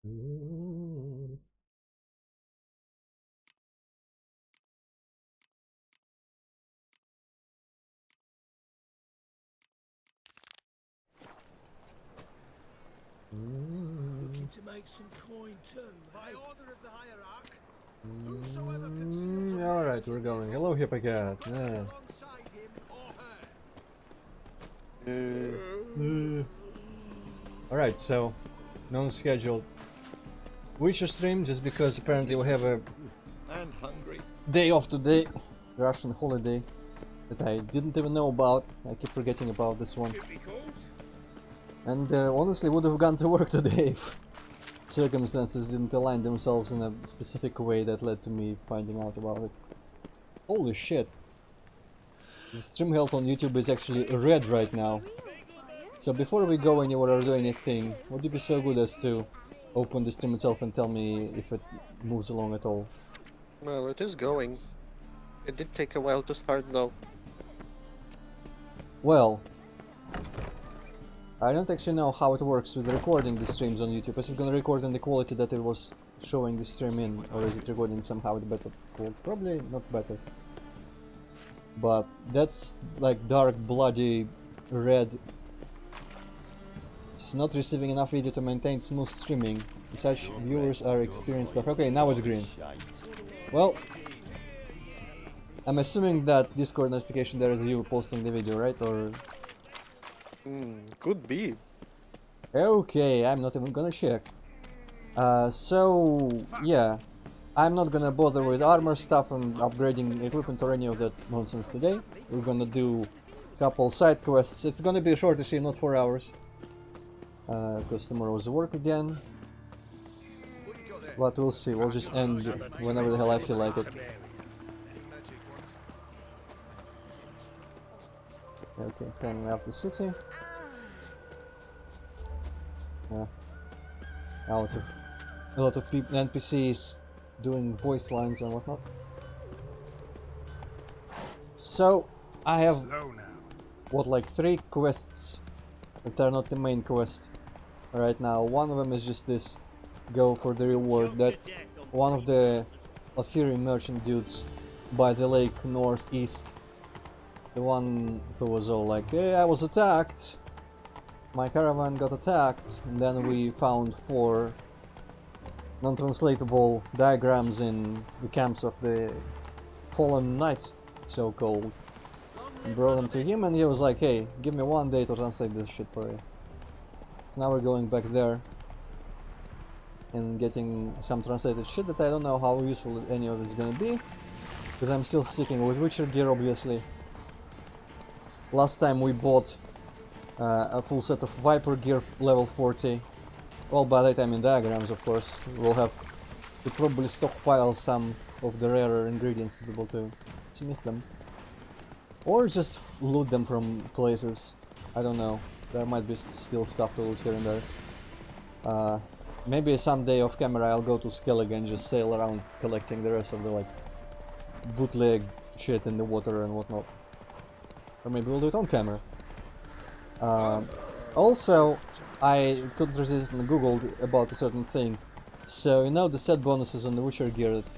Mm. Looking to make some coin too. By order of the hierarch, whosoever conceals a Alright, we're going. Hello, Hippocat. Yeah. alongside him or her. Alright, so non-scheduled Witcher stream just because apparently we have a And hungry. day off today, Russian holiday that I didn't even know about. I keep forgetting about this one. And honestly would have gone to work today if circumstances didn't align themselves in a specific way that led to me finding out about it. Holy shit. The stream health on YouTube is actually red right now. So before we go anywhere or do anything, would you be so good as to open the stream itself and tell me if it moves along at all? Well, it is going. It did take a while to start though. Well, I don't actually know how it works with recording the streams on YouTube. Is it gonna record in the quality that it was showing the stream in, or is it recording somehow better? Well, probably not better. But that's like dark, bloody red. It's not receiving enough video to maintain smooth streaming. Such viewers are experienced, but okay, now it's green. Well, I'm assuming that Discord notification there is you posting the video, right? Or Could be. okay, I'm not even gonna check. So yeah, I'm not gonna bother with armor stuff and upgrading equipment or any of that nonsense today. We're gonna do a couple side quests. It's gonna be a shorter stream, not 4 hours. Because tomorrow is work again. But we'll see, we'll just end whenever the hell I feel like it. Okay, coming out the city. Yeah. A lot of people, NPCs doing voice lines and whatnot. So, I have, what, like 3 quests that are not the main quest right now. One of them is just this, go for the reward that one of the Ophiri merchant dudes by the lake northeast, the one who was all like, hey, I was attacked, my caravan got attacked, and then we found 4 non-translatable diagrams in the camps of the fallen knights, so-called, and brought them to him, and he was like, hey, give me 1 day to translate this shit for you. So now we're going back there and getting some translated shit that I don't know how useful any of it's gonna be, because I'm still sticking with Witcher gear, obviously. Last time we bought a full set of Viper gear level 40. Well, by that time in diagrams, of course. We'll have to probably stockpile some of the rarer ingredients to be able to smith them. Or just loot them from places. I don't know. There might be still stuff to loot here and there. Maybe someday off camera I'll go to Skellige and just sail around collecting the rest of the like bootleg shit in the water and whatnot. Or maybe we'll do it on camera. Also, I couldn't resist and googled about a certain thing. So you know the set bonuses on the Witcher gear that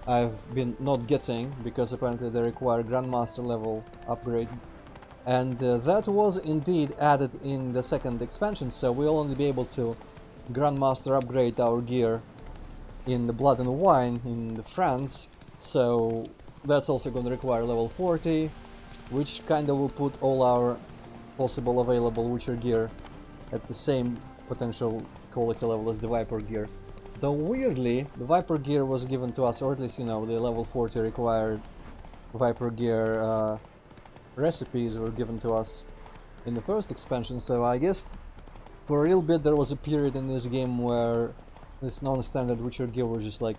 I've been not getting because apparently they require Grandmaster level upgrade. And that was indeed added in the second expansion, so we'll only be able to Grandmaster upgrade our gear in the Blood and Wine in France. So that's also going to require level 40, which kind of will put all our possible available Witcher gear at the same potential quality level as the Viper gear. Though weirdly, the Viper gear was given to us, or at least, you know, the level 40 required Viper gear recipes were given to us in the first expansion, so I guess for a real bit there was a period in this game where this non-standard Witcher gear was just like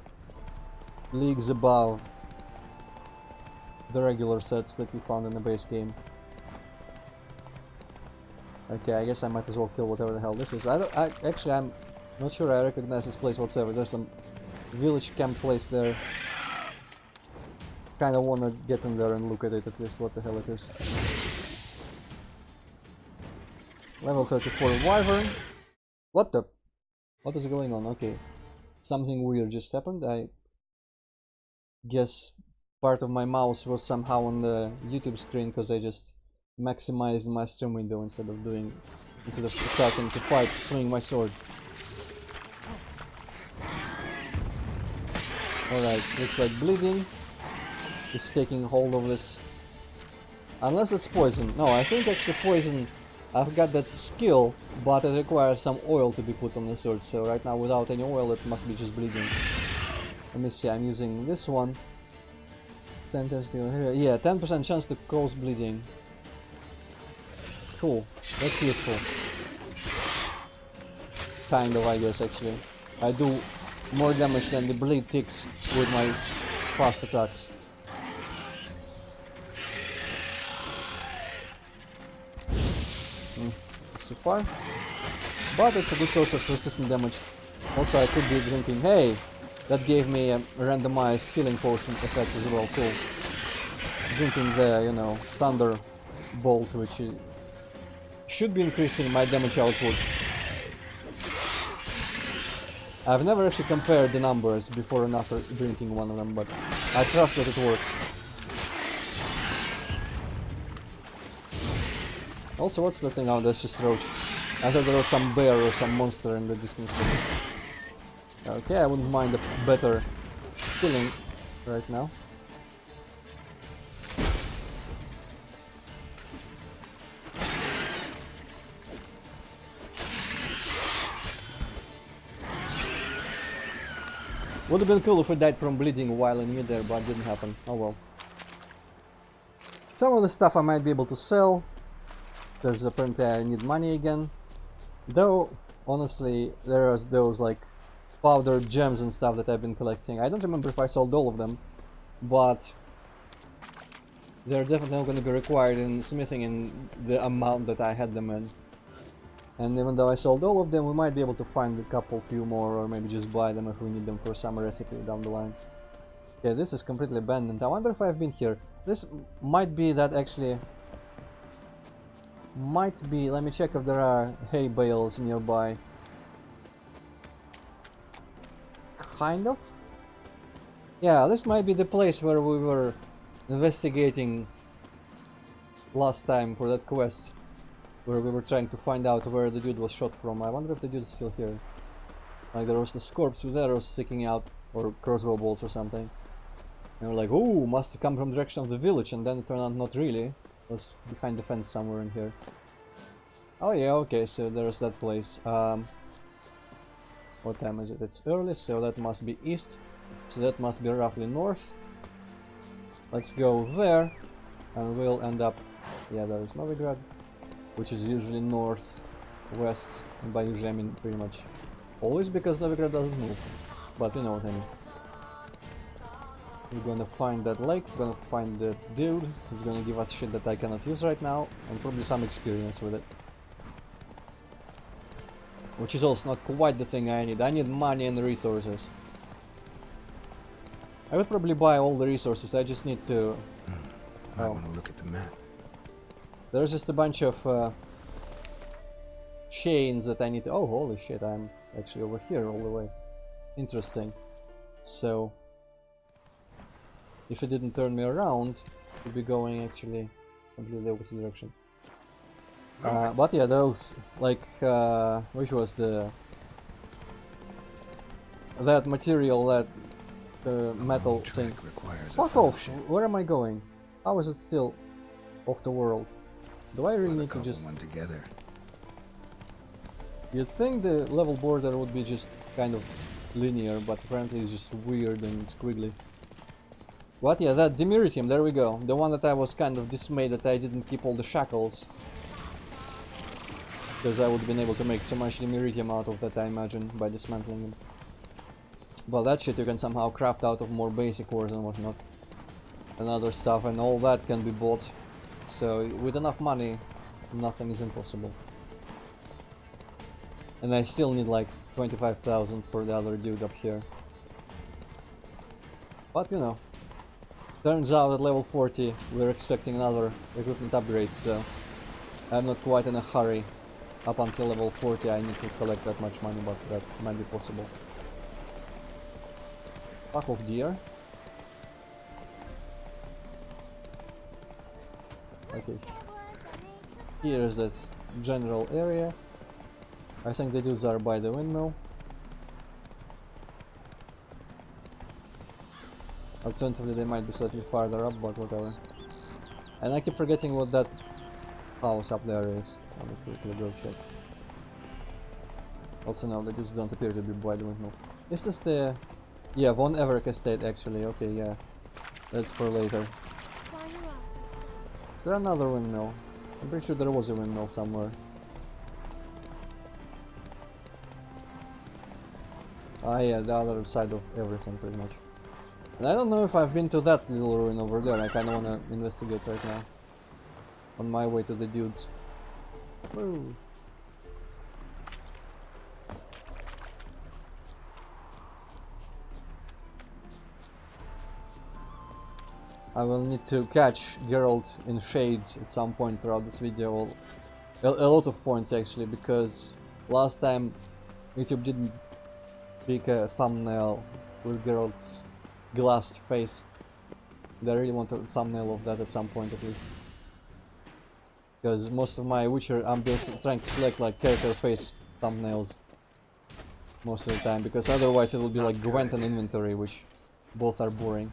leagues above the regular sets that you found in the base game. Okay, I guess I might as well kill whatever the hell this is. Actually, I'm not sure I recognize this place whatsoever. There's some village camp place there. Kinda wanna get in there and look at it at least, what the hell it is. Level 34 Wyvern. What the? What is going on? Okay. Something weird just happened. I guess part of my mouse was somehow on the YouTube screen because I just maximized my stream window instead of starting to fight, swing my sword. Alright, looks like bleeding is taking hold of this. Unless it's poison. No, I think actually poison. I've got that skill, but it requires some oil to be put on the sword. So right now without any oil it must be just bleeding. Let me see, I'm using this one. Yeah, 10% chance to cause bleeding. Cool, that's useful. Kind of, I guess, actually. I do more damage than the blade ticks with my fast attacks. So far. But it's a good source of resistant damage. Also, I could be drinking... Hey! That gave me a randomized healing potion effect as well, cool. Drinking the, you know, Thunder Bolt, which should be increasing my damage output. I've never actually compared the numbers before and after drinking one of them, but I trust that it works. Also, what's that thing? Oh, that's just roach. I thought there was some bear or some monster in the distance. Okay, I wouldn't mind a better killing right now. Would have been cool if I died from bleeding while in there, but it didn't happen. Oh well. Some of the stuff I might be able to sell, because apparently I need money again. Though, honestly, there are those like powdered gems and stuff that I've been collecting. I don't remember if I sold all of them, but they're definitely not going to be required in smithing in the amount that I had them in. And even though I sold all of them, we might be able to find a few more, or maybe just buy them if we need them for some recipe down the line. Okay, this is completely abandoned. I wonder if I've been here. This might be that actually... Might be... Let me check if there are hay bales nearby. Kind of? Yeah, this might be the place where we were investigating last time for that quest. Where we were trying to find out where the dude was shot from. I wonder if the dude's still here. Like there was the corpse with arrows sticking out, or crossbow bolts or something. And we're like, ooh, must have come from the direction of the village, and then it turned out not really. It was behind the fence somewhere in here. Oh yeah, okay, so there's that place. What time is it? It's early, so that must be east. So that must be roughly north. Let's go there, and we'll end up... Yeah, there is Novigrad, which is usually northwest, and by usually I mean pretty much always, because Novigrad doesn't move, but you know what I mean. We're gonna find that lake, we're gonna find the dude, who's gonna give us shit that I cannot use right now, and probably some experience with it. Which is also not quite the thing I need. I need money and resources. I would probably buy all the resources, I just need to... I want to look at the map. There's just a bunch of chains that I need to... Oh, holy shit, I'm actually over here all the way. Interesting. So, if it didn't turn me around, it would be going actually completely opposite direction. But yeah, those, like, which was the... That material, that metal thing. Fuck off! Where am I going? How is it still off the world? Do I really need to just... You'd think the level border would be just kind of linear, but apparently it's just weird and squiggly. But yeah, that Demeritium, there we go. The one that I was kind of dismayed that I didn't keep all the shackles. Because I would have been able to make so much Demeritium out of that, I imagine, by dismantling them. Well, that shit you can somehow craft out of more basic ores and whatnot. And other stuff, and all that can be bought. So, with enough money, nothing is impossible. And I still need like 25,000 for the other dude up here. But you know, turns out at level 40 we're expecting another equipment upgrade, so I'm not quite in a hurry up until level 40 I need to collect that much money, but that might be possible. Pack of deer. Okay. Here's this general area. I think the dudes are by the windmill. Alternatively, they might be slightly farther up, but whatever. And I keep forgetting what that house up there is. Let me quickly go check. Also, no, they just don't appear to be by the windmill. Is this the... Yeah, Von Everett estate, actually. Okay, yeah. That's for later. Is there another windmill? I'm pretty sure there was a windmill somewhere. Ah, yeah, the other side of everything, pretty much. And I don't know if I've been to that little ruin over there. I kinda wanna investigate right now. On my way to the dudes. Woo! I will need to catch Geralt in shades at some point throughout this video. A lot of points actually, because last time YouTube didn't pick a thumbnail with Geralt's glassed face. I really want a thumbnail of that at some point at least. Because most of my Witcher, I'm just trying to select like character face thumbnails most of the time, because otherwise it will be like Gwent and inventory, which both are boring.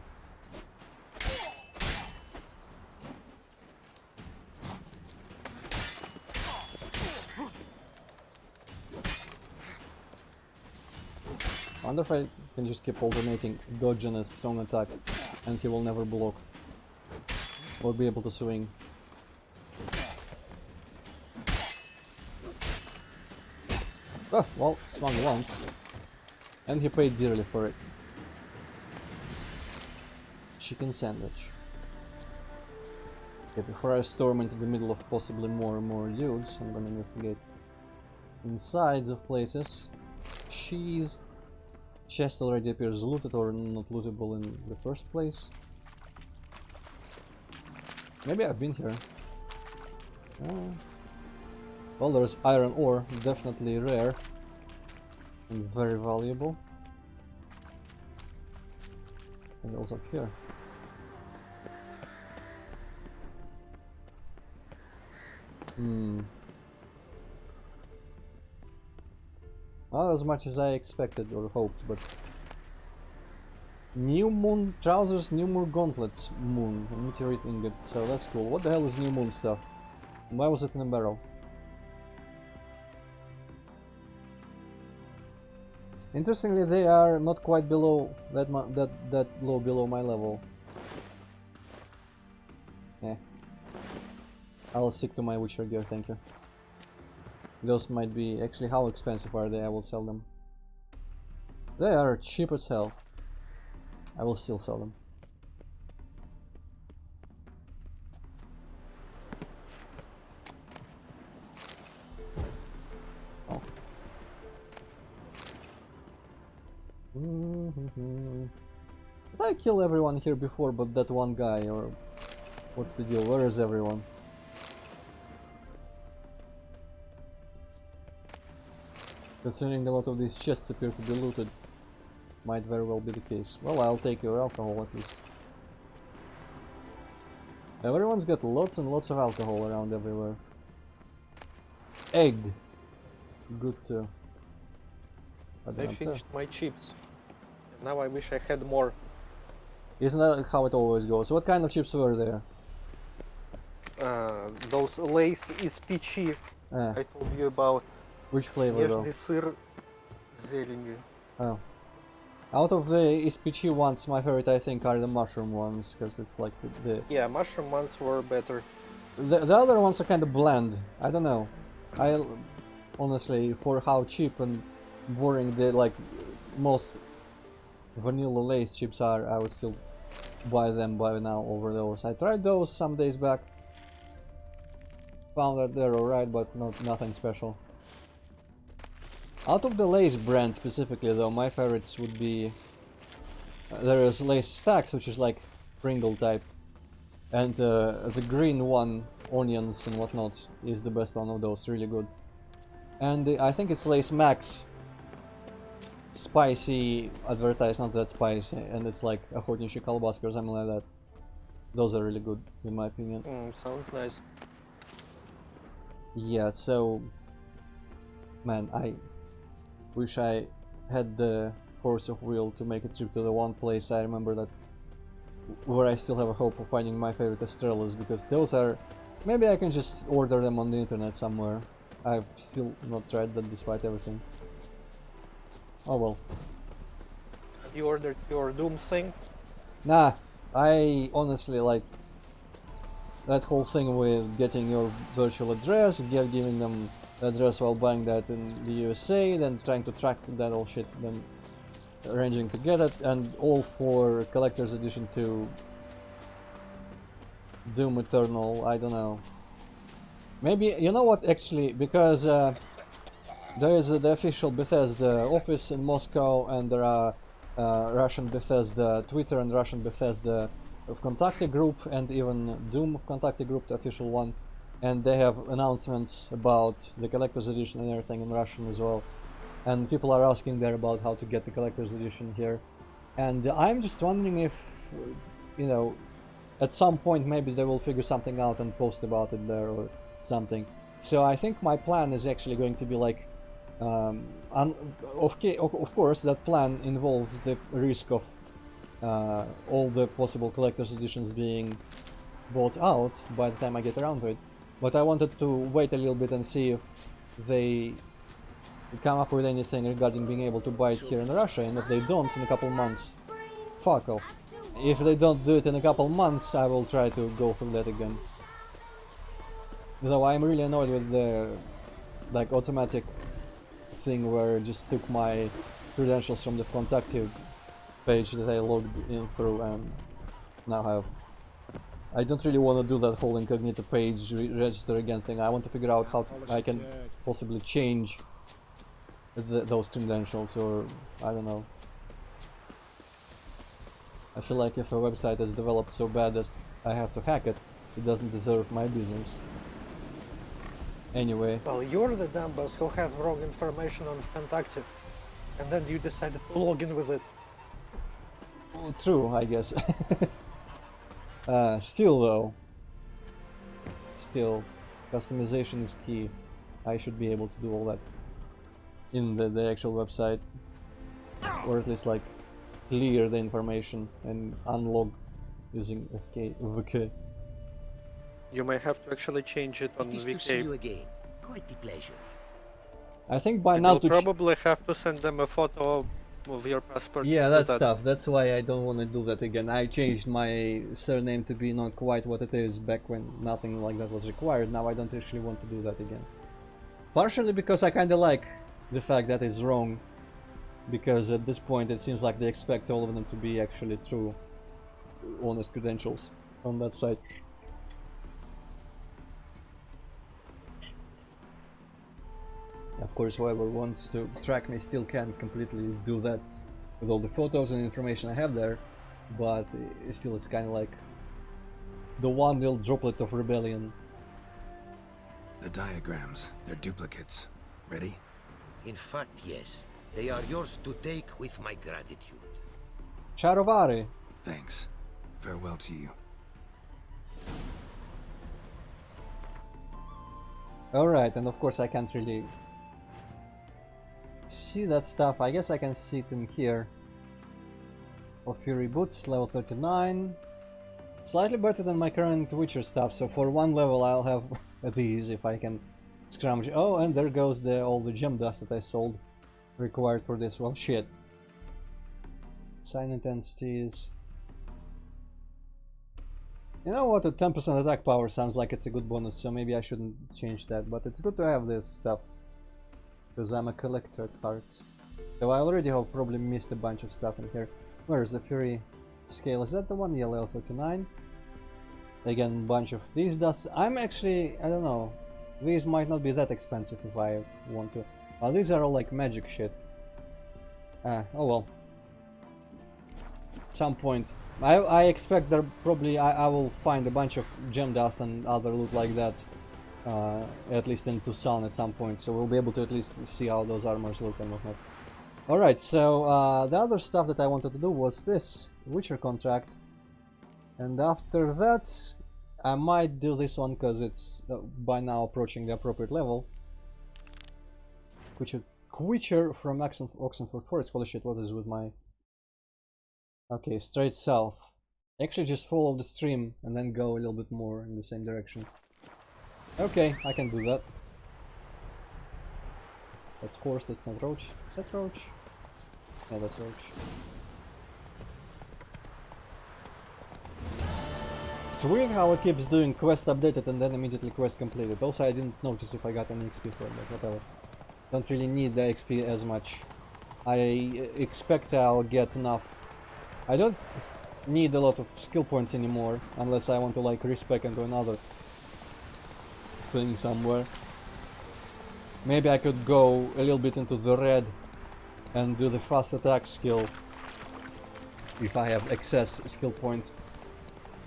I wonder if I can just keep alternating dodge and a strong attack and he will never block or be able to swing. Oh, well, swung once and he paid dearly for it. Chicken sandwich. Okay, before I storm into the middle of possibly more and more dudes, I'm gonna investigate insides of places. Cheese. Chest already appears looted or not lootable in the first place. Maybe I've been here. Well, there's iron ore, definitely rare and very valuable. And also up here. Not as much as I expected or hoped, but... New moon trousers, new moon gauntlets, moon, meteorite ingot, so that's cool. What the hell is new moon stuff? Why was it in a barrel? Interestingly, they are not quite below that low below my level. Eh. I'll stick to my Witcher gear, thank you. Those might be... Actually, how expensive are they? I will sell them. They are cheap as hell. I will still sell them. Oh. Did I kill everyone here before but that one guy, or... What's the deal? Where is everyone? Considering a lot of these chests appear to be looted, might very well be the case. Well, I'll take your alcohol at least. Everyone's got lots and lots of alcohol around everywhere. Egg! Good too. I finished my chips. Now I wish I had more. Isn't that how it always goes? What kind of chips were there? Those Lay's is peachy. I told you about. Which flavor though? Нежный сыр с зеленью. Oh. Out of the ispichy ones, my favorite I think are the mushroom ones, because it's like the... Yeah, mushroom ones were better. The other ones are kind of bland. I don't know. I honestly, for how cheap and boring the like most vanilla Lay's chips are, I would still buy them by now over those. I tried those some days back. Found that they're alright, but nothing special. Out of the Lay's brand specifically though, my favorites would be... there is Lay's Stacks, which is like Pringle type. And the green one, onions and whatnot, is the best one of those, really good. And I think it's Lace Max spicy advertised, not that spicy, and it's like охотничьи колбаски or something like that. Those are really good, in my opinion. Sounds nice. Yeah, so... Man, I wish I had the force of will to make a trip to the one place I remember that where I still have a hope of finding my favorite Estrellas, because those are... Maybe I can just order them on the internet somewhere. I've still not tried that despite everything. Oh well. You ordered your Doom thing? Nah, I honestly like that whole thing with getting your virtual address, giving them the address while buying that in the USA, then trying to track that all shit, then arranging to get it, and all for collector's edition to Doom Eternal. I don't know. Maybe, you know what, actually, because there is the official Bethesda office in Moscow, and there are Russian Bethesda Twitter and Russian Bethesda Vkontakte group, and even Doom Vkontakte group, the official one, and they have announcements about the collector's edition and everything in Russian as well. And people are asking there about how to get the collector's edition here. And I'm just wondering if, you know, at some point maybe they will figure something out and post about it there or something. So I think my plan is actually going to be like, of course that plan involves the risk of all the possible collector's editions being bought out by the time I get around to it. But I wanted to wait a little bit and see if they come up with anything regarding being able to buy it here in Russia, and if they don't in a couple months, fuck off. If they don't do it in a couple months, I will try to go through that again. Though I'm really annoyed with the like automatic thing where it just took my credentials from the Vkontakte page that I logged in through and now have. I don't really want to do that whole incognito page register again thing. I want to figure out how I can possibly change those credentials, or I don't know. I feel like if a website is developed so bad as I have to hack it, it doesn't deserve my business. Anyway. Well, you're the dumbass who has wrong information on Vkontakte, and then you decided to log in with it. True, I guess. Still though. Still, customization is key. I should be able to do all that in the actual website. Or at least like clear the information and unlog using VK. You might have to actually change it on It is VK. to see you again. Quite the pleasure. I think by And now you'll to probably have to send them a photo of your passport. yeah, to that that. stuff. That's why I don't want to do that again. I changed my surname to be not quite what it is back when nothing like that was required. Now I don't actually want to do that again. Partially because I kinda like the fact that it's wrong. Because at this point it seems like they expect all of them to be actually true, honest credentials on that site. Of course, whoever wants to track me still can completely do that with all the photos and information I have there, but still it's kind of like the one little droplet of rebellion. The diagrams, they're duplicates. Ready? In fact, yes. They are yours to take with my gratitude. Charovari! Thanks. Farewell to you. Alright, and of course I can't really see that stuff. I guess I can see it in here. Of Fury Boots, level 39. Slightly better than my current Witcher stuff, so for one level I'll have these if I can scrounge. Oh, and there goes all the gem dust that I sold. Required for this. Well, shit. Sign intensities. You know what? A 10% attack power sounds like it's a good bonus, so maybe I shouldn't change that. But it's good to have this stuff, because I'm a collector at heart. So I already have probably missed a bunch of stuff in here. Where's the Fury scale? Is that the one? Yeah, level 39. Again, bunch of these dusts. I'm actually, I don't know. These might not be that expensive if I want to. Well, these are all like magic shit. Oh well. Some point. I expect there probably I will find a bunch of gem dust and other loot like that at least into sun at some point, so we'll be able to at least see how those armors look and whatnot. Alright, so the other stuff that I wanted to do was this Witcher contract, and after that I might do this one because it's by now approaching the appropriate level. Witcher from Oxenford Forest. Holy shit, what is with my... Okay, straight south. Actually just follow the stream and then go a little bit more in the same direction. Okay, I can do that. That's horse, that's not roach. Is that roach? Yeah, that's roach. It's weird how it keeps doing quest updated and then immediately quest completed. Also, I didn't notice if I got any XP for it, but whatever. Don't really need the XP as much. I expect I'll get enough. I don't need a lot of skill points anymore, unless I want to like respec into another thing somewhere. Maybe I could go a little bit into the red and do the fast attack skill if I have excess skill points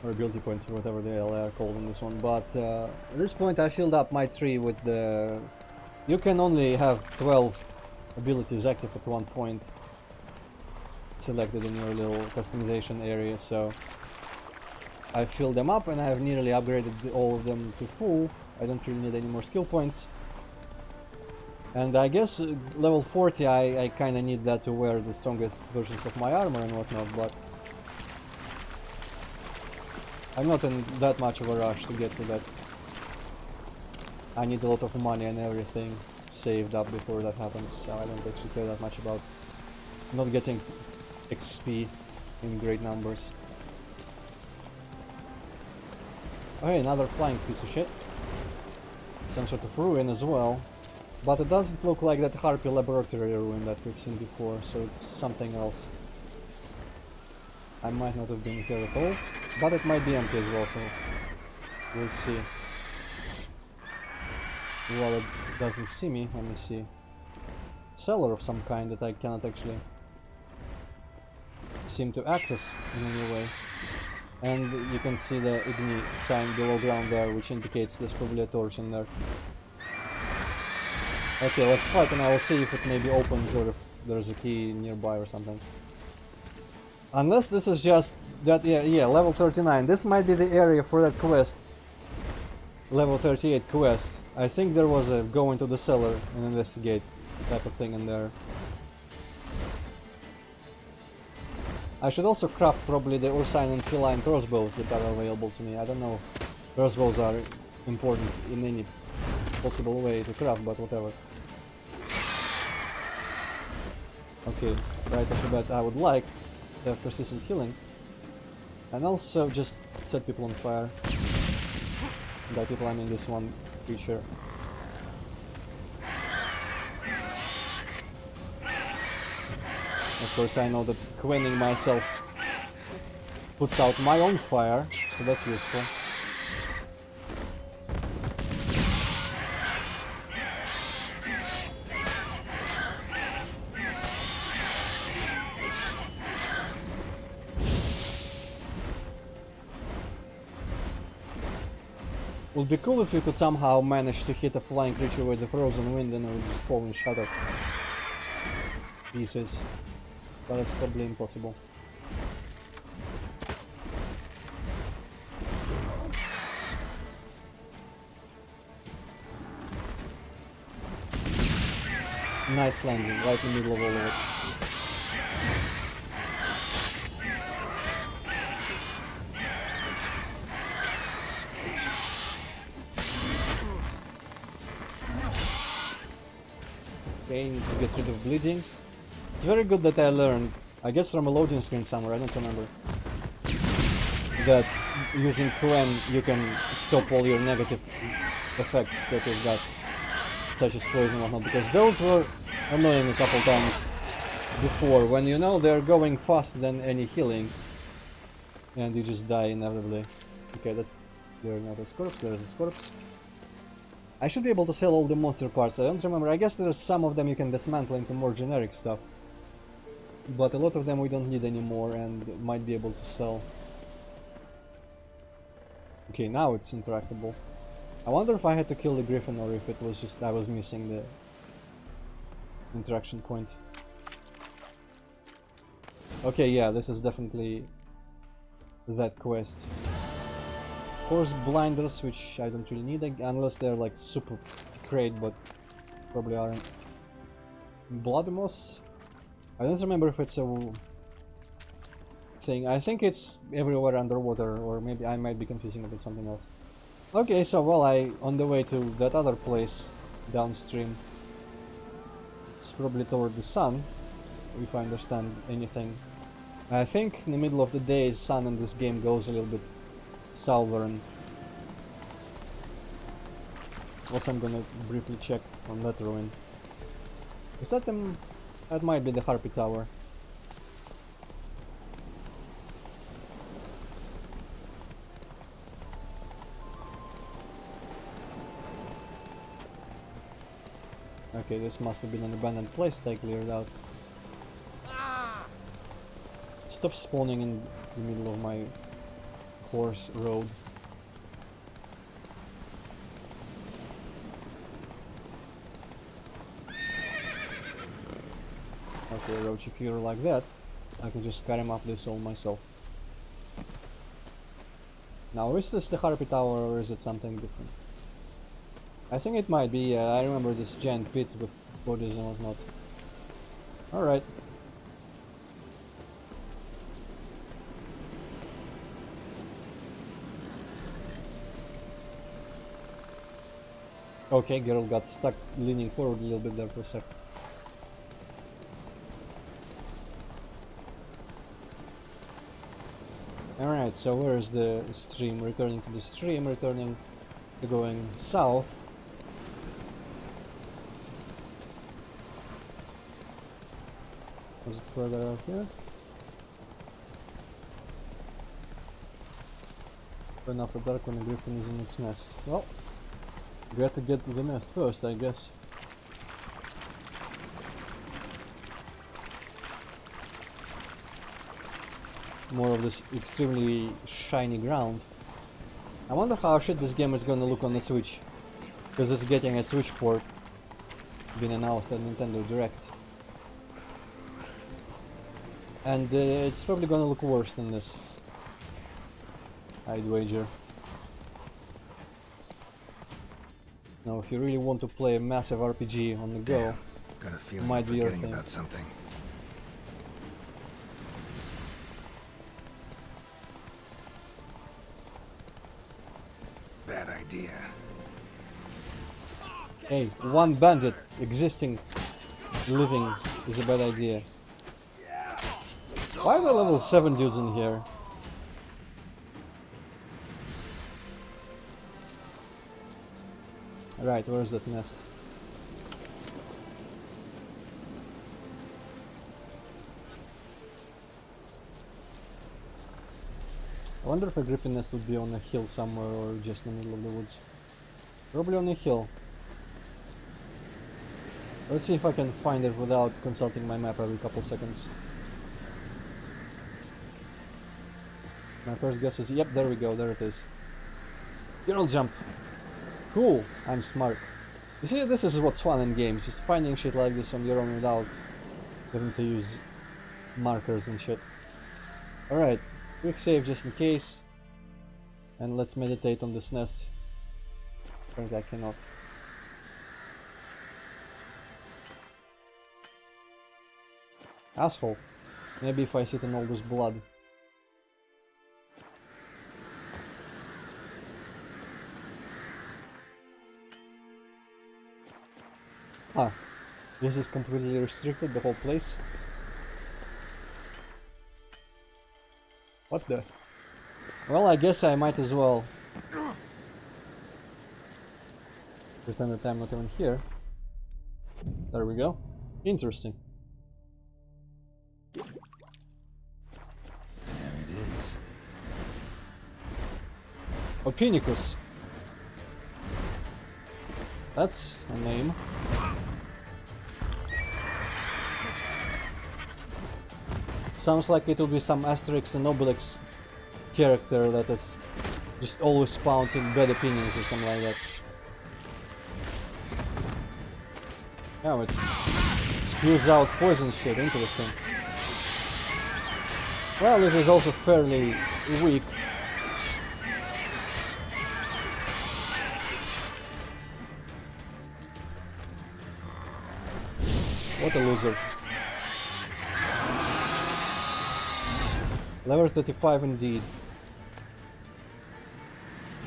or ability points or whatever they are called in this one. But at this point I filled up my tree with the... You can only have 12 abilities active at one point selected in your little customization area, so I filled them up and I have nearly upgraded all of them to full. I don't really need any more skill points. And I guess level 40 I kinda need that to wear the strongest versions of my armor and whatnot, but I'm not in that much of a rush to get to that. I need a lot of money and everything saved up before that happens, so I don't actually care that much about not getting XP in great numbers. Okay, another flying piece of shit. Some sort of ruin as well. But it doesn't look like that Harpy laboratory ruin that we've seen before, so it's something else. I might not have been here at all, but it might be empty as well, so we'll see. Well, it doesn't see me. Let me see. Cellar of some kind that I cannot actually seem to access in any way. And you can see the Igni sign below ground there, which indicates there's probably a torch in there. Okay, let's fight and I will see if it maybe opens or if there's a key nearby or something. Unless this is just that, yeah, level 39. This might be the area for that quest. Level 38 quest. I think there was a go into the cellar and investigate type of thing in there. I should also craft probably the Ursine and Feline crossbows that are available to me. I don't know if crossbows are important in any possible way to craft, but whatever. Okay, right off the bat I would like to have persistent healing. And also just set people on fire. By people I mean this one creature. Of course I know that quenching myself puts out my own fire, so that's useful. Would be cool if you could somehow manage to hit a flying creature with the frozen wind and it would just fall in shattered pieces. But it's probably impossible. Nice landing, right in the middle of all of it. Okay, need to get rid of bleeding. It's very good that I learned, I guess from a loading screen somewhere, I don't remember, that using Quen you can stop all your negative effects that you've got, such as poison and whatnot, because those were annoying a couple times before, when you know they're going faster than any healing, and you just die inevitably. Okay, that's clear now. That's corpse, there's this corpse. I should be able to sell all the monster parts. I don't remember. I guess there's some of them you can dismantle into more generic stuff. But a lot of them we don't need anymore and might be able to sell. Okay, now it's interactable. I wonder if I had to kill the griffin or if it was just I was missing the interaction point. Okay, yeah, this is definitely that quest. Of course, blinders, which I don't really need, unless they're like super great, but probably aren't. Bloody moss? I don't remember if it's a thing. I think it's everywhere underwater, or maybe I might be confusing it with something else. Okay, so well, on the way to that other place downstream. It's probably toward the sun, if I understand anything. I think in the middle of the day, sun in this game goes a little bit southern. Also, I'm gonna briefly check on that ruin. Is that the... that might be the Harpy Tower. Okay, this must have been an abandoned place that I cleared out. Stop spawning in the middle of my horse road. Okay, Roach, if you're like that, I can just carry him up this all myself. Now, is this the Harpy Tower or is it something different? I think it might be, I remember this giant pit with bodies and whatnot. Alright. Okay, girl got stuck leaning forward a little bit there for a sec. Alright, so where is the stream? Returning to the stream, returning to going south. Was it further out here? Turn off the dark when the griffin is in its nest. Well, we have to get to the nest first, I guess. More of this extremely shiny ground. I wonder how shit this game is gonna look on the Switch. Because it's getting a Switch port being announced at Nintendo Direct. And it's probably gonna look worse than this, I'd wager. Now, if you really want to play a massive RPG on the go, Got a feeling might be your forgetting thing. about something. Bad idea. Hey, one bandit existing, living is a bad idea. Why are there level 7 dudes in here? Right, where's that nest? I wonder if a griffin nest would be on a hill somewhere or just in the middle of the woods. Probably on a hill. Let's see if I can find it without consulting my map every couple seconds. My first guess is, yep, there we go, there it is. Girl jump! Cool, I'm smart. You see, this is what's fun in games, just finding shit like this on your own without having to use markers and shit. Alright, quick save just in case. And let's meditate on this nest. Apparently I cannot. Asshole. Maybe if I sit in all this blood. Ah, this is completely restricted, the whole place. What the? Well, I guess I might as well pretend that I'm not even here. There we go. Interesting. There it is. Opinicus. That's a name. Sounds like it will be some Asterix and Obelix character that is just always spouting bad opinions or something like that. Oh, it spews out poison shit, interesting. Well, it is also fairly weak. What a loser. Level 35 indeed.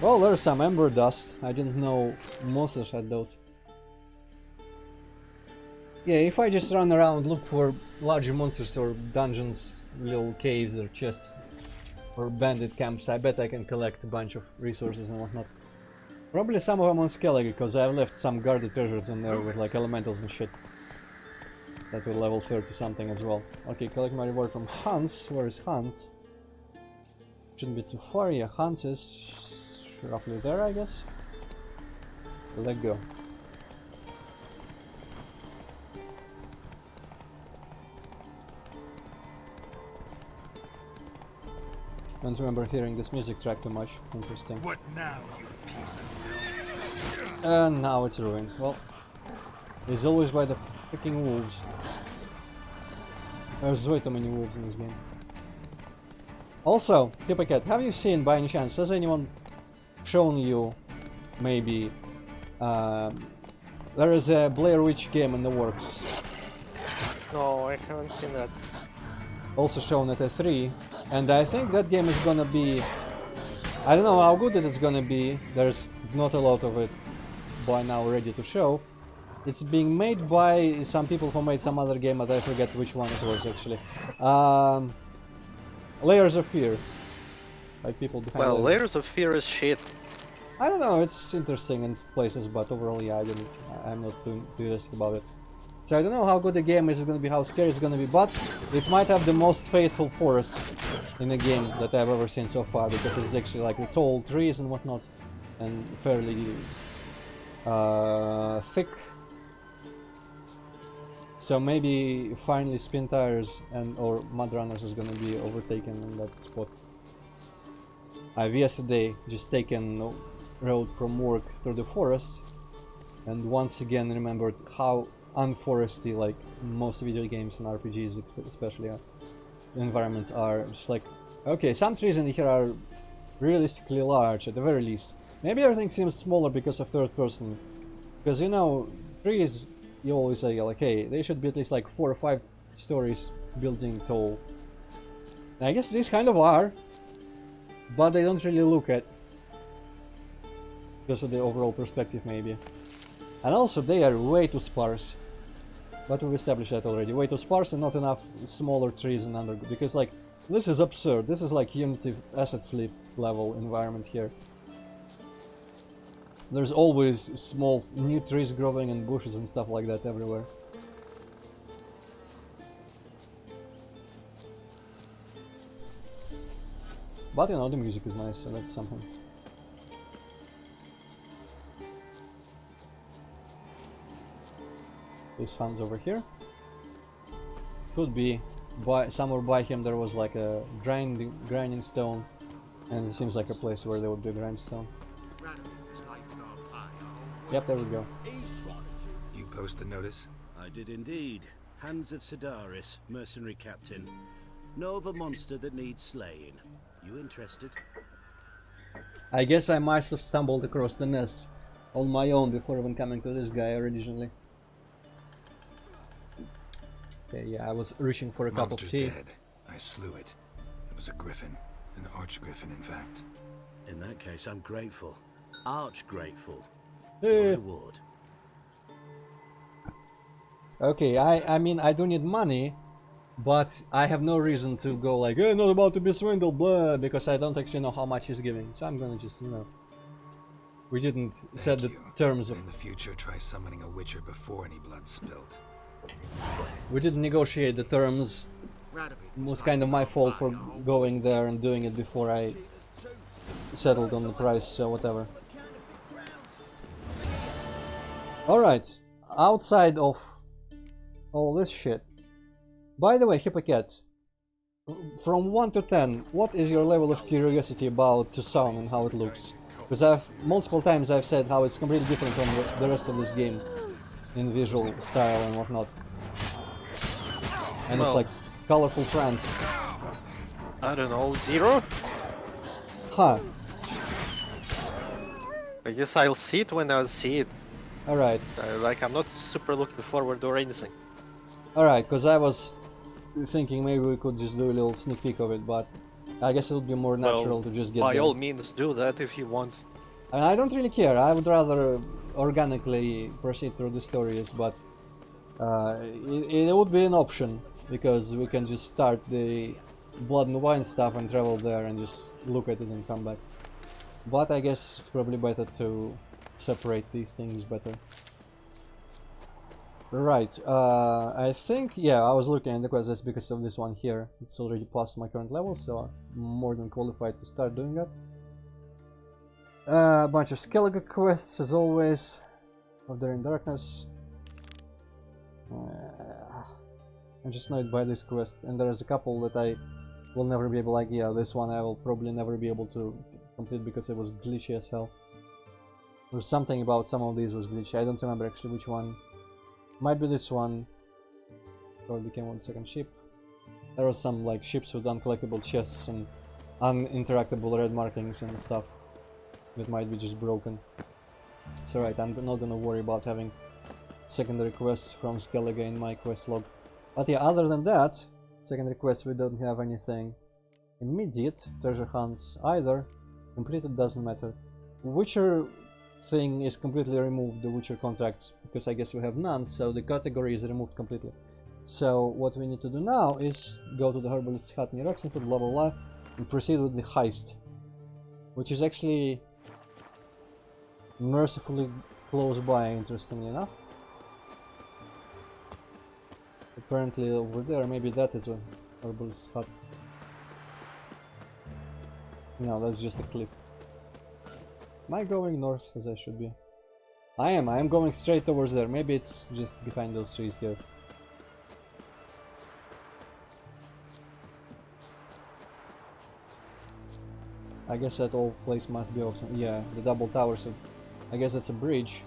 Well, there's some ember dust. I didn't know monsters had those. Yeah, if I just run around, look for larger monsters or dungeons, little caves or chests or bandit camps, I bet I can collect a bunch of resources and whatnot. Probably some of them on Skellige, because I've left some guarded treasures in there with like elementals and shit. That will level 30 something as well. Okay, collect my reward from Hans. Where is Hans? Shouldn't be too far. Yeah, Hans is roughly there, I guess. Let go. Don't remember hearing this music track too much. Interesting. What now, you piece of filth? And now it's ruined. Well, it's always by the freaking wolves. There's way too many wolves in this game. Also, Tippacat, have you seen by any chance, has anyone shown you maybe there is a Blair Witch game in the works? No, I haven't seen that. Also shown at E3, and I think that game is gonna be, I don't know how good it's gonna be, there's not a lot of it by now ready to show. It's being made by some people who made some other game, but I forget which one it was actually. Layers of Fear. Like people behind Well, it. Layers of Fear is shit. I don't know, it's interesting in places, but overall, yeah, I'm not too enthusiastic about it. So I don't know how good the game is gonna be, how scary it's gonna be, but it might have the most faithful forest in a game that I've ever seen so far, because it's actually like with tall trees and whatnot, and fairly thick. So maybe finally Spin Tires and or Mud Runners is gonna be overtaken in that spot. I've yesterday just taken a road from work through the forest, and once again remembered how unforesty like most video games and RPGs especially environments are. Just like, okay, some trees in here are realistically large at the very least. Maybe everything seems smaller because of third person, because you know, trees, you always say like, hey, they should be at least like 4 or 5 stories building tall. And I guess these kind of are, but they don't really look at because of the overall perspective maybe. And also they are way too sparse. But we've established that already. Way too sparse and not enough smaller trees and under, because like this is absurd. This is like Unity asset flip level environment here. There's always small new trees growing and bushes and stuff like that everywhere. But you know, the music is nice, so that's something. This Hans over here. Could be somewhere by him there was like a grinding stone, and it seems like a place where there would be a grindstone. Yep, there we go. You post the notice? I did indeed. Hans of Sidaris, mercenary captain. Know of a monster that needs slaying. You interested? I guess I must have stumbled across the nest on my own before even coming to this guy originally. Okay, yeah, I was reaching for a cup of tea. Dead. I slew it. It was a griffin. An arch-griffin, in fact. In that case, I'm grateful. Arch grateful. Eh. Your reward. Okay, I mean, I do need money, but I have no reason to go like, hey, not about to be swindled, blah, because I don't actually know how much he's giving. So I'm gonna just, you know, we didn't set the terms of. In the future, try summoning a witcher before any blood's spilled. We didn't negotiate the terms. It was kind of my fault for going there and doing it before I settled on the price, so whatever. Alright, outside of all this shit. By the way, Hippocat, From 1 to 10, what is your level of curiosity about Tucson and how it looks? Because I've multiple times I've said how it's completely different from the rest of this game in visual style and whatnot. And it's Well, like colorful trance. I don't know, 0? Huh. I guess I'll see it when I'll see it. Alright. Like, I'm not super looking forward or anything. Alright, because I was thinking maybe we could just do a little sneak peek of it, but I guess it would be more natural Well, to just get by there. all means, do that if you want. I don't really care. I would rather organically proceed through the stories, but it would be an option because we can just start the Blood and Wine stuff and travel there and just look at it and come back. But I guess it's probably better to separate these things better. Right, I think, yeah, I was looking at the quest, that's because of this one here. It's already past my current level, so I'm more than qualified to start doing that. A bunch of Skellige quests, as always. Of There in Darkness. I'm just annoyed by this quest, and there's a couple that I will never be able, like, yeah, this one I will probably never be able to complete because it was glitchy as hell. There's something about some of these was glitchy, I don't remember actually which one. Might be this one. Or it became 1 second ship. There was some like ships with uncollectible chests and uninteractable red markings and stuff that might be just broken. It's alright, I'm not gonna worry about having secondary quests from Skellige in my quest log. But yeah, other than that, secondary quests we don't have anything immediate treasure hunts either. Completed doesn't matter. Witcher thing is completely removed, the Witcher contracts, because I guess we have none, so the category is removed completely. So what we need to do now is go to the herbalist's hut near Oxenford, blah blah blah, and proceed with the heist, which is actually mercifully close by, interestingly enough. Apparently over there, maybe that is a herbalist's hut. No, that's just a cliff. Am I going north as I should be? I am going straight towards there. Maybe it's just behind those trees here. I guess that whole place must be awesome. Yeah, the double towers. So I guess it's a bridge.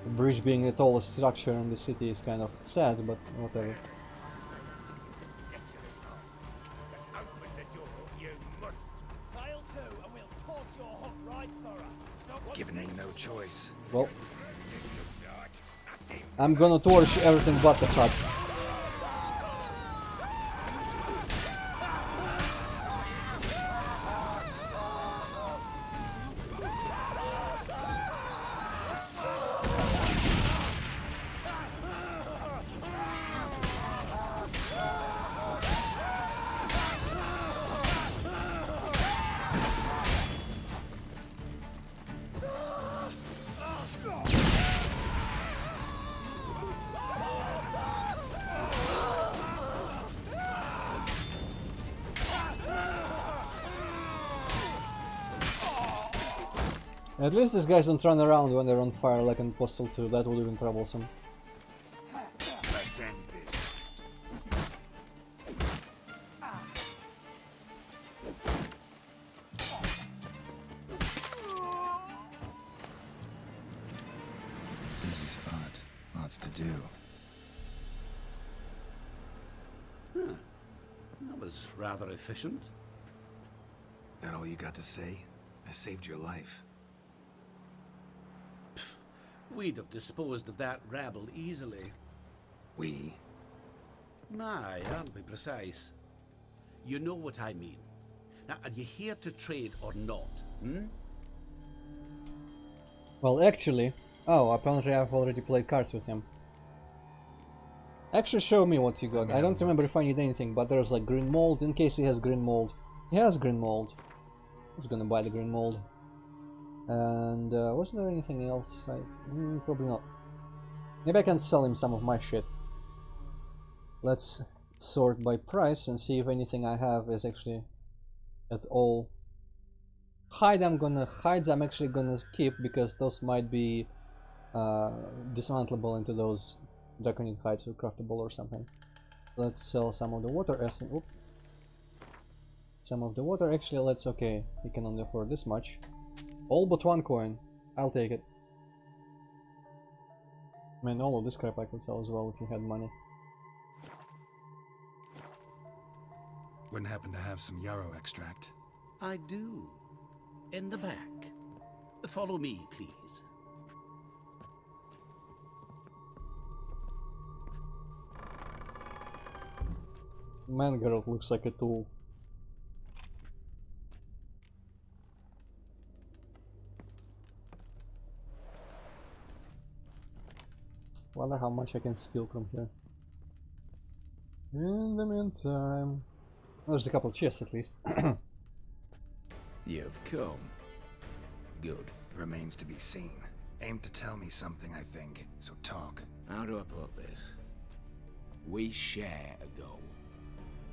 The bridge being the tallest structure in the city is kind of sad, but whatever. Giving me no choice. Well, I'm gonna torch everything but the hut. At least these guys don't run around when they're on fire like in Postal 2, that would have been troublesome. Let's end this. Easy spot. Lots to do. That was rather efficient. That all you got to say? I saved your life. We'd have disposed of that rabble easily. We? My, I'll be precise. You know what I mean. Now, are you here to trade or not? Hmm? Well, actually... Oh, apparently I've already played cards with him. Actually, show me what you got. I don't remember if I need anything, but there's like green mold, in case he has green mold. He has green mold. Who's gonna buy the green mold? And wasn't there anything else? Probably not. Maybe I can sell him some of my shit. Let's sort by price and see if anything I have is actually at all. Hides I'm actually gonna keep because those might be dismantleable into those draconic hides or craftable or something. Let's sell some of the water essence. Oop. some of the water. Actually, let's okay. We can only afford this much. All but 1 coin. I'll take it. I mean, all of this crap I could sell as well if you had money. Wouldn't happen to have some yarrow extract. I do. In the back. Follow me, please. Man, girl looks like a tool. Wonder how much I can steal from here. In the meantime, there's a couple chests at least. You've come. Good. Remains to be seen. Aim to tell me something, I think. So talk. How do I put this? We share a goal.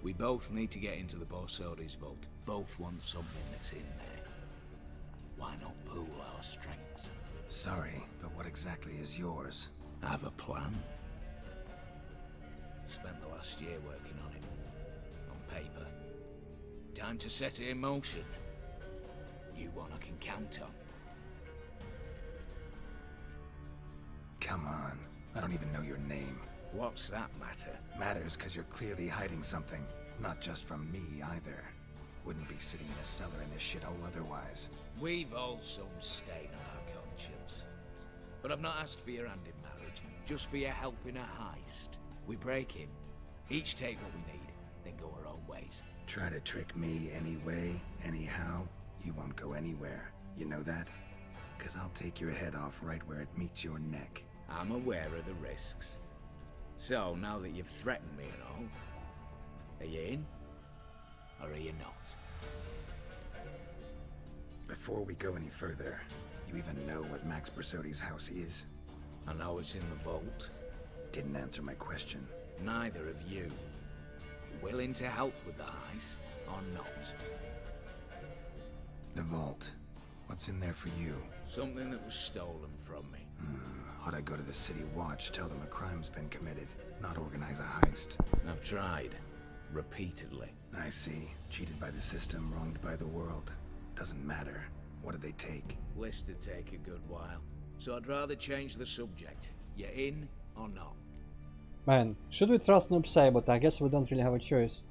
We both need to get into the Borsodi's vault. Both want something that's in there. Why not pool our strengths? Sorry, but what exactly is yours? I have a plan. Spent the last year working on it. On paper. Time to set it in motion. You one I can count on. Come on. I don't even know your name. What's that matter? Matters because you're clearly hiding something. Not just from me, either. Wouldn't be sitting in a cellar in this shithole otherwise. We've all some stain on our conscience. But I've not asked for your hand in marriage, just for your help in a heist. We break in, each take what we need, then go our own ways. Try to trick me anyway, anyhow, you won't go anywhere. You know that? Because I'll take your head off right where it meets your neck. I'm aware of the risks. So, now that you've threatened me and all, are you in? Or are you not? Before we go any further, you even know what Max Bersodi's house is? I know it's in the vault. Didn't answer my question. Neither of you. Willing to help with the heist, or not? The vault. What's in there for you? Something that was stolen from me. Ought I go to the City Watch, tell them a crime's been committed, not organize a heist? I've tried. Repeatedly. I see. Cheated by the system, wronged by the world. Doesn't matter. What did they take? List to take a good while. So I'd rather change the subject. You in or not? Man, should we trust Noob Sai, but I guess we don't really have a choice.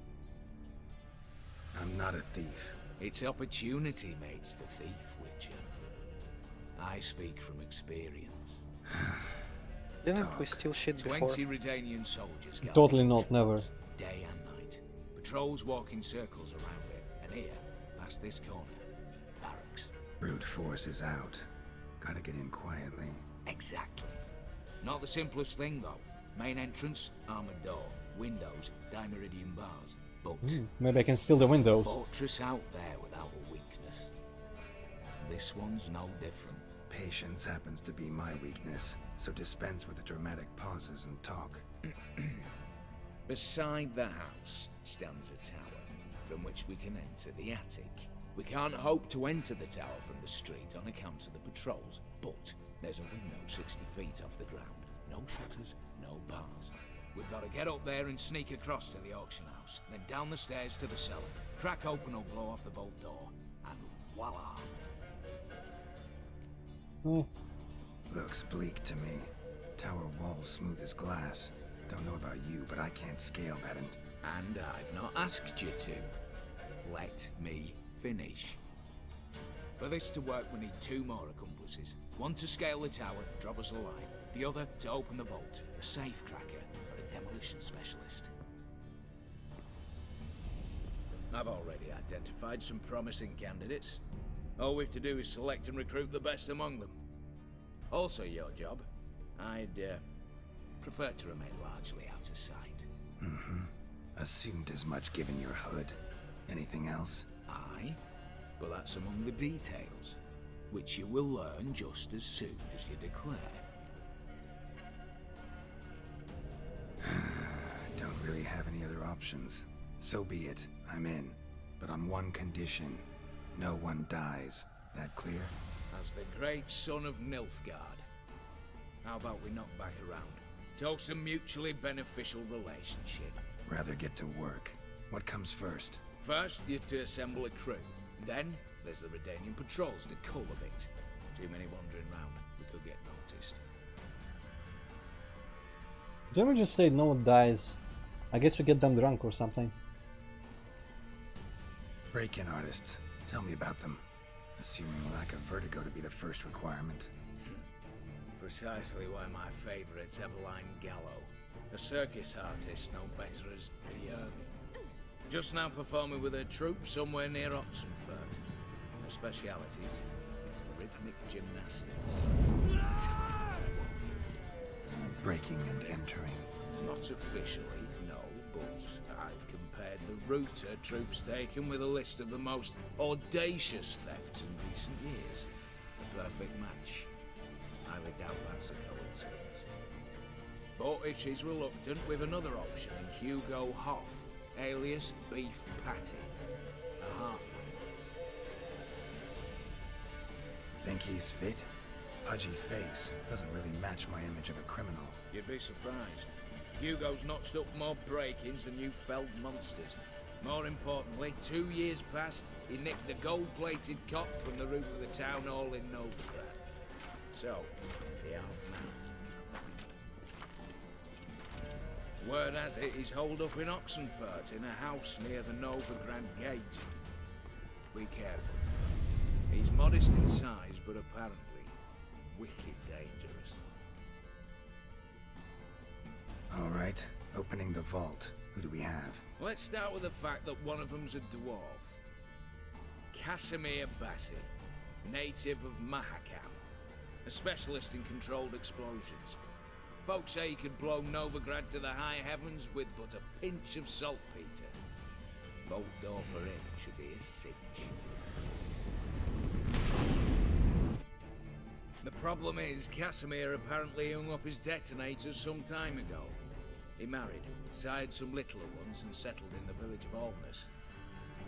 I'm not a thief. It's opportunity makes the thief, Witcher. I speak from experience. Didn't we steal shit before? 20 Redanian soldiers. Totally not, never. Day and night. Patrols walk in circles around it. And here, past this corner, barracks. Brute force is out. Gotta get in quietly. Exactly. Not the simplest thing, though. Main entrance, armored door. Windows, dimeridian bars. But Maybe I can steal the windows. fortress out there without a weakness. This one's no different. Patience happens to be my weakness, so dispense with the dramatic pauses and talk. Beside the house stands a tower, from which we can enter the attic. We can't hope to enter the tower from the street on account of the patrols, but there's a window 60 feet off the ground. No shutters, no bars. We've got to get up there and sneak across to the auction house, then down the stairs to the cellar, crack open or blow off the vault door, and voila! Looks bleak to me. Tower walls smooth as glass. Don't know about you, but I can't scale that And I've not asked you to. Let me finish. For this to work, we need 2 more accomplices. One to scale the tower, drop us a line. The other to open the vault, a safe cracker or a demolition specialist. I've already identified some promising candidates. All we have to do is select and recruit the best among them. Also your job. I'd prefer to remain largely out of sight. Assumed as much given your hood. Anything else? Aye, but that's among the details, which you will learn just as soon as you declare. Don't really have any other options. So be it. I'm in. But on one condition. No one dies. That clear? As the great son of Nilfgaard. How about we knock back around? Toast a mutually beneficial relationship. Rather get to work. What comes first? First, you have to assemble a crew. Then, there's the Redanian patrols to cull a bit. Too many wandering round. We could get noticed. Don't we just say no one dies? I guess we get them drunk or something. Break-in artists. Tell me about them. Assuming lack of vertigo to be the first requirement. Precisely why my favourite's Eveline Gallo. A circus artist known better as the Just now performing with her troupe somewhere near Oxenfurt. Her specialities, rhythmic gymnastics. Breaking and entering. Not officially, no, but I've compared the route her troope's taken with a list of the most audacious thefts in recent years. A perfect match. Highly doubt that's a coincidence. But if she's reluctant, we've another option in Hugo Hoff, alias Beef Patty, a halfling. Think he's fit? Pudgy face doesn't really match my image of a criminal. You'd be surprised. Hugo's notched up more break-ins than you felled monsters. More importantly, 2 years past, he nicked a gold-plated cot from the roof of the town hall in Novigrad. So, the half-mount. Word has it he's holed up in Oxenfurt in a house near the Novigrad gate. Be careful. He's modest in size, but apparently wicked dangerous. All right, opening the vault. Who do we have? Let's start with the fact that one of them's a dwarf. Casimir Bassi, native of Mahakam, a specialist in controlled explosions. Folks say he could blow Novigrad to the high heavens with but a pinch of saltpeter. Bolt door for him should be a cinch. The problem is, Casimir apparently hung up his detonators some time ago. He married, sired some littler ones, and settled in the village of Alness.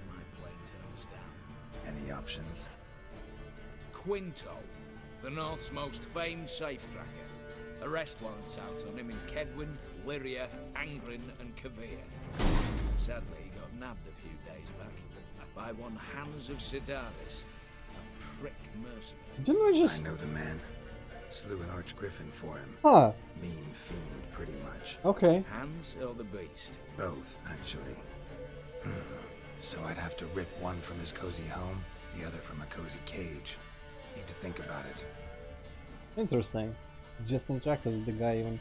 My plane turns down. Any options? Quinto, the North's most famed safecracker. Arrest warrants out on him in Kedwin, Lyria, Angrin, and Kavir. Sadly, he got nabbed a few days back by one Hans of Sidaris, a prick mercenary. Didn't we just... I know the man. Slew an archgriffin for him. Huh, Mean fiend, pretty much. okay. Hans or the beast? Both, actually. So I'd have to rip one from his cozy home, the other from a cozy cage. Need to think about it. Interesting. Just interacted with the guy even.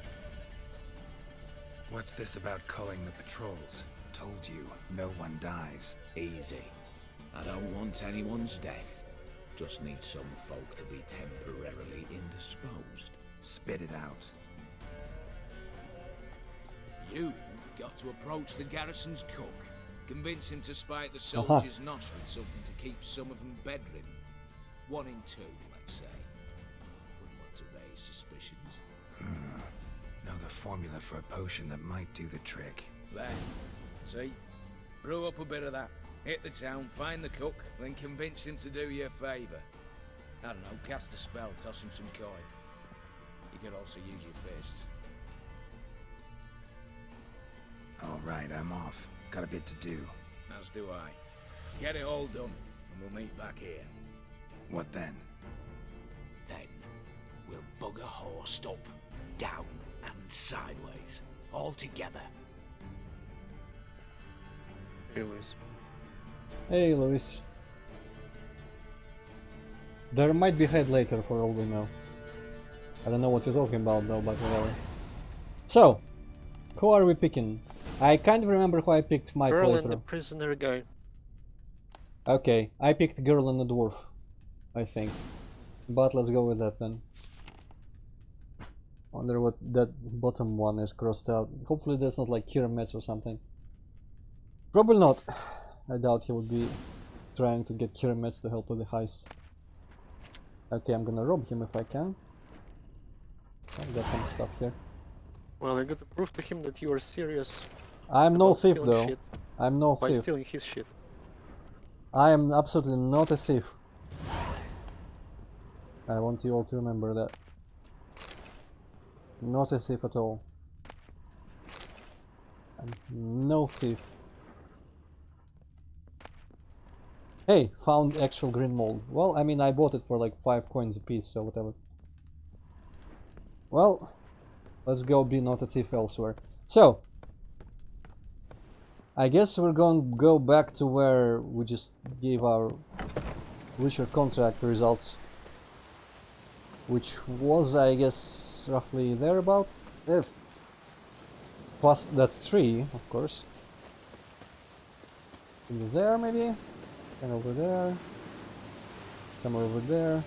What's this about culling the patrols? Told you, no one dies. Easy. I don't want anyone's death. Just need some folk to be temporarily indisposed. Spit it out. You've got to approach the garrison's cook. Convince him to spike the soldiers' nosh with something to keep some of them bedridden. 1 in 2, let's say. Wouldn't want to raise suspicions. Know the formula for a potion that might do the trick. There. See? Brew up a bit of that. Hit the town, find the cook, then convince him to do you a favour. I don't know, cast a spell, toss him some coin. You could also use your fists. All right, I'm off. Got a bit to do. As do I. Get it all done, and we'll meet back here. What then? Then, we'll bugger horsed up, down, and sideways. All together. Anyways. Hey, Luis. There might be head later for all we know. I don't know what you're talking about though, but whatever. So, who are we picking? I can't remember who I picked my Girl playthrough. and the prisoner guy. Okay, I picked girl and a dwarf, I think. But let's go with that then. Wonder what that bottom one is crossed out. Hopefully that's not like Kirametz or something. Probably not. I doubt he would be trying to get Kirametz to help with the heist. Okay, I'm gonna rob him if I can. I've got some stuff here. Well, I got to prove to him that you are serious. I'm no about thief stealing though. shit I'm no by thief. stealing his shit. I am absolutely not a thief. I want you all to remember that. Not a thief at all. I'm no thief. Hey, found actual green mold. Well, I mean, I bought it for like 5 coins a piece, so whatever. Well, let's go be not a thief elsewhere. So, I guess we're going to go back to where we just gave our Witcher contract results. Which was, I guess, roughly thereabout. If past that tree, of course. There, maybe? And over there. Somewhere over there.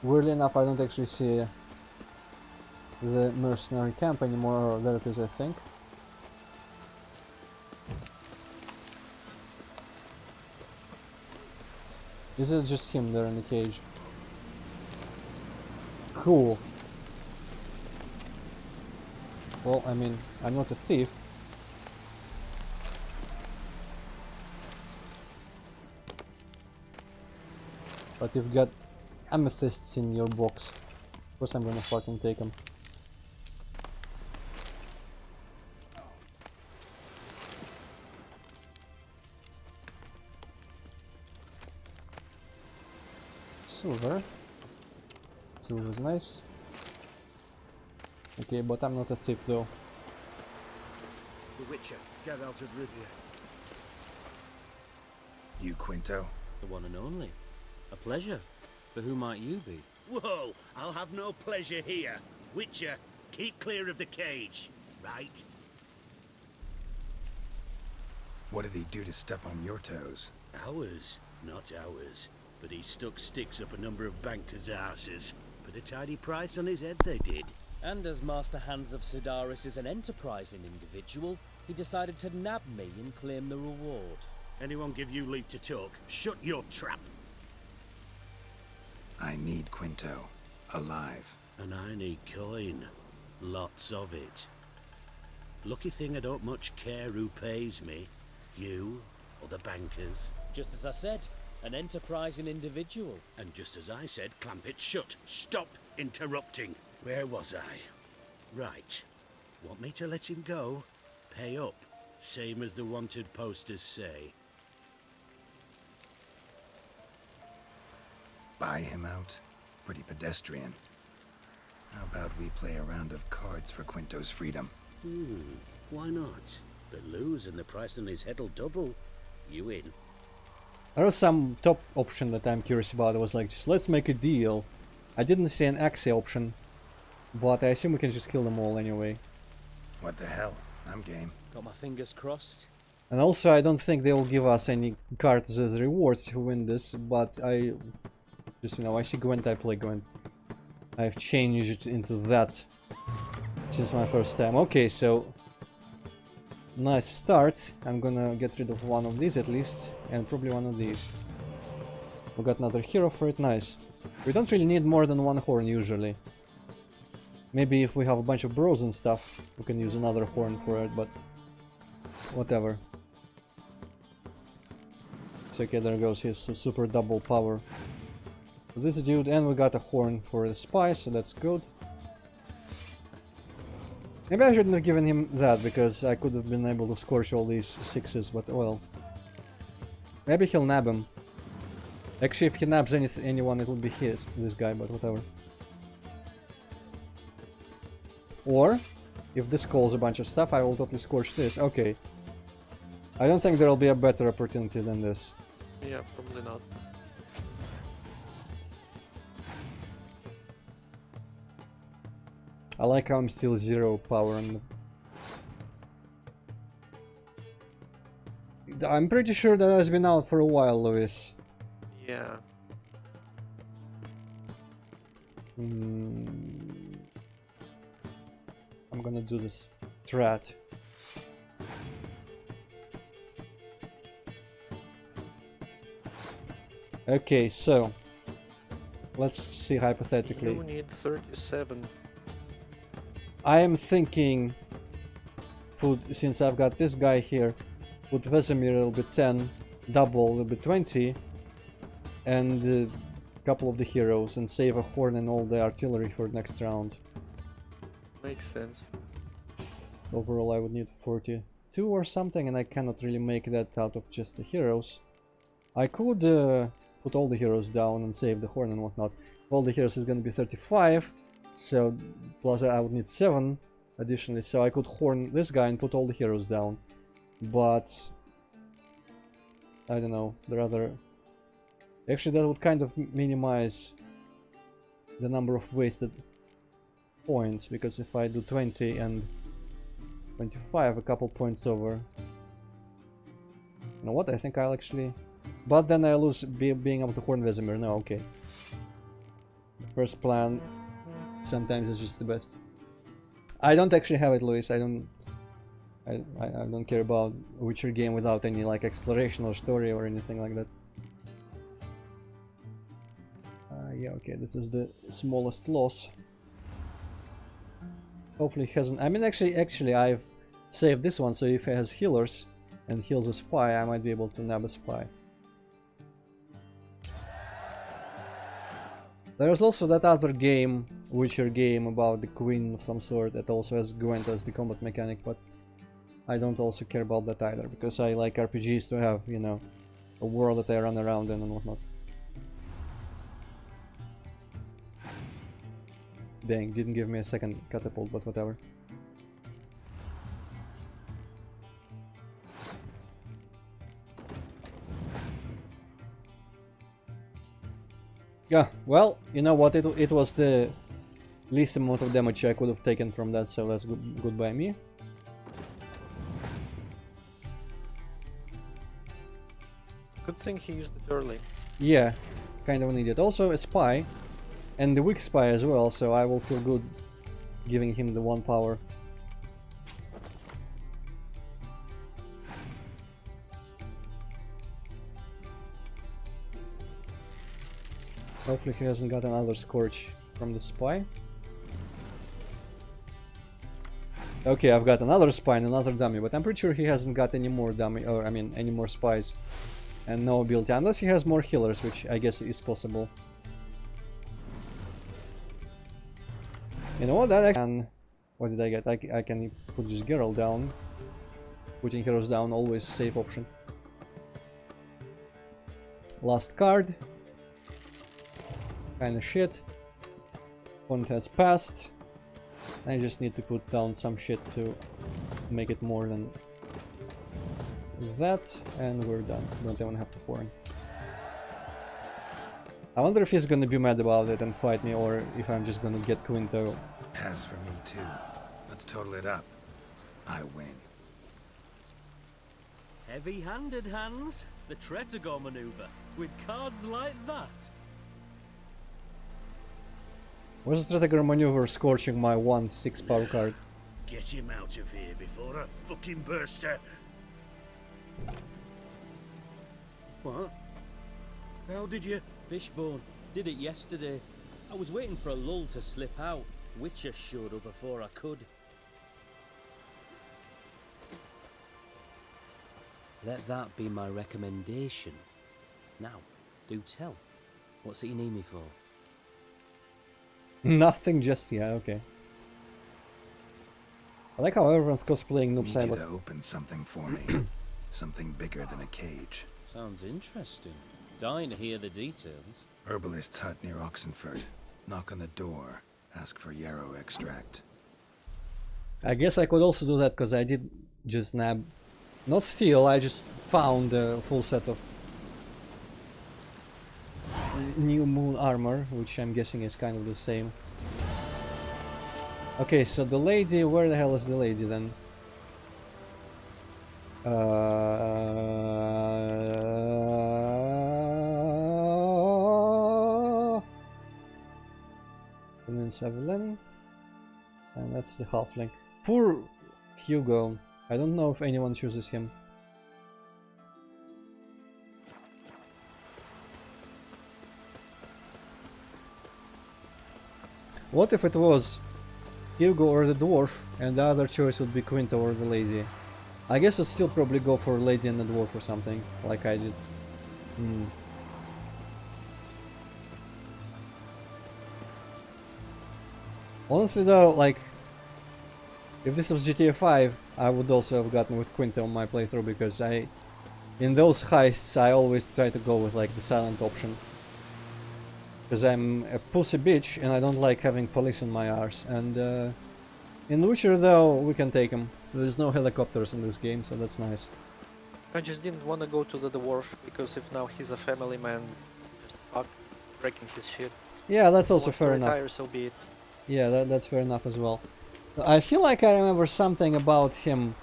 Weirdly enough, I don't actually see the mercenary camp anymore. There it is, I think. Is it just him there in the cage? Cool. Well, I mean, I'm not a thief. But you've got amethysts in your box. Of course I'm gonna fucking take them. Silver. Silver's nice. Okay, but I'm not a thief though. The Witcher, Geralt of Rivia. You, Quinto? The one and only. A pleasure. But who might you be? Whoa, I'll have no pleasure here. Witcher, keep clear of the cage, right? What did he do to step on your toes? Ours, not ours. But he stuck sticks up a number of bankers' asses. Put a tidy price on his head, they did. And as Master Hans of Sidaris is an enterprising individual, he decided to nab me and claim the reward. Anyone give you leave to talk? Shut your trap! I need Quinto. Alive. And I need coin. Lots of it. Lucky thing I don't much care who pays me. You or the bankers. Just as I said, an enterprising individual. And just as I said, clamp it shut. Stop interrupting. Where was I? Right. Want me to let him go? Pay up. Same as the wanted posters say. Buy him out? Pretty pedestrian. How about we play a round of cards for Quinto's freedom? Why not? But lose and the price on his head'll double. You in? There was some top option that I'm curious about. It was like, just let's make a deal. I didn't see an axe option, but I assume we can just kill them all anyway. What the hell? I'm game. Got my fingers crossed. And also, I don't think they will give us any cards as rewards to win this, but I just, you know, I see Gwent, I play Gwent. I've changed it into that since my first time. Okay, so nice start. I'm gonna get rid of one of these at least, and probably one of these. We got another hero for it, nice. We don't really need more than one horn usually. Maybe if we have a bunch of bros and stuff, we can use another horn for it, but whatever. It's okay, there goes his super double power. This dude, and we got a horn for the spy, so that's good. Maybe I shouldn't have given him that, because I could have been able to scorch all these sixes, but well. Maybe he'll nab him. Actually, if he nabs anyone, it would be this guy, but whatever. Or, if this calls a bunch of stuff, I will totally scorch this. Okay. I don't think there'll be a better opportunity than this. Yeah, probably not. I like how I'm still 0 power on the... I'm pretty sure that has been out for a while, Lewis. Yeah. I'm gonna do this strat. Okay, so let's see hypothetically. You need 37. I am thinking, since I've got this guy here, with Vesemir it'll be 10, double will be 20, and a couple of the heroes, and save a horn and all the artillery for next round. Makes sense. Overall I would need 42 or something, and I cannot really make that out of just the heroes. I could put all the heroes down and save the horn and whatnot. All the heroes is gonna be 35, so plus I would need 7 additionally, so I could horn this guy and put all the heroes down. But I don't know, the other... Actually that would kind of minimize the number of wasted points, because if I do 20 and 25, a couple points over. You know what, I think I'll actually... But then I lose being able to horn Vesemir. No, okay. The first plan sometimes is just the best. I don't actually have it, Luis. I don't care about a Witcher game without any like exploration or story or anything like that. Yeah, okay, this is the smallest loss. Hopefully it hasn't... I mean, actually I've saved this one, so if it has healers and heals a spy, I might be able to nab a spy. There's also that other game, Witcher game, about the queen of some sort that also has Gwent as the combat mechanic, but I don't also care about that either, because I like RPGs to have, you know, a world that I run around in and whatnot. Dang, didn't give me a second catapult, but whatever. Yeah, well, you know what, it was the least amount of damage I could have taken from that, so that's good by me. Good thing he used it early. Yeah, kind of an idiot. Also a spy, and the weak spy as well, so I will feel good giving him the 1 power. Hopefully he hasn't got another Scorch from the spy. Okay, I've got another spy and another dummy, but I'm pretty sure he hasn't got any more dummy, or I mean any more spies. And no ability, unless he has more healers, which I guess is possible. You know what, that I can... What did I get? I can put this Geralt down. Putting heroes down, always a safe option. Last card. Kinda shit. Opponent has passed. I just need to put down some shit to make it more than that, and we're done. Don't even have to horn. I wonder if he's gonna be mad about it and fight me, or if I'm just gonna get Quinto. Pass for me too. Let's total it up. I win. Heavy-handed, Hans. The Tretogor maneuver. With cards like that. Was the Tretogor maneuver scorching my 1/6 power card? Get him out of here before I fucking burst her. What? How did you... Fishbone. Did it yesterday. I was waiting for a lull to slip out. Witcher showed up before I could. Let that be my recommendation. Now, do tell. What's it you need me for? Nothing just yet, okay. I like how everyone's cosplaying Noob Need you Saibot. to open something for me. Something bigger than a cage. Sounds interesting. Dying to hear the details. Herbalist's hut near Oxenford. Knock on the door. Ask for yarrow extract. I guess I could also do that, because I did just nab... Not steal, I just found a full set of new moon armor, which I'm guessing is kind of the same. Okay, so the lady, where the hell is the lady then? And then Evelyn. And that's the halfling. Poor Hugo. I don't know if anyone chooses him. What if it was Hugo or the dwarf, and the other choice would be Quinto or the lady? I guess I'd still probably go for Lady and the Dwarf or something, like I did. Hmm. Honestly though, like, if this was GTA 5, I would also have gotten with Quinta on my playthrough, because in those heists, I always try to go with, like, the silent option. Because I'm a pussy bitch, and I don't like having police on my arse, and, in Witcher, though, we can take them. There's no helicopters in this game, so that's nice. I just didn't want to go to the dwarf because if now he's a family man, just fuck breaking his shit. Yeah, that's He also wants to fair enough. retire, so be it. Yeah, that's fair enough as well. I feel like I remember something about him.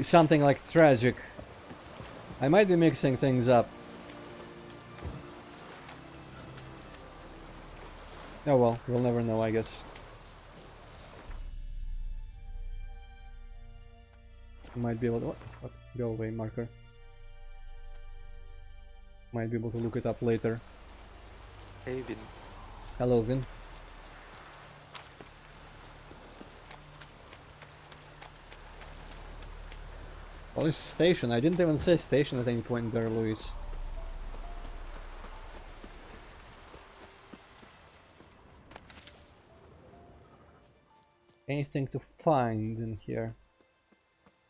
Something like tragic. I might be mixing things up. Oh well, we'll never know, I guess. Might be able to... What? Go away, marker. Might be able to look it up later. Hey, Vin. Hello, Vin. Police station. I didn't even say station at any point there, Luis. Anything to find in here?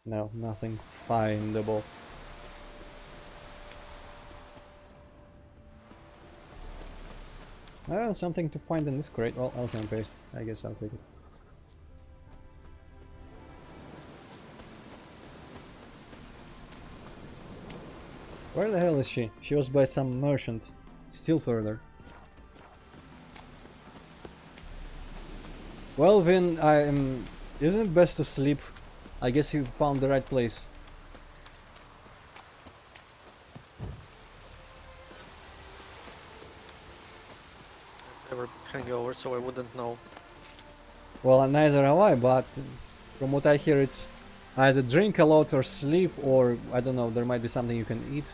No, nothing findable. Oh, something to find in this crate. Well, I'll and paste. I guess I'll take it. Where the hell is she? She was by some merchant. Still further. Well, Vin, isn't it best to sleep? I guess you found the right place. Never hangover, so I wouldn't know. Well, neither have I, but from what I hear, it's either drink a lot or sleep, or I don't know, there might be something you can eat.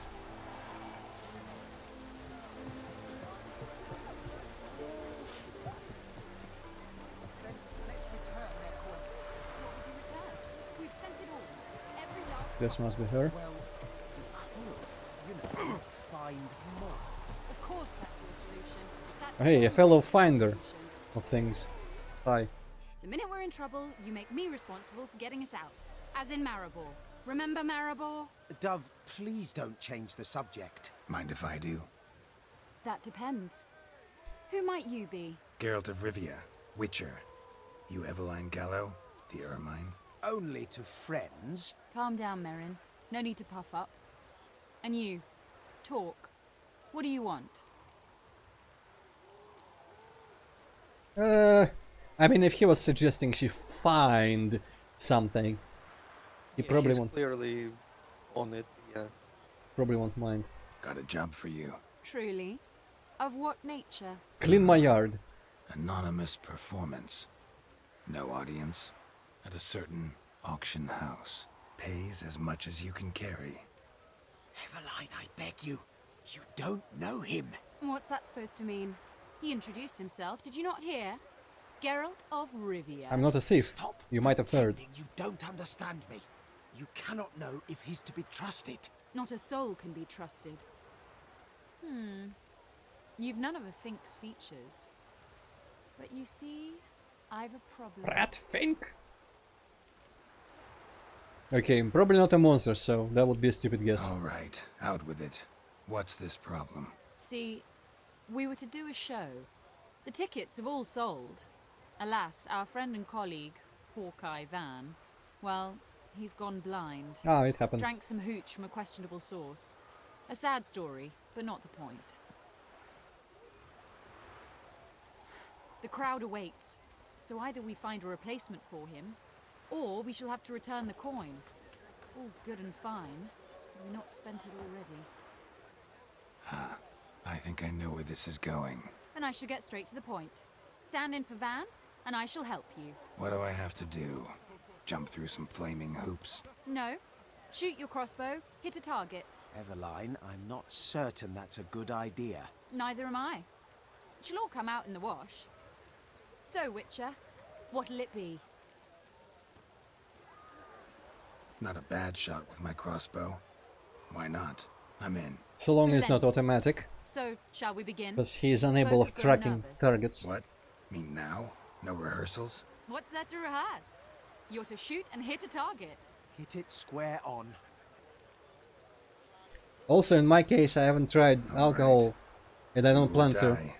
This must be her. Well, you could, find more. Of course that's your solution. That's Hey, a always fellow your finder solution. of things. Hi. The minute we're in trouble, you make me responsible for getting us out. As in Maribor. Remember Maribor? Dove, please don't change the subject. Mind if I do? That depends. Who might you be? Geralt of Rivia, Witcher. You Eveline Gallo, the Ermine. Only to friends. Calm down, Merrin. No need to puff up. And you, talk. What do you want? I mean, if he was suggesting she find something, he Yeah, probably he's won't. clearly on it, yeah. Probably won't mind. Got a job for you. Truly? Of what nature? Clean my yard. Anonymous performance. No audience. At a certain auction house. Pays as much as you can carry. Eveline, I beg you. You don't know him. What's that supposed to mean? He introduced himself, did you not hear? Geralt of Rivia. I'm not a thief. Stop You might have heard. pretending you don't understand me. You cannot know if he's to be trusted. Not a soul can be trusted. You've none of a Fink's features. But you see, I've a problem. Rat Fink? Okay, probably not a monster, so that would be a stupid guess. Alright, out with it. What's this problem? See, we were to do a show. The tickets have all sold. Alas, our friend and colleague, Hawkeye Van, well, he's gone blind. Ah, it happens. Drank some hooch from a questionable source. A sad story, but not the point. The crowd awaits, so either we find a replacement for him, or we shall have to return the coin. All good and fine, but we've not spent it already. I think I know where this is going. Then I shall get straight to the point. Stand in for Van, and I shall help you. What do I have to do? Jump through some flaming hoops? No. Shoot your crossbow, hit a target. Eveline, I'm not certain that's a good idea. Neither am I. It shall all come out in the wash. So, Witcher, what'll it be? Not a bad shot with my crossbow. Why not? I'm in. So long as it's not automatic, So, shall we begin? because he is unable Both of have grown tracking nervous. targets. What? Me now? No rehearsals? What's there to rehearse? You're to shoot and hit a target. Hit it square on. Also, in my case, I haven't tried alcohol, and I don't Do or plan to. die.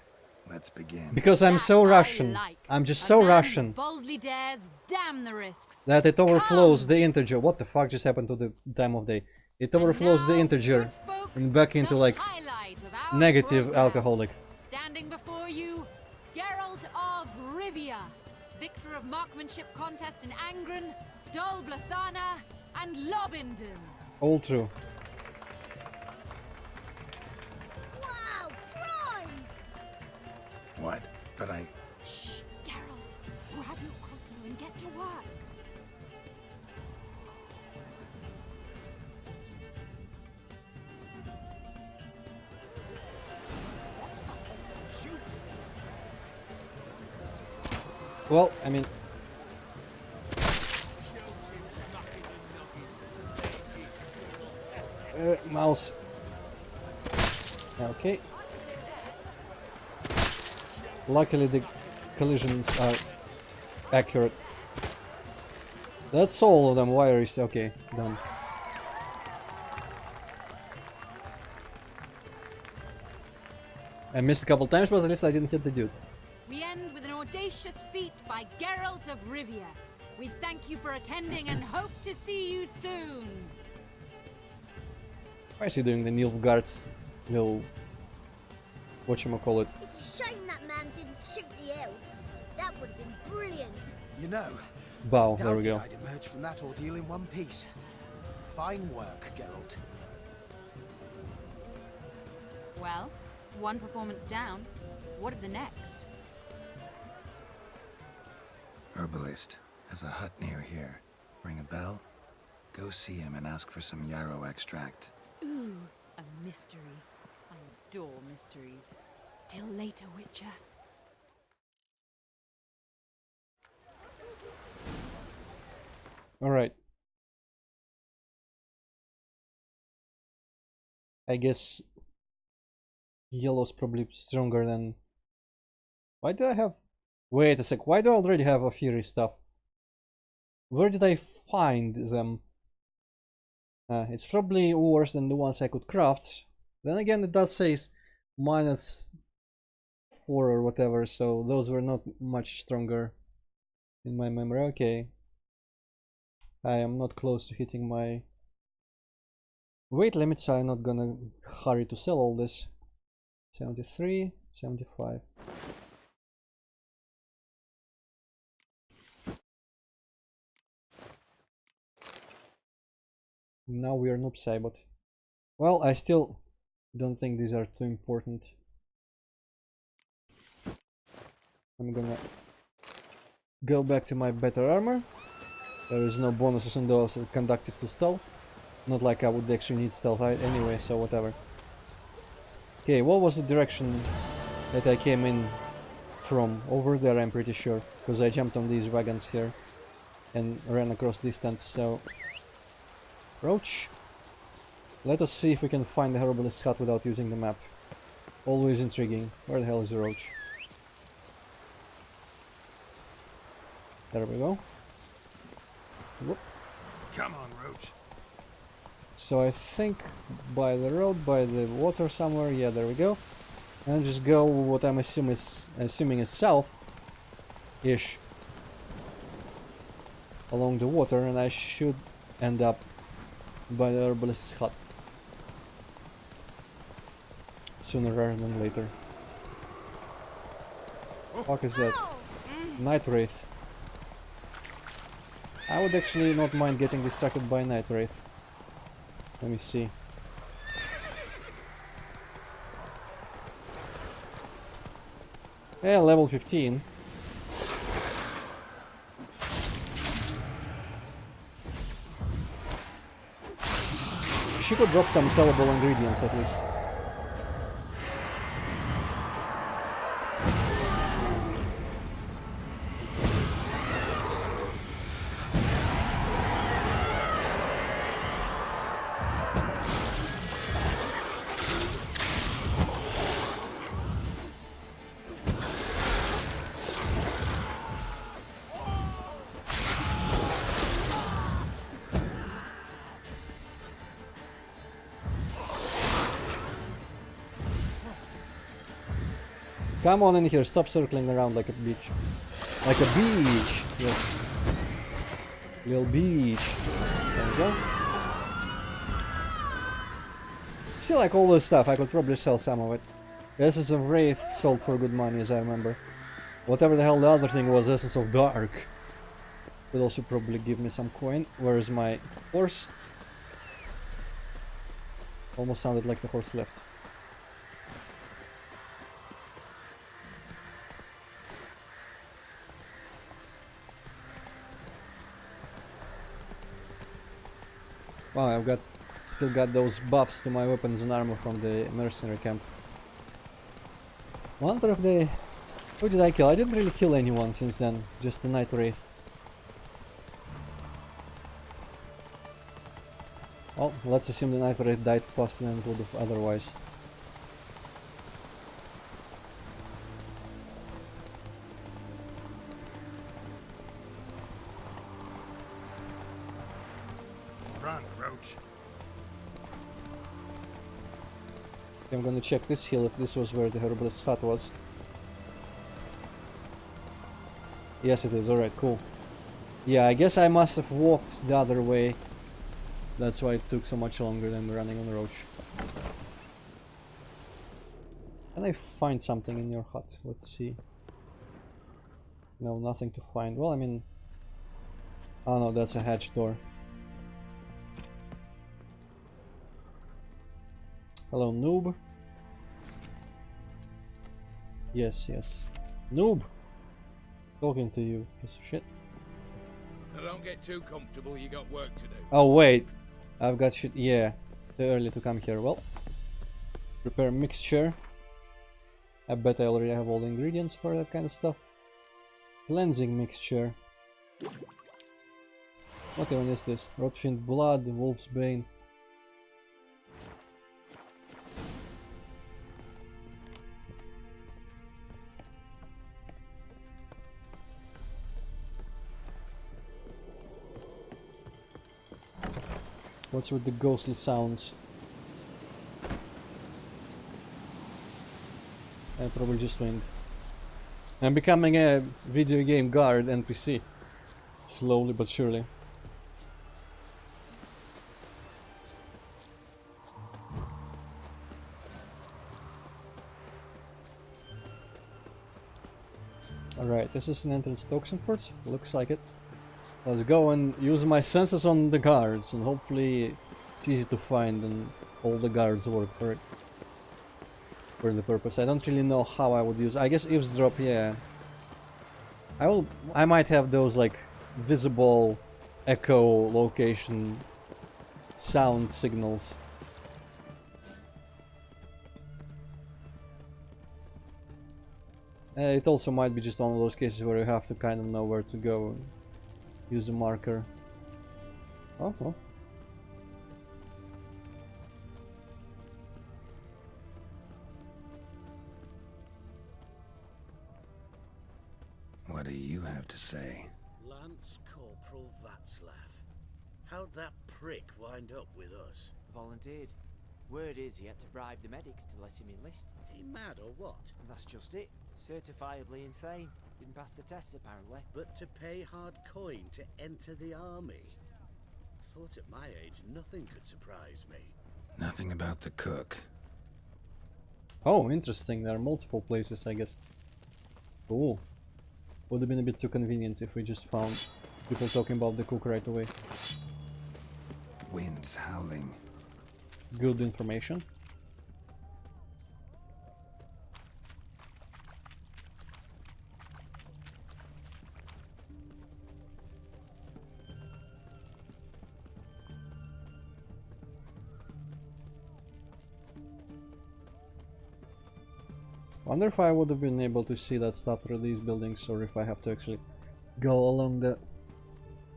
Let's begin. Because I'm That so I Russian. like. I'm just A so man who Russian boldly dares, damn the risks. that it overflows Come! the integer. What the fuck just happened to the time of day? It And overflows the now, integer good folk, and back into the like highlight of our negative program. alcoholic. Standing before you, Geralt of Rivia, victor of marksmanship contests in Angren, Dol Blathana, and Lobindon. All true. Wow, prime! What? But I... Shh, Geralt, grab your crossbow and get to work. Well, I mean, mouse. Okay. Luckily, the collisions are accurate. That's all of them. Wires. Okay, done. I missed a couple times, but at least I didn't hit the dude. We end with an audacious feat by Geralt of Rivia. We thank you for attending and hope to see you soon. Why is he doing the Nilfgaard's little whatchamacallit? It's a shame that man didn't shoot the elf. That would have been brilliant. You know, Bow, there we doubted go. I'd emerge from that ordeal in one piece. Fine work, Geralt. Well, one performance down. What of the next? Herbalist has a hut near here. Ring a bell? Go see him and ask for some yarrow extract. Ooh, a mystery. I adore mysteries. Till later, Witcher. Alright. I guess yellow's probably stronger than... Why do I have... Wait a sec, why do I already have a Fury stuff? Where did I find them? It's probably worse than the ones I could craft. Then again, it does say -4 or whatever, so those were not much stronger in my memory. Okay. I am not close to hitting my weight limit, so I'm not gonna hurry to sell all this. 73, 75. Now we are noob but well, I still don't think these are too important. I'm gonna go back to my better armor. There is no bonuses on those conductive to stealth. Not like I would actually need stealth anyway, so whatever. Okay, what was the direction that I came in from? Over there, I'm pretty sure, because I jumped on these wagons here and ran across distance, so... Roach, let us see if we can find the herbalist's hut without using the map. Always intriguing. Where the hell is the roach? There we go. Whoop. Come on, Roach. So I think by the road, by the water somewhere, yeah, there we go. And just go what I'm assuming is south-ish along the water, and I should end up by the herbalist's hut sooner rather than later. What is that? Night Wraith. I would actually not mind getting distracted by Night Wraith. Let me see. Yeah, level 15. She could drop some sellable ingredients at least. Come on in here, stop circling around like a beach. Like a beach! Yes. Little beach. There we go. See, like all this stuff, I could probably sell some of it. Essence of Wraith sold for good money, as I remember. Whatever the hell the other thing was, Essence of Dark. Could also probably give me some coin. Where is my horse? Almost sounded like the horse left. Wow, still got those buffs to my weapons and armor from the mercenary camp. Wonder if they... Who did I kill? I didn't really kill anyone since then, just the Night Wraith. Well, let's assume the Night Wraith died faster than it would have otherwise. Run, Roach. I'm gonna check this hill if this was where the herbalist's hut was. Yes, it is. Alright, cool. Yeah, I guess I must have walked the other way. That's why it took so much longer than running on the roach. Can I find something in your hut? Let's see. No, nothing to find. Well, I mean... Oh no, that's a hatch door. Hello, noob. Yes, yes. Noob! Talking to you, piece of shit. Now don't get too comfortable, you got work to do. Oh wait, I've got shit. Yeah, too early to come here. Well, prepare mixture. I bet I already have all the ingredients for that kind of stuff. Cleansing mixture. What even is this? Rotfiend blood, wolf's bane. What's with the ghostly sounds? I probably just went. I'm becoming a video game guard NPC. Slowly but surely. Alright, this is an entrance to Oxenford. Looks like it. Let's go and use my senses on the guards, and hopefully it's easy to find and all the guards work for it. For the purpose. I don't really know how I would use. I guess eavesdrop, yeah. I might have those like visible echo location sound signals. It also might be just one of those cases where you have to kind of know where to go and use a marker. Oh, well. What do you have to say? Lance Corporal Václav. How'd that prick wind up with us? Volunteered. Word is he had to bribe the medics to let him enlist. He mad or what? That's just it. Certifiably insane. Didn't pass the tests apparently. But to pay hard coin to enter the army? Thought at my age nothing could surprise me. Nothing about the cook. Oh, interesting. There are multiple places, I guess. Cool. Would have been a bit too convenient if we just found people talking about the cook right away. Winds howling. Good information. Wonder if I would have been able to see that stuff through these buildings, or if I have to actually go along the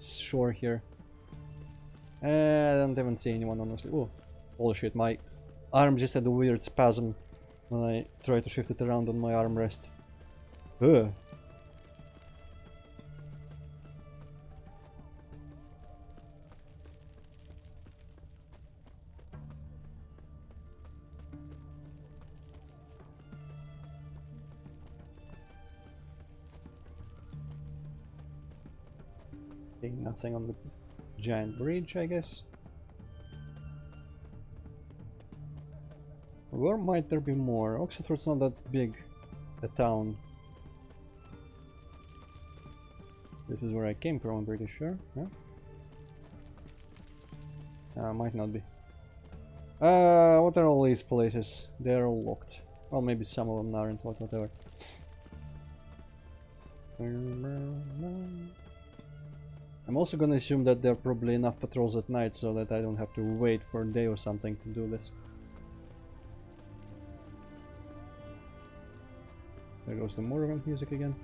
shore here. I don't even see anyone, honestly. Oh, holy shit, my arm just had a weird spasm when I tried to shift it around on my armrest. Ugh. Okay, nothing on the giant bridge, I guess. Where might there be more? Oxford's not that big a town. This is where I came from, I'm pretty sure. Yeah? Might not be. What are all these places? They're all locked. Well, maybe some of them aren't, but whatever. I'm also gonna assume that there are probably enough patrols at night so that I don't have to wait for a day or something to do this. There goes the Morgan music again.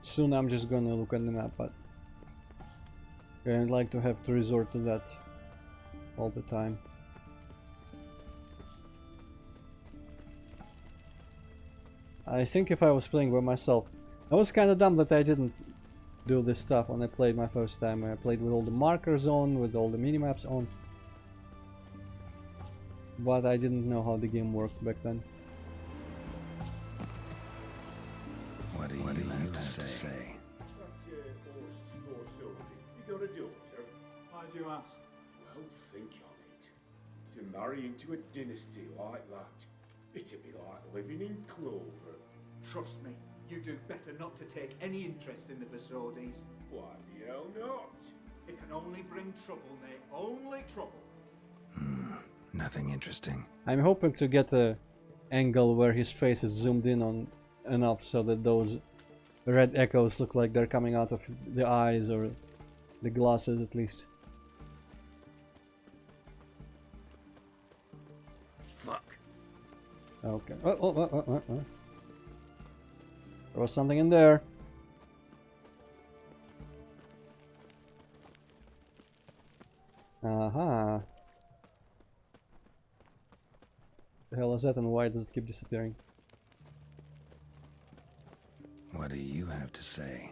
Soon I'm just gonna look at the map, but I'd like to have to resort to that all the time. I think if I was playing by myself, I was kind of dumb that I didn't do this stuff when I played my first time. I played with all the markers on, with all the minimaps on. But I didn't know how the game worked back then. What do you have to say? You got a daughter? Why do you ask? Well, think on it. To marry into a dynasty like that, it'd be like living in clover. Trust me, you do better not to take any interest in the Besodis. Why the hell not? It can only bring trouble, mate. Only trouble. Nothing interesting. I'm hoping to get a angle where his face is zoomed in on enough so that those red echoes look like they're coming out of the eyes or the glasses at least. Fuck. Okay. There was something in there. Aha. The hell is that and why does it keep disappearing? What do you have to say?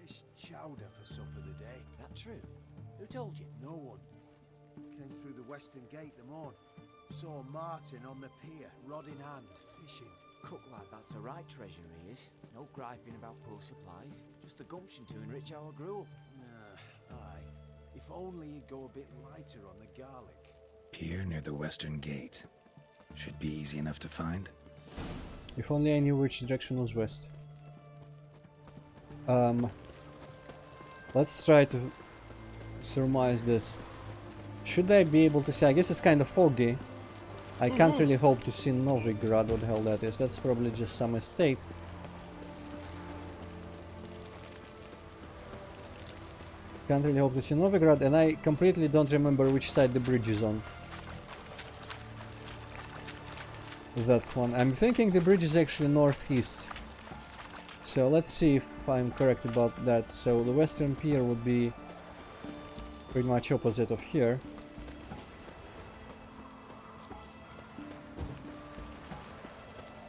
Fish chowder for supper today. That true? Who told you? No one. Came through the western gate the morn. Saw Martin on the pier, rod in hand, fishing. Cook like that's the right treasure he is. No griping about poor supplies. Just the gumption to enrich our gruel. Aye. If only he'd go a bit lighter on the garlic. Pier near the western gate. Should be easy enough to find. If only I knew which direction was west. Let's try to surmise this. Should I be able to see? I guess it's kind of foggy. I can't really hope to see Novigrad, what the hell that is. That's probably just some estate. Can't really hope to see Novigrad, and I completely don't remember which side the bridge is on. That one. I'm thinking the bridge is actually northeast. So let's see if I'm correct about that. So the western pier would be pretty much opposite of here.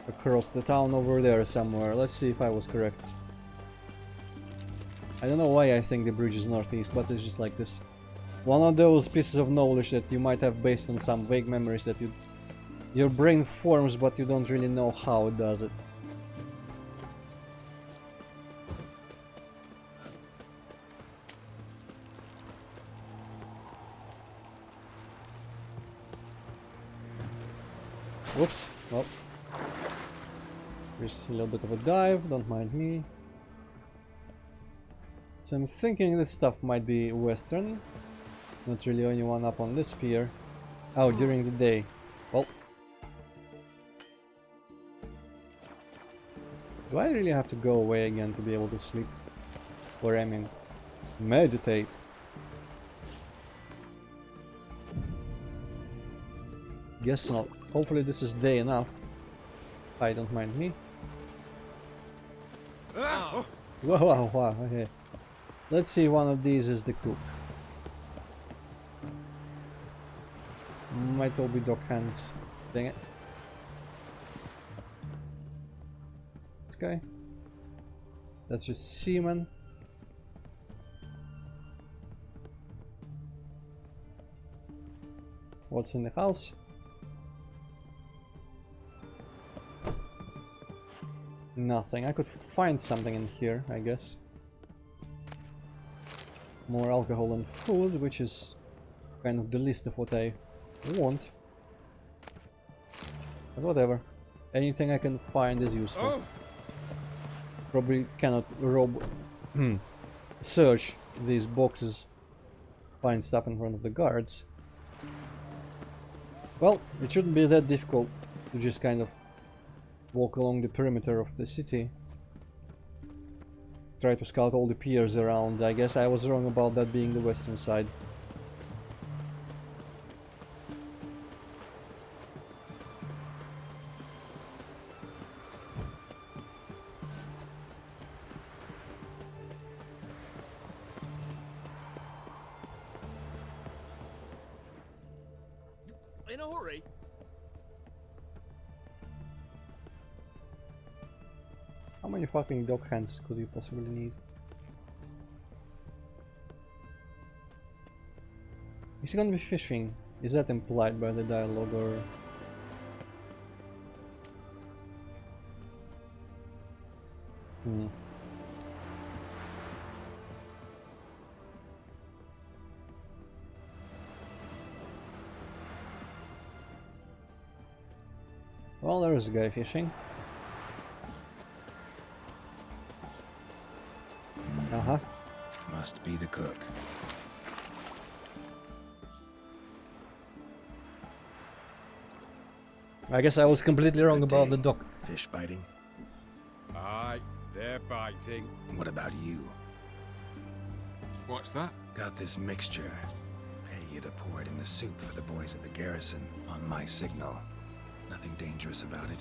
Across the town over there somewhere. Let's see if I was correct. I don't know why I think the bridge is northeast, but it's just like this. One of those pieces of knowledge that you might have based on some vague memories that your brain forms, but you don't really know how it does it. Whoops. Well, here's a little bit of a dive, don't mind me. So I'm thinking this stuff might be western. Not really anyone up on this pier. Oh, during the day. Well. Do I really have to go away again to be able to sleep? Or I mean, meditate? Guess not. Hopefully this is day enough. I don't mind me. Whoa, wow, wow, okay. Let's see, one of these is the cook. Might all be dock hands. Dang it. This guy. That's just seaman. What's in the house? Nothing. I could find something in here, I guess. More alcohol and food, which is kind of the least of what I want. But whatever. Anything I can find is useful. Oh. Probably cannot search these boxes, find stuff in front of the guards. Well, it shouldn't be that difficult to just kind of walk along the perimeter of the city. Try to scout all the piers around. I guess I was wrong about that being the western side. In a hurry? How many fucking dog hands could you possibly need? Is he gonna be fishing? Is that implied by the dialogue or... Well, there is a guy fishing. Uh-huh. Must be the cook. I guess I was completely wrong about the dock. Fish biting? Aye, they're biting. What about you? What's that? Got this mixture. Pay you to pour it in the soup for the boys at the garrison on my signal. Nothing dangerous about it.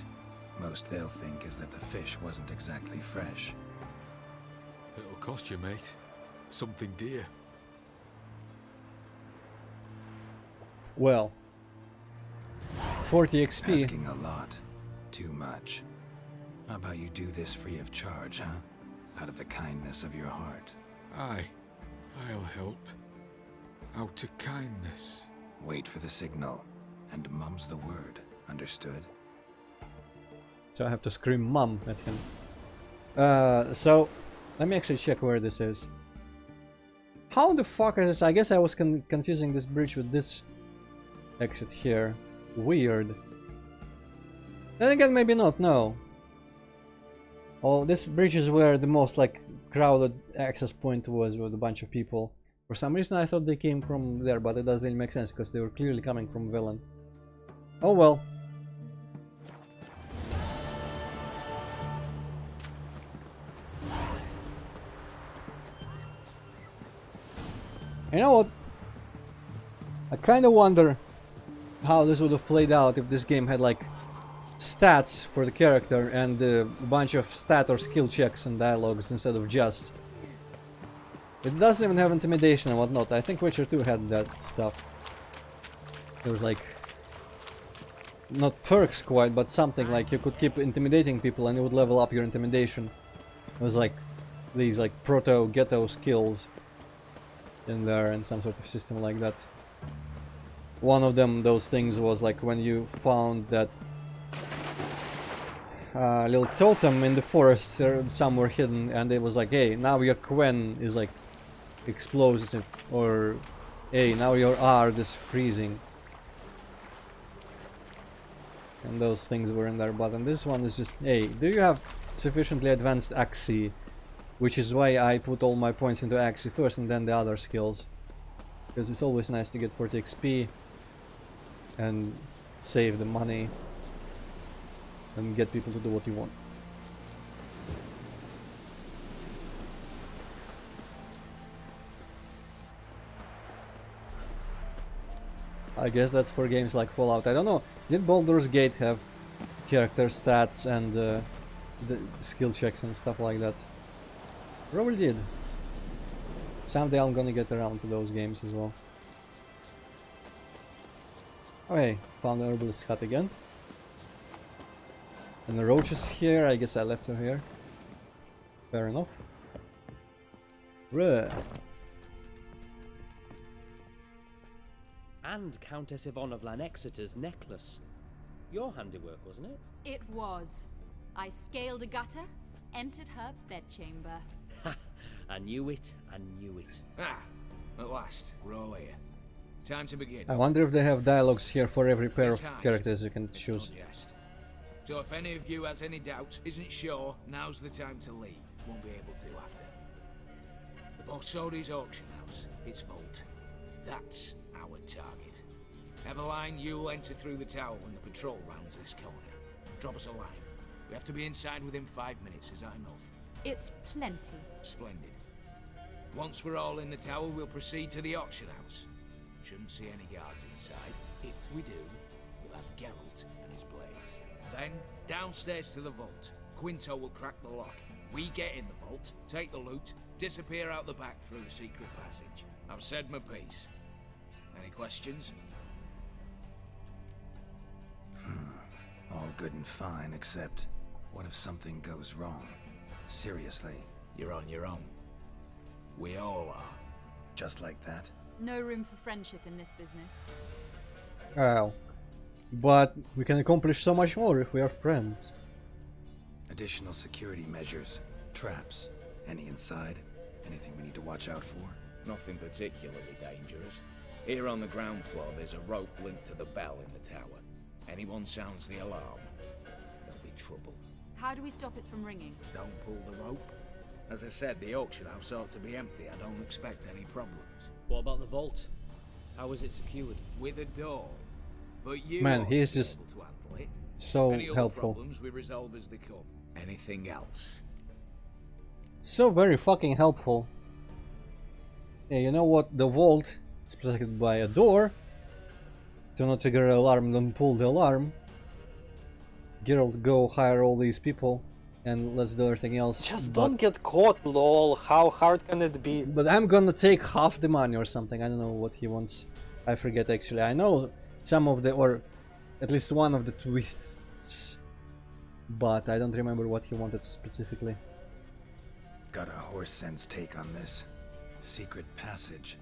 Most they'll think is that the fish wasn't exactly fresh. It'll cost you, mate. Something dear. Well, 40 XP. Asking a lot. Too much. How about you do this free of charge, huh? Out of the kindness of your heart. Aye, I'll help. Out of kindness. Wait for the signal, and mum's the word. Understood? So I have to scream mum at him. So let me actually check where this is. How the fuck is this? I guess I was confusing this bridge with this exit here. Weird. Then again, maybe not, no. Oh, this bridge is where the most like crowded access point was with a bunch of people. For some reason I thought they came from there, but it doesn't really make sense because they were clearly coming from Velen. Oh well. You know what? I kind of wonder how this would have played out if this game had like stats for the character and a bunch of stat or skill checks and dialogues instead of just. It doesn't even have intimidation and whatnot. I think Witcher 2 had that stuff. There was like not perks quite, but something like you could keep intimidating people and it would level up your intimidation. It was like these like proto-ghetto skills in there and some sort of system like that. One of them, those things, was like when you found that little totem in the forest somewhere hidden, and it was like, hey, now your Quen is like explosive, or hey, now your Ard is freezing. And those things were in there, but in this one is just, hey, do you have sufficiently advanced Axii? Which is why I put all my points into Axii first and then the other skills. Because it's always nice to get 40 XP and save the money and get people to do what you want. I guess that's for games like Fallout. I don't know, did Baldur's Gate have character stats and the skill checks and stuff like that? Probably did. Someday I'm gonna get around to those games as well. Oh hey, found the herbalist hut again. And the roach is here, I guess I left her here. Fair enough. Ruh. and Countess Yvonne of Lanexeter's necklace. Your handiwork, wasn't it? It was. I scaled a gutter, entered her bedchamber. Ha! I knew it, I knew it. Ah, at last, we're all here. Time to begin. I wonder if they have dialogues here for every pair This of heist, characters you can it's choose. no jest. So if any of you has any doubts, isn't sure, now's the time to leave. Won't be able to after. The Borsodi's auction house, its vault. That's our target. Eveline, you'll enter through the tower when the patrol rounds this corner. Drop us a line. We have to be inside within 5 minutes. Is that enough? It's plenty. Splendid. Once we're all in the tower, we'll proceed to the auction house. Shouldn't see any guards inside. If we do, we'll have Geralt and his blades. Then, downstairs to the vault. Quinto will crack the lock. We get in the vault, take the loot, disappear out the back through the secret passage. I've said my piece. Any questions? All good and fine, except what if something goes wrong? Seriously. You're on your own. We all are. Just like that? No room for friendship in this business. Well, but we can accomplish so much more if we are friends. Additional security measures, traps. Any inside? Anything we need to watch out for? Nothing particularly dangerous. Here on the ground floor, there's a rope linked to the bell in the tower. Anyone sounds the alarm, there'll be trouble. How do we stop it from ringing? Don't pull the rope. As I said, the auction house ought to be empty. I don't expect any problems. What about the vault? How is it secured? With a door. But you Man, ought he's to be just able to handle it. so Any other helpful. problems we resolve as they come. Anything else? So very fucking helpful. Yeah, you know what? The vault is protected by a door. Do not trigger the alarm, don't pull the alarm. Geralt, go hire all these people and let's do everything else. Just but, don't get caught, lol. How hard can it be? But I'm gonna take half the money or something. I don't know what he wants. I forget actually. I know some of the, or at least one of the twists, but I don't remember what he wanted specifically. Got a horse sense take on this. Secret passage.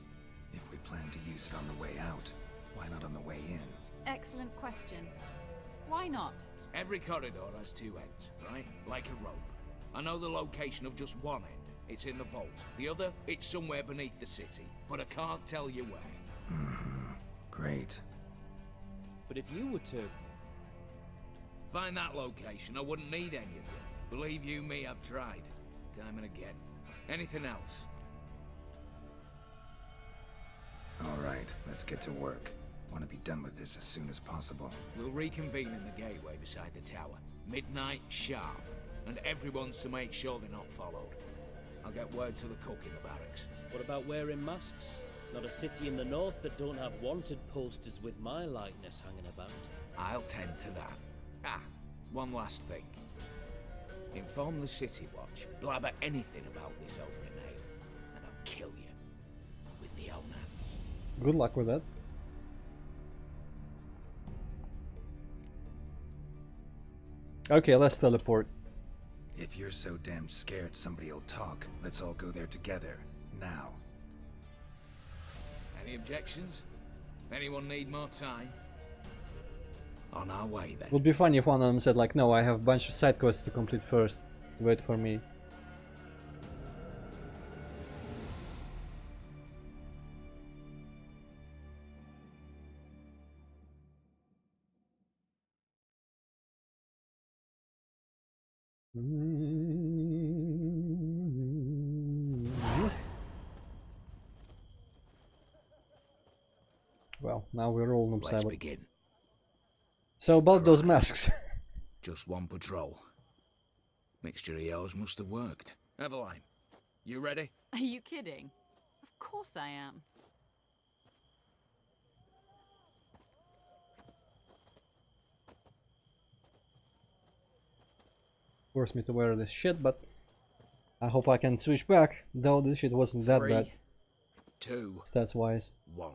If we plan to use it on the way out, why not on the way in? Excellent question. Why not? Every corridor has two ends, right? Like a rope. I know the location of just one end. It's in the vault. The other, it's somewhere beneath the city. But I can't tell you where. Great. But if you were to... Find that location, I wouldn't need any of you. Believe you me, I've tried. Time and again. Anything else? Alright, let's get to work. Want to be done with this as soon as possible. We'll reconvene in the gateway beside the tower. Midnight sharp. And everyone's to make sure they're not followed. I'll get word to the cook in the barracks. What about wearing masks? Not a city in the north that don't have wanted posters with my likeness hanging about. I'll tend to that. Ah, one last thing. Inform the City Watch. Blabber anything about this over an ale, and I'll kill you with my own hands. Good luck with that. Okay, let's teleport. If you're so damn scared somebody'll talk, let's all go there together. Now. Any objections? Anyone need more time? On our way then. Would be funny if one of them said like, no, I have a bunch of side quests to complete first. Wait for me. Well, now we're all noobs. Let's begin. So about those masks. Just one patrol. Mixture of yours must have worked. Eveline, you ready? Are you kidding? Of course I am. Forced me to wear this shit, but I hope I can switch back, though this shit wasn't that 3, bad. 2, Stats wise. 1.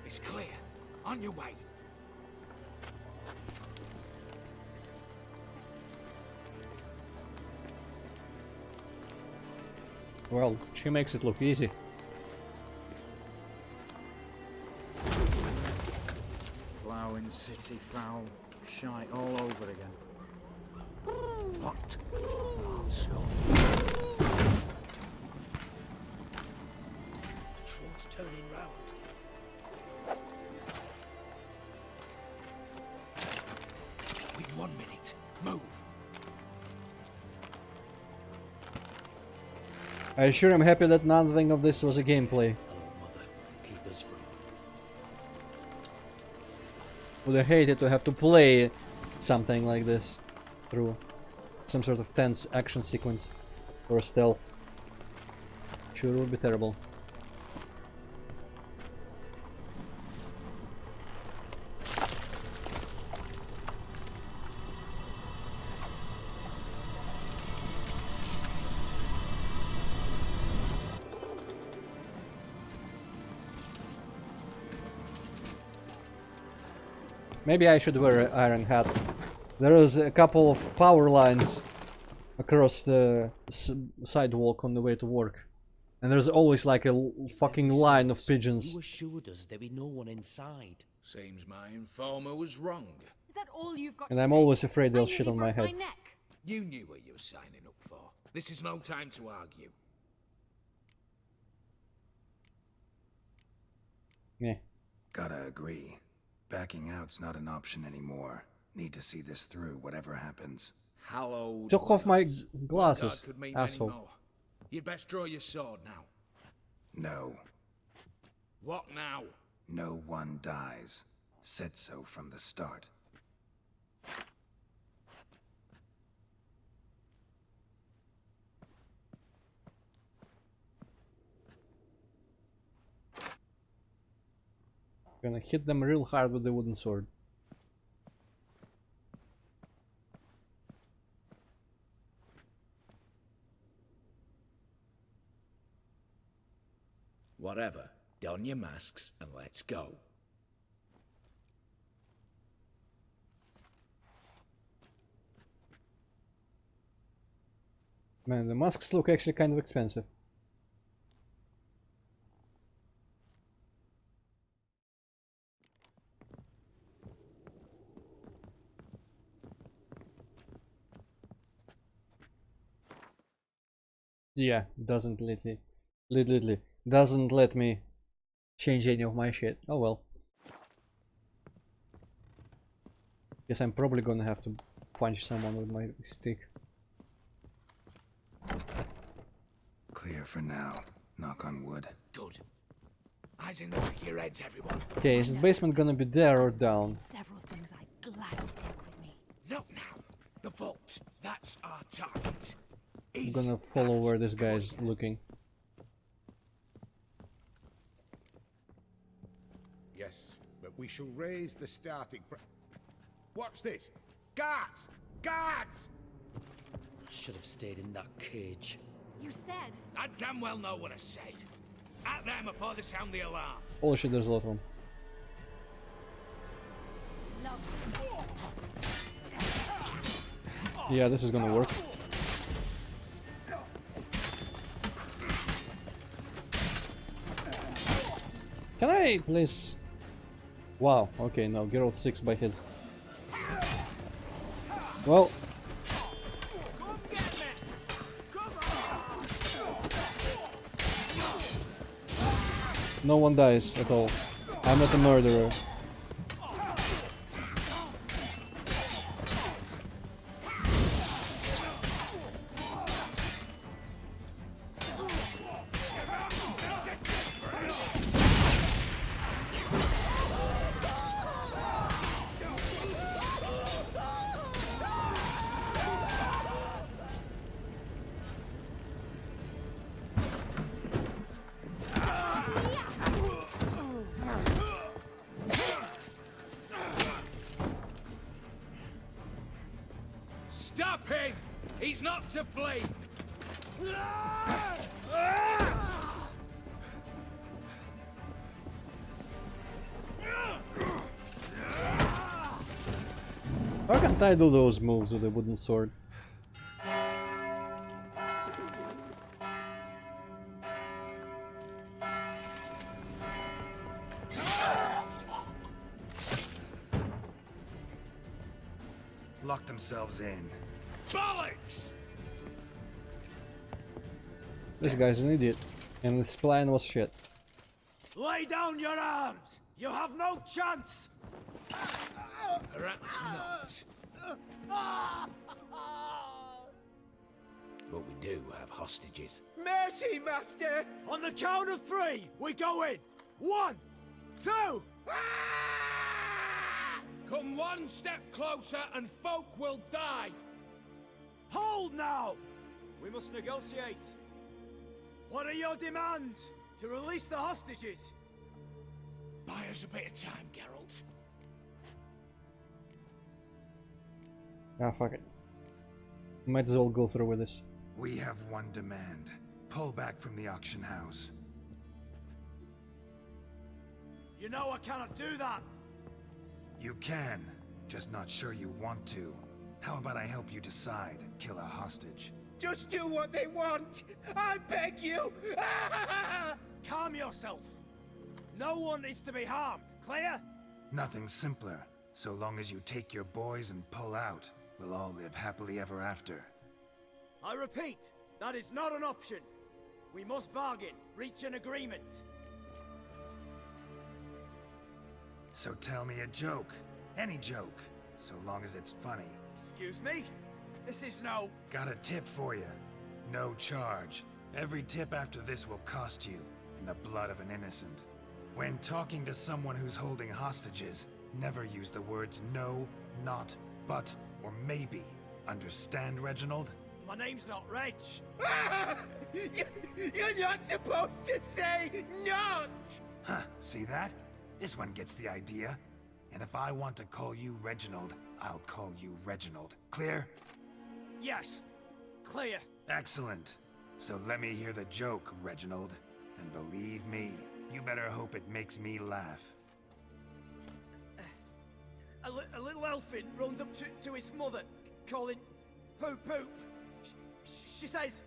It's clear. On your way. Well, she makes it look easy. Ploughing city foul, shite all over again. What? Oh, so. Troll's turning round. We've 1 minute. Move. I sure am happy that nothing of this was a gameplay. Keep us from. Would have hated to have to play something like this through some sort of tense action sequence or stealth. Sure would be terrible. Maybe I should wear an iron hat. There is a couple of power lines across the sidewalk on the way to work. And there's always like a fucking line of pigeons. You assured us there be no one inside. Seems my informer was wrong. Is that all you've got And to I'm say? always afraid they'll I shit nearly on my broke head. neck. You knew what you were signing up for. This is no time to argue. Yeah. Gotta agree. Backing out's not an option anymore. Need to see this through, whatever happens. Hallowed. Took off my words. glasses, God could mean asshole. many more. You'd best draw your sword now. No. What now? No one dies. Said so from the start. Gonna hit them real hard with the wooden sword. Whatever. Don your masks and let's go. Man, the masks look actually kind of expensive. Yeah, doesn't doesn't let me change any of my shit. Oh well. Guess I'm probably gonna have to punch someone with my stick. Clear for now. Knock on wood. Good. Eyes in the back of your heads, everyone. Okay, is the basement gonna be there or down? Several things I'd gladly take with me. Not now. The vault. That's our target. I'm gonna follow where this guy's looking. Yes, but we shall raise the starting Watch this! Guards! Guards! Should have stayed in that cage. You said. I damn well know what I said. At them before they sound the alarm. Holy shit, there's a lot of them. Yeah, this is gonna work. Can I please? Wow, okay, no, Geralt 6 by his. Well. No one dies at all. I'm not a murderer. Stop him! He's not to flee! Why can't I do those moves with a wooden sword? Stop him! He's not to flee! Why can't I do those moves with a wooden sword? Why can't I do those moves with a wooden sword? Why can't I do those moves with a wooden sword? Why can't I do those moves with a wooden sword? Why can't I do those moves with a wooden sword? Locked themselves in. Bollocks! This guy's an idiot, and his plan was shit. Lay down your arms! You have no chance! Perhaps not. But we do have hostages. Mercy, Master! On the count of 3, we go in! 1, 2... Come one step closer and folk will die! Hold now! We must negotiate. What are your demands? To release the hostages? Buy us a bit of time, Geralt. Ah, fuck it. Might as well go through with this. We have one demand. Pull back from the auction house. You know I cannot do that! You can, just not sure you want to. How about I help you decide? Kill a hostage. Just do what they want! I beg you! Calm yourself! No one is to be harmed, clear? Nothing simpler. So long as you take your boys and pull out, we'll all live happily ever after. I repeat, that is not an option. We must bargain, reach an agreement. So tell me a joke. Any joke. So long as it's funny. Excuse me? This is no... Got a tip for you. No charge. Every tip after this will cost you, in the blood of an innocent. When talking to someone who's holding hostages, never use the words no, not, but, or maybe. Understand, Reginald? My name's not Reg. You're not supposed to say not! Huh, see that? This one gets the idea. And if I want to call you Reginald, I'll call you Reginald. Clear? Yes, clear. Excellent. So let me hear the joke, Reginald. And believe me, you better hope it makes me laugh. A little elfin runs up to his mother, calling Poop Poop. She says,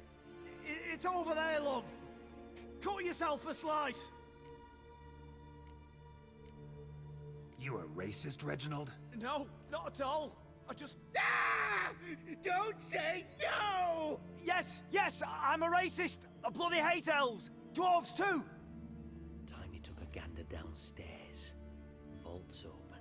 "It's over there, love. Cut yourself a slice." You a racist, Reginald? No, not at all. I just... Ah! Don't say no! Yes, I'm a racist. I bloody hate elves. Dwarves too. Time you took a gander downstairs. Vault's open.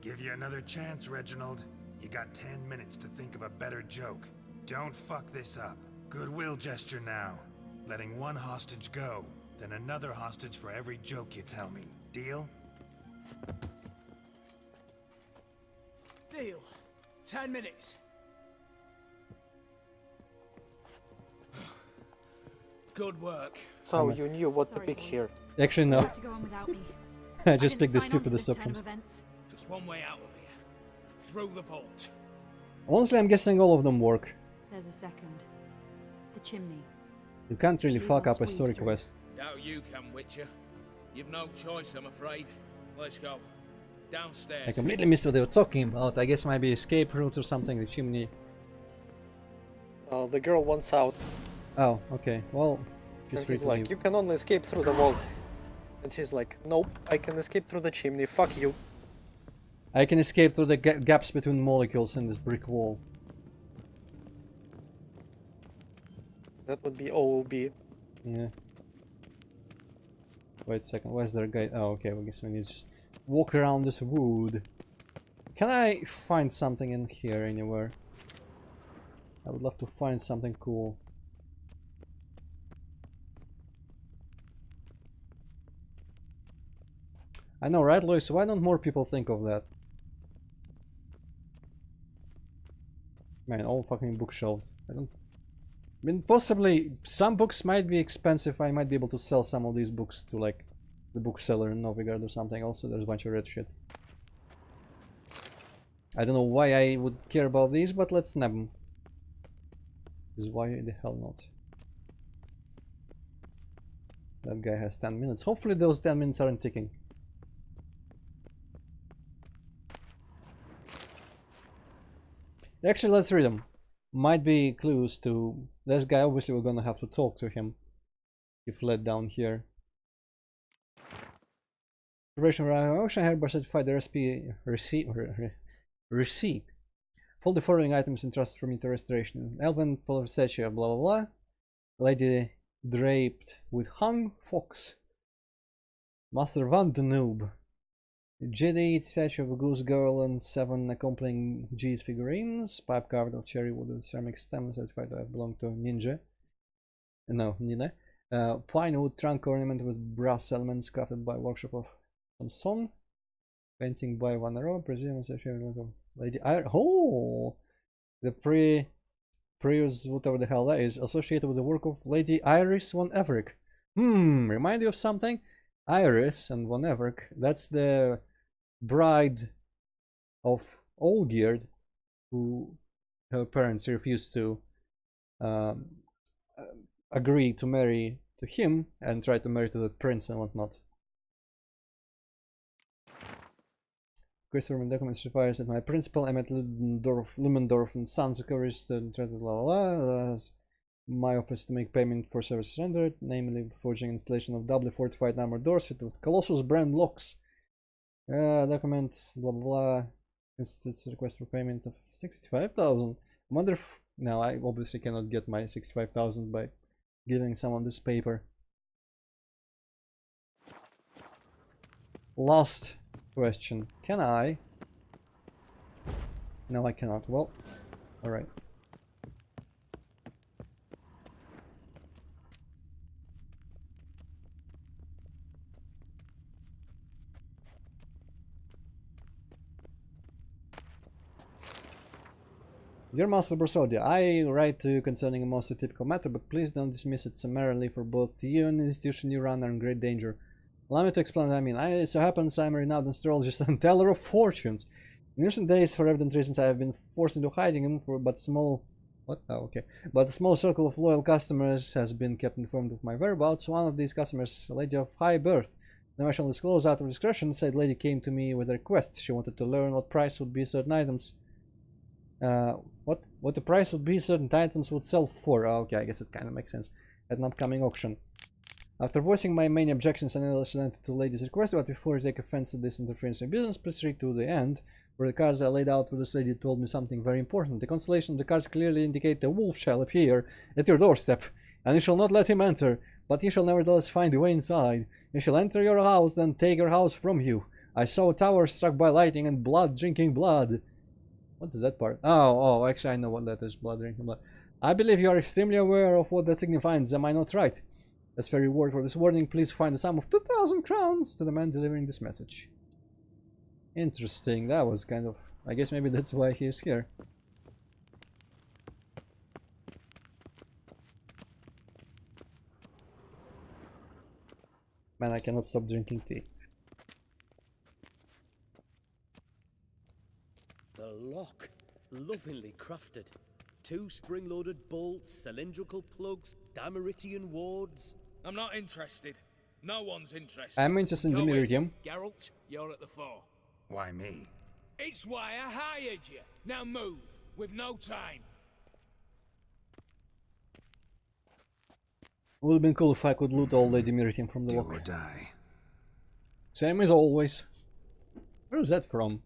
Give you another chance, Reginald. You got 10 minutes to think of a better joke. Don't fuck this up. Goodwill gesture now. Letting one hostage go, then another hostage for every joke you tell me. Deal? Deal. 10 minutes. Good work. So you knew what to pick here. Actually, no. To go on without me. I just didn't picked the sign on for stupidest this turn of options. events. Just one way out of here. Through the vault. Honestly, I'm guessing all of them work. There's a second. The chimney. You can't really We fuck will up a squeeze story through. quest. Doubt you can, Witcher. You've no choice, I'm afraid. Let's go. Downstairs. I completely missed what they were talking about. I guess maybe escape route or something, the chimney. The girl wants out. Oh, okay. Well, she's And free he's to like, leave. you can only escape through the wall. And she's like, nope, I can escape through the chimney, fuck you. I can escape through the gaps between molecules in this brick wall. That would be OOB. Yeah. Wait a second, where's their guy? Oh, okay, I guess we need to just walk around this wood. Can I find something in here anywhere? I would love to find something cool. I know, right, Lois? Why don't more people think of that? Man, all fucking bookshelves. I mean, possibly some books might be expensive. I might be able to sell some of these books to, like, the bookseller in Novigrad or something. Also, there's a bunch of red shit. I don't know why I would care about these, but let's snap them. Because why the hell not? That guy has 10 minutes. Hopefully those 10 minutes aren't ticking. Actually, let's read them. Might be clues to this guy. Obviously, we're gonna have to talk to him. He fled down here. Operation Ocean Harbor certified the receipt Receipt. Fold the following items entrusted for me to restoration. Elven full of statue, blah blah blah. Lady draped with hung fox. Master Van the Noob. Jedi statue of a goose girl and 7 accompanying G's figurines. Pipe carved of cherry wood with ceramic stem certified to have belonged to Ninja. No, Nina. Pine wood trunk ornament with brass elements crafted by workshop of Samson. Painting by Van Ro, presume Lady Iris. Oh, the Prius, whatever the hell that is, associated with the work of Lady Iris von Everick. Remind you of something? Iris and von Everick, that's the bride of Olgierd, who her parents refused to agree to marry to him and tried to marry to the prince and whatnot. Christopher document certifies that my principal, Emmett Lumendorf and Sons, covers my office to make payment for services rendered, namely forging installation of doubly fortified armored doors fitted with Colossus brand locks. Documents, blah blah blah. Institutes request for payment of 65,000. I wonder if... No, I obviously cannot get my 65,000 by giving someone this paper. Last question. Can I? No, I cannot. Well, alright. Dear Master Borsodia, I write to you concerning a most atypical matter, but please don't dismiss it summarily, for both you and the institution you run are in great danger. Allow me to explain what I mean. It so happens I'm a renowned astrologist and teller of fortunes. In recent days, for evident reasons, I have been forced into hiding him, but a small circle of loyal customers has been kept informed of my whereabouts. One of these customers, a lady of high birth, now I shall disclose out of discretion, said lady came to me with a request. She wanted to learn what price would be certain items. What the price would be certain items would sell for. Oh, okay, I guess it kind of makes sense. At an upcoming auction. After voicing my main objections and listening to lady's request, but before you take offense at this interference in business, please read to the end, where the cards I laid out for this lady told me something very important. The constellation of the cards clearly indicate the wolf shall appear at your doorstep, and you shall not let him enter, but he shall nevertheless find the way inside. He shall enter your house, then take your house from you. I saw a tower struck by lightning and blood drinking blood. What is that part? Oh, actually I know what that is, blood drinking blood. I believe you are extremely aware of what that signifies, am I not right? As fair reward for this warning, please find a sum of 2,000 crowns to the man delivering this message. Interesting, that was kind of... I guess maybe that's why he is here. Man, I cannot stop drinking tea. The lock, lovingly crafted. 2 spring-loaded bolts, cylindrical plugs, Dameritian wards. I'm not interested. No one's interested. I'm interested in the Meridium. Geralt, you're at the fore. Why me? It's why I hired you. Now move. We've no time. Would have been cool if I could loot all Lady Meridium from the lock. Do or die. Same as always. Where is that from?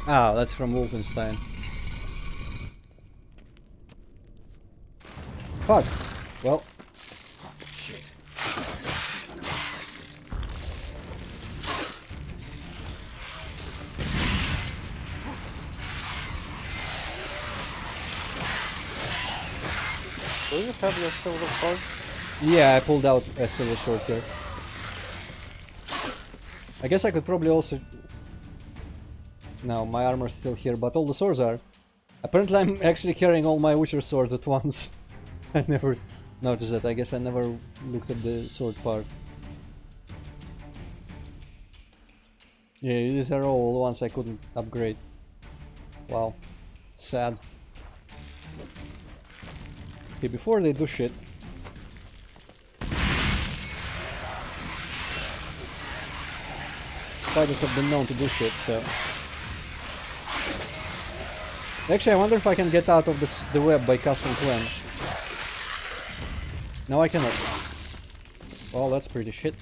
Ah, that's from Wolfenstein. Fuck. Well. Shit. Do you have your silver sword? Yeah, I pulled out a silver sword here. I guess I could probably also... No, my armor's still here, but all the swords are. Apparently I'm actually carrying all my Witcher swords at once. I never noticed that. I guess I never looked at the sword part. Yeah, these are all the ones I couldn't upgrade. Wow. Sad. Okay, before they do shit. Spiders have been known to do shit, so... Actually, I wonder if I can get out of the web by casting Clan. No, I cannot. Well, that's pretty shit.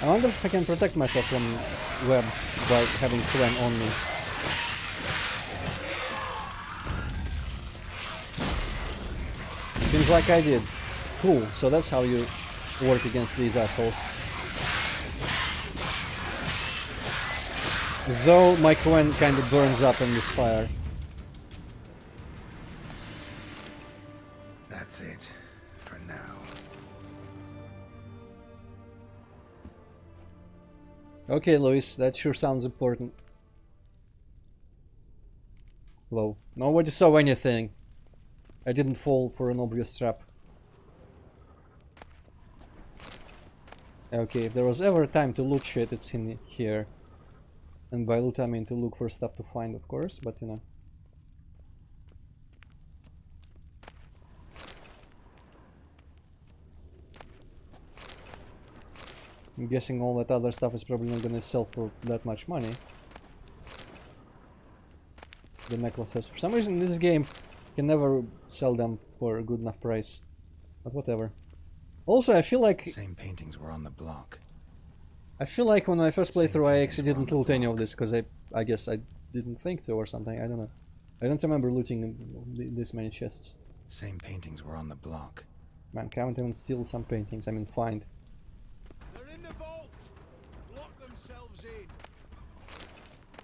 I wonder if I can protect myself from webs by having Quen on me. Seems like I did. Cool, so that's how you work against these assholes. Though my Quen kind of burns up in this fire. That's it. For now. Okay, Luis, that sure sounds important. Hello. Nobody saw anything. I didn't fall for an obvious trap. Okay, if there was ever a time to loot shit, it's in here. And by loot I mean to look for stuff to find, of course, but you know. I'm guessing all that other stuff is probably not gonna sell for that much money. The necklaces. For some reason in this game you can never sell them for a good enough price. But whatever. Also I feel like... Same paintings were on the block. I feel like when I first played through I actually didn't loot any of this because I guess I didn't think to or something, I don't know. I don't remember looting this many chests. Same paintings were on the block. Man, can't even steal some paintings, I mean find. They're in the vault. Lock themselves in.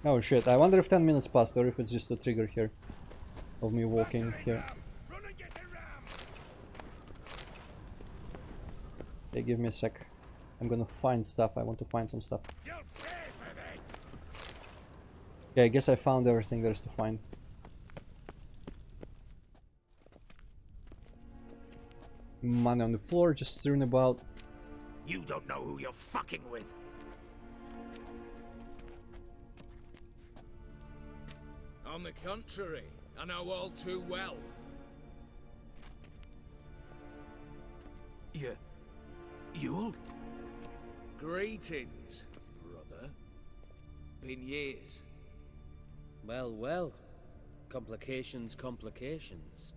Oh shit, I wonder if 10 minutes passed or if it's just a trigger here. Of me walking here. Okay, give me a sec. I'm gonna find stuff, I want to find some stuff. Okay, I guess I found everything there is to find. Money on the floor, just strewn about. You don't know who you're fucking with. On the contrary, I know all too well. You'll? Greetings, brother. Been years. Well, well. Complications, complications.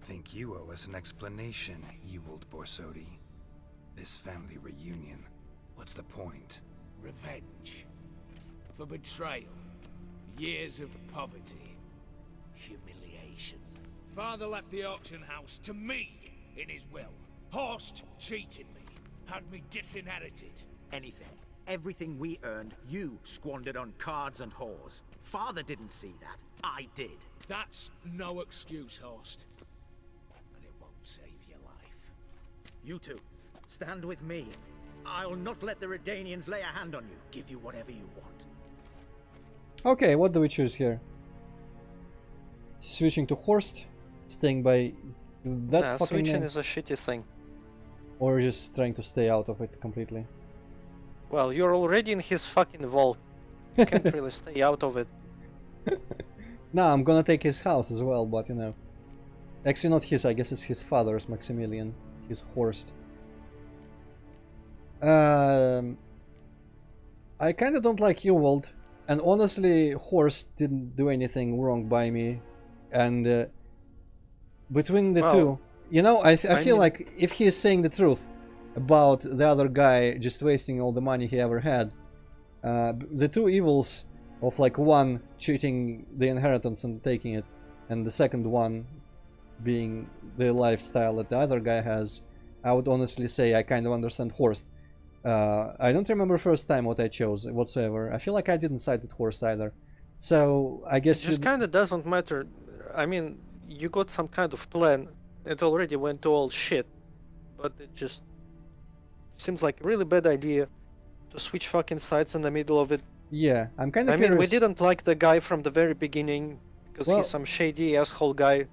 Think you owe us an explanation, Ewald Borsodi. This family reunion, what's the point? Revenge. For betrayal. Years of poverty. Humiliation. Father left the auction house to me in his will. Horst cheated me. Had me disinherited. Anything. Everything we earned, you squandered on cards and whores. Father didn't see that. I did. That's no excuse, Horst. And it won't save your life. You two, stand with me. I'll not let the Redanians lay a hand on you. Give you whatever you want. Okay, what do we choose here? Switching to Horst, staying by that fucking switching name, is a shitty thing. or just trying to stay out of it completely? Well, you're already in his fucking vault. You can't really stay out of it. Nah, I'm gonna take his house as well, but you know. Actually not his, I guess it's his father's, Maximilian. His Horst. I kinda don't like Ewald, and honestly Horst didn't do anything wrong by me, and between the two, you know, I feel like if he is saying the truth about the other guy just wasting all the money he ever had, the two evils of like one cheating the inheritance and taking it, and the second one being the lifestyle that the other guy has, I would honestly say I kind of understand Horst. I don't remember first time what I chose whatsoever. I feel like I didn't side with Horst either. So I guess it just kind of doesn't matter. I mean, you got some kind of plan. It already went to all shit, but it just seems like a really bad idea to switch fucking sides in the middle of it. Yeah, I'm kind of I mean, we didn't like the guy from the very beginning because he's some shady asshole guy,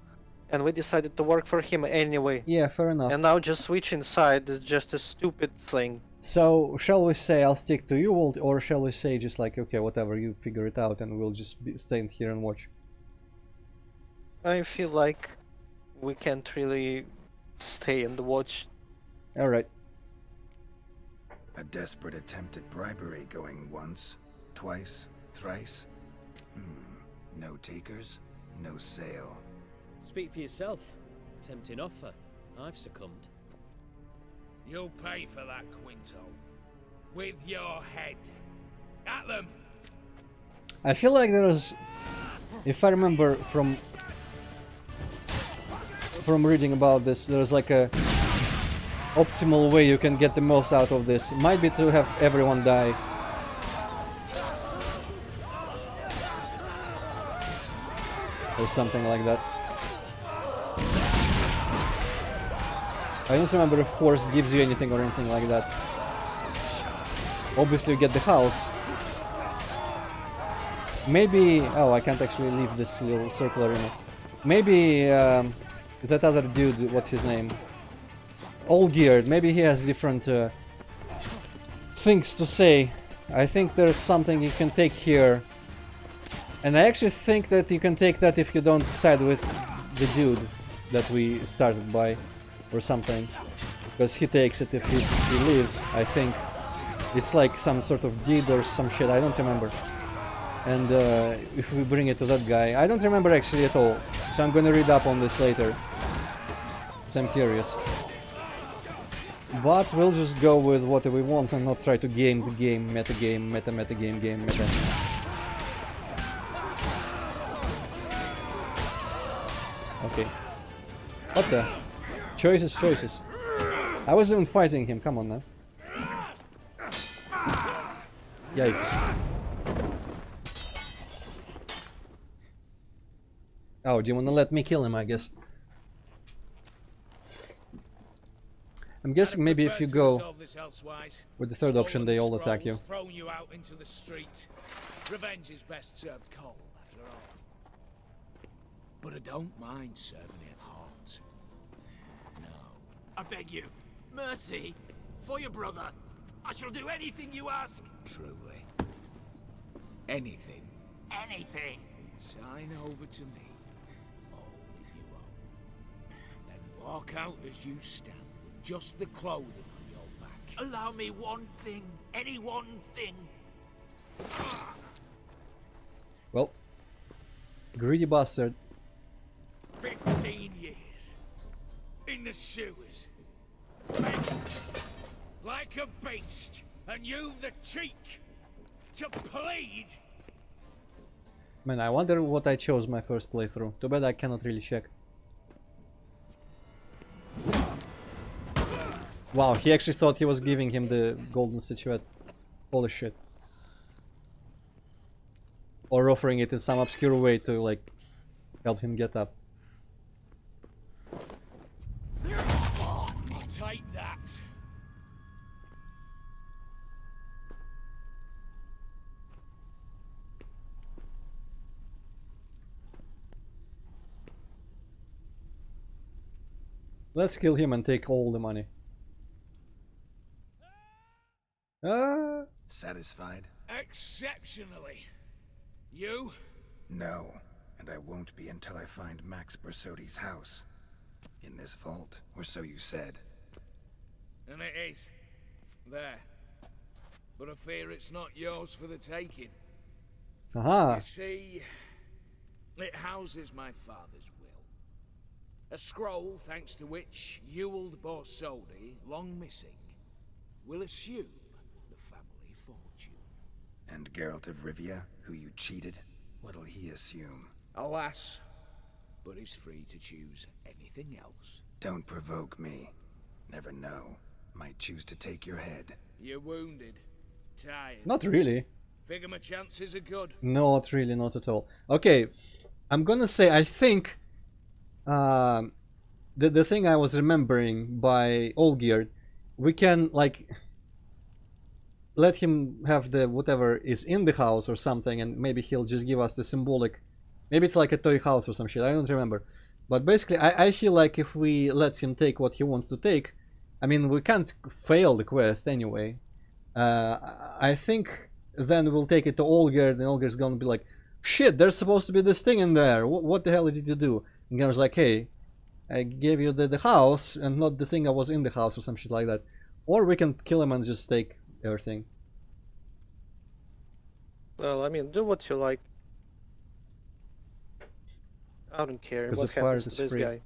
and we decided to work for him anyway. Yeah, fair enough. And now just switching side is just a stupid thing. So, shall we say I'll stick to you, or shall we say just like, okay, whatever, you figure it out and we'll just stand here and watch? I feel like we can't really stay and watch. Alright. A desperate attempt at bribery going once, twice, thrice? No takers, no sale. Speak for yourself. Tempting offer. I've succumbed. You'll pay for that, Quinto. With your head. At them! I feel like there's, if I remember from reading about this, there's like a optimal way you can get the most out of this. Might be to have everyone die. Or something like that. I don't remember if force gives you anything or anything like that. Obviously you get the house. Maybe... oh, I can't actually leave this little circle arena. Maybe that other dude, what's his name? All geared, maybe he has different things to say. I think there's something you can take here. And I actually think that you can take that if you don't side with the dude that we started by. Or something. Because he takes it if he leaves, I think. It's like some sort of deed or some shit, I don't remember. And if we bring it to that guy, I don't remember actually at all. So I'm gonna read up on this later. Because I'm curious. But we'll just go with what we want and not try to game the game, meta game, meta game, meta. Okay. What the? Choices. I wasn't even fighting him, come on now. Yikes. Oh, do you wanna let me kill him, I guess? I'm guessing maybe if you go with the third option, they all attack you. Thrown you out into the street. Revenge is best served cold, after all. But I don't mind serving it hot. I beg you, mercy, for your brother. I shall do anything you ask. Truly. Anything. Anything. Sign over to me all that you own. Then walk out as you stand with just the clothing on your back. Allow me one thing, any one thing. Well, greedy bastard. 15 years. In the sewers. Begging. Like a beast. And you've the cheek to plead. Man, I wonder what I chose my first playthrough. Too bad I cannot really check. Wow, he actually thought he was giving him the golden statuette. Holy shit. Or offering it in some obscure way to, like, help him get up. Take that. Let's kill him and take all the money. Satisfied? Exceptionally. You? No, and I won't be until I find Max Bersodi's house. In this vault, or so you said. And it is. There. But I fear it's not yours for the taking. Aha! You see, it houses my father's will. A scroll thanks to which Ewald Borsodi, long missing, will assume the family fortune. And Geralt of Rivia, who you cheated, what'll he assume? Alas, but he's free to choose anything else. Don't provoke me. Never know. Might choose to take your head. You're wounded. Tired. Not really. Figure my chances are good. Not really, not at all. Okay, I'm gonna say I think the thing I was remembering by Olgierd, we can like let him have the whatever is in the house or something, and maybe he'll just give us the symbolic. Maybe it's like a toy house or some shit. I don't remember. But basically, I feel like if we let him take what he wants to take, I mean, we can't fail the quest anyway. I think then we'll take it to Olgierd, and Olgierd's gonna be like, shit, there's supposed to be this thing in there. What the hell did you do? And Geralt's like, hey, I gave you the house and not the thing that was in the house or some shit like that. Or we can kill him and just take everything. Well, I mean, do what you like. I don't care what happens to this guy.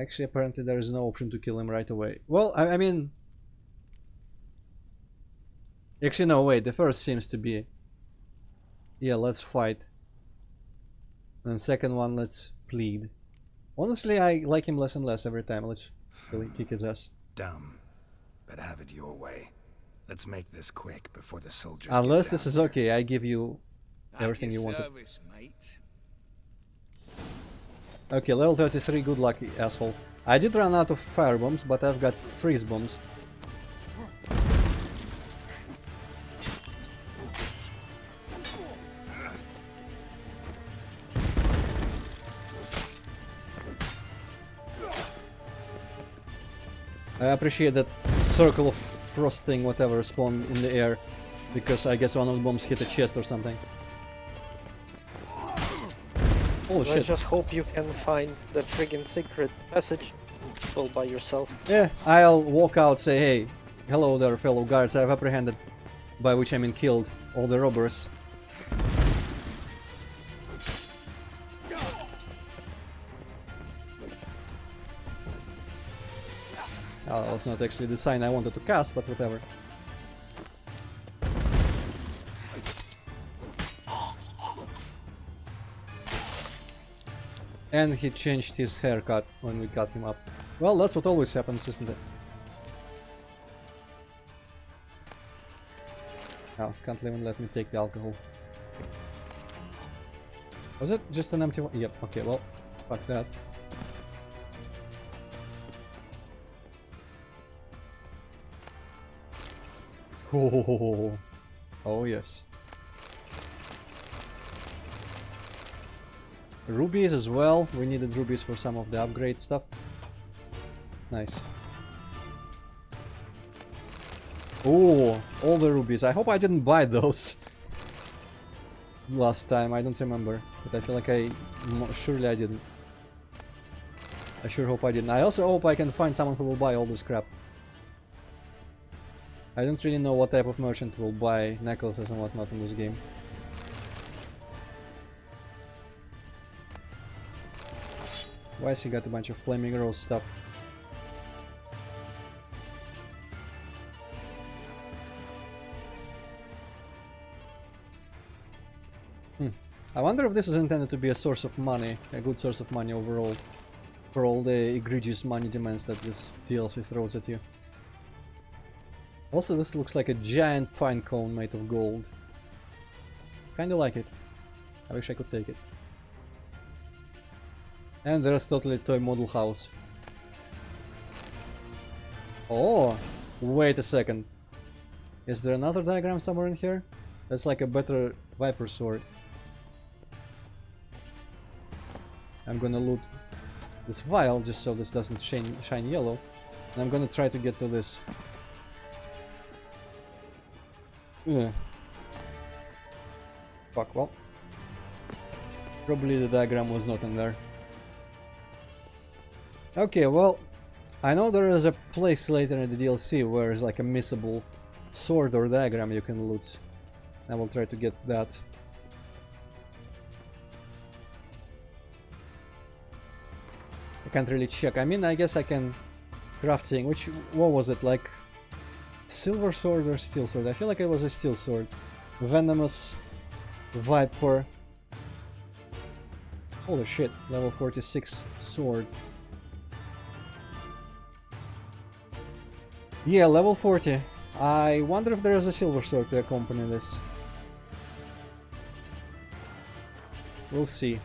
Actually, apparently there is no option to kill him right away. Well, I mean... Actually, no, wait, the first seems to be... Yeah, let's fight. And second one, let's plead. Honestly, I like him less and less every time. Let's really kick his ass. Dumb, but have it your way. Let's make this quick before the soldiers Unless get this down is there. okay, I give you everything At you your wanted. service, mate. Okay, level 33, good luck, asshole. I did run out of fire bombs, but I've got freeze bombs. I appreciate that circle of frosting, whatever, spawned in the air, because I guess one of the bombs hit a chest or something. Holy I shit. just hope you can find the friggin' secret passage all by yourself. Yeah, I'll walk out, say, hey, hello there, fellow guards, I've apprehended, by which I mean killed, all the robbers. Oh, that was not actually the sign I wanted to cast, but whatever. And he changed his haircut when we got him up. Well, that's what always happens, isn't it? Oh, can't even let me take the alcohol. Was it just an empty one? Yep, okay, well, fuck that. Oh, oh yes. Rubies as well. We needed rubies for some of the upgrade stuff. Nice. Oh, all the rubies. I hope I didn't buy those last time. I don't remember, but I feel like surely I didn't. I sure hope I didn't. I also hope I can find someone who will buy all this crap. I don't really know what type of merchant will buy necklaces and whatnot in this game. Why has he got a bunch of flaming rose stuff? I wonder if this is intended to be a source of money, a good source of money overall, for all the egregious money demands that this DLC throws at you. Also, this looks like a giant pine cone made of gold. Kinda like it. I wish I could take it. And there's totally toy model house. Oh, wait a second. Is there another diagram somewhere in here? That's like a better Viper sword. I'm gonna loot this vial just so this doesn't shine yellow. And I'm gonna try to get to this. Yeah. Fuck, well. Probably the diagram was not in there. Okay, well, I know there is a place later in the DLC where there's like a missable sword or diagram you can loot. I will try to get that. I can't really check. I mean, I guess I can crafting. What was it, like silver sword or steel sword? I feel like it was a steel sword. Venomous Viper. Holy shit, level 46 sword. Yeah, level 40. I wonder if there is a silver sword to accompany this. We'll see.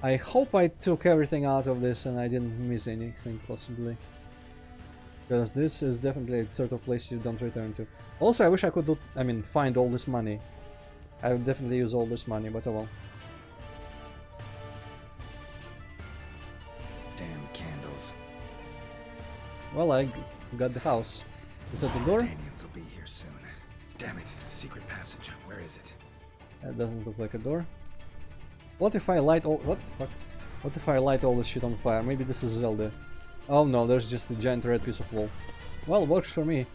I hope I took everything out of this and I didn't miss anything, possibly. Because this is definitely a sort of place you don't return to. Also, I wish I could, find all this money. I would definitely use all this money, but oh well. Damn candles. Well, I got the house. Is that the door? Daniels will be here soon. Damn it. Secret passage. Where is it? That doesn't look like a door. What if I light all... What the fuck? What if I light all this shit on fire? Maybe this is Zelda. Oh no, there's just a giant red piece of wall. Well, works for me.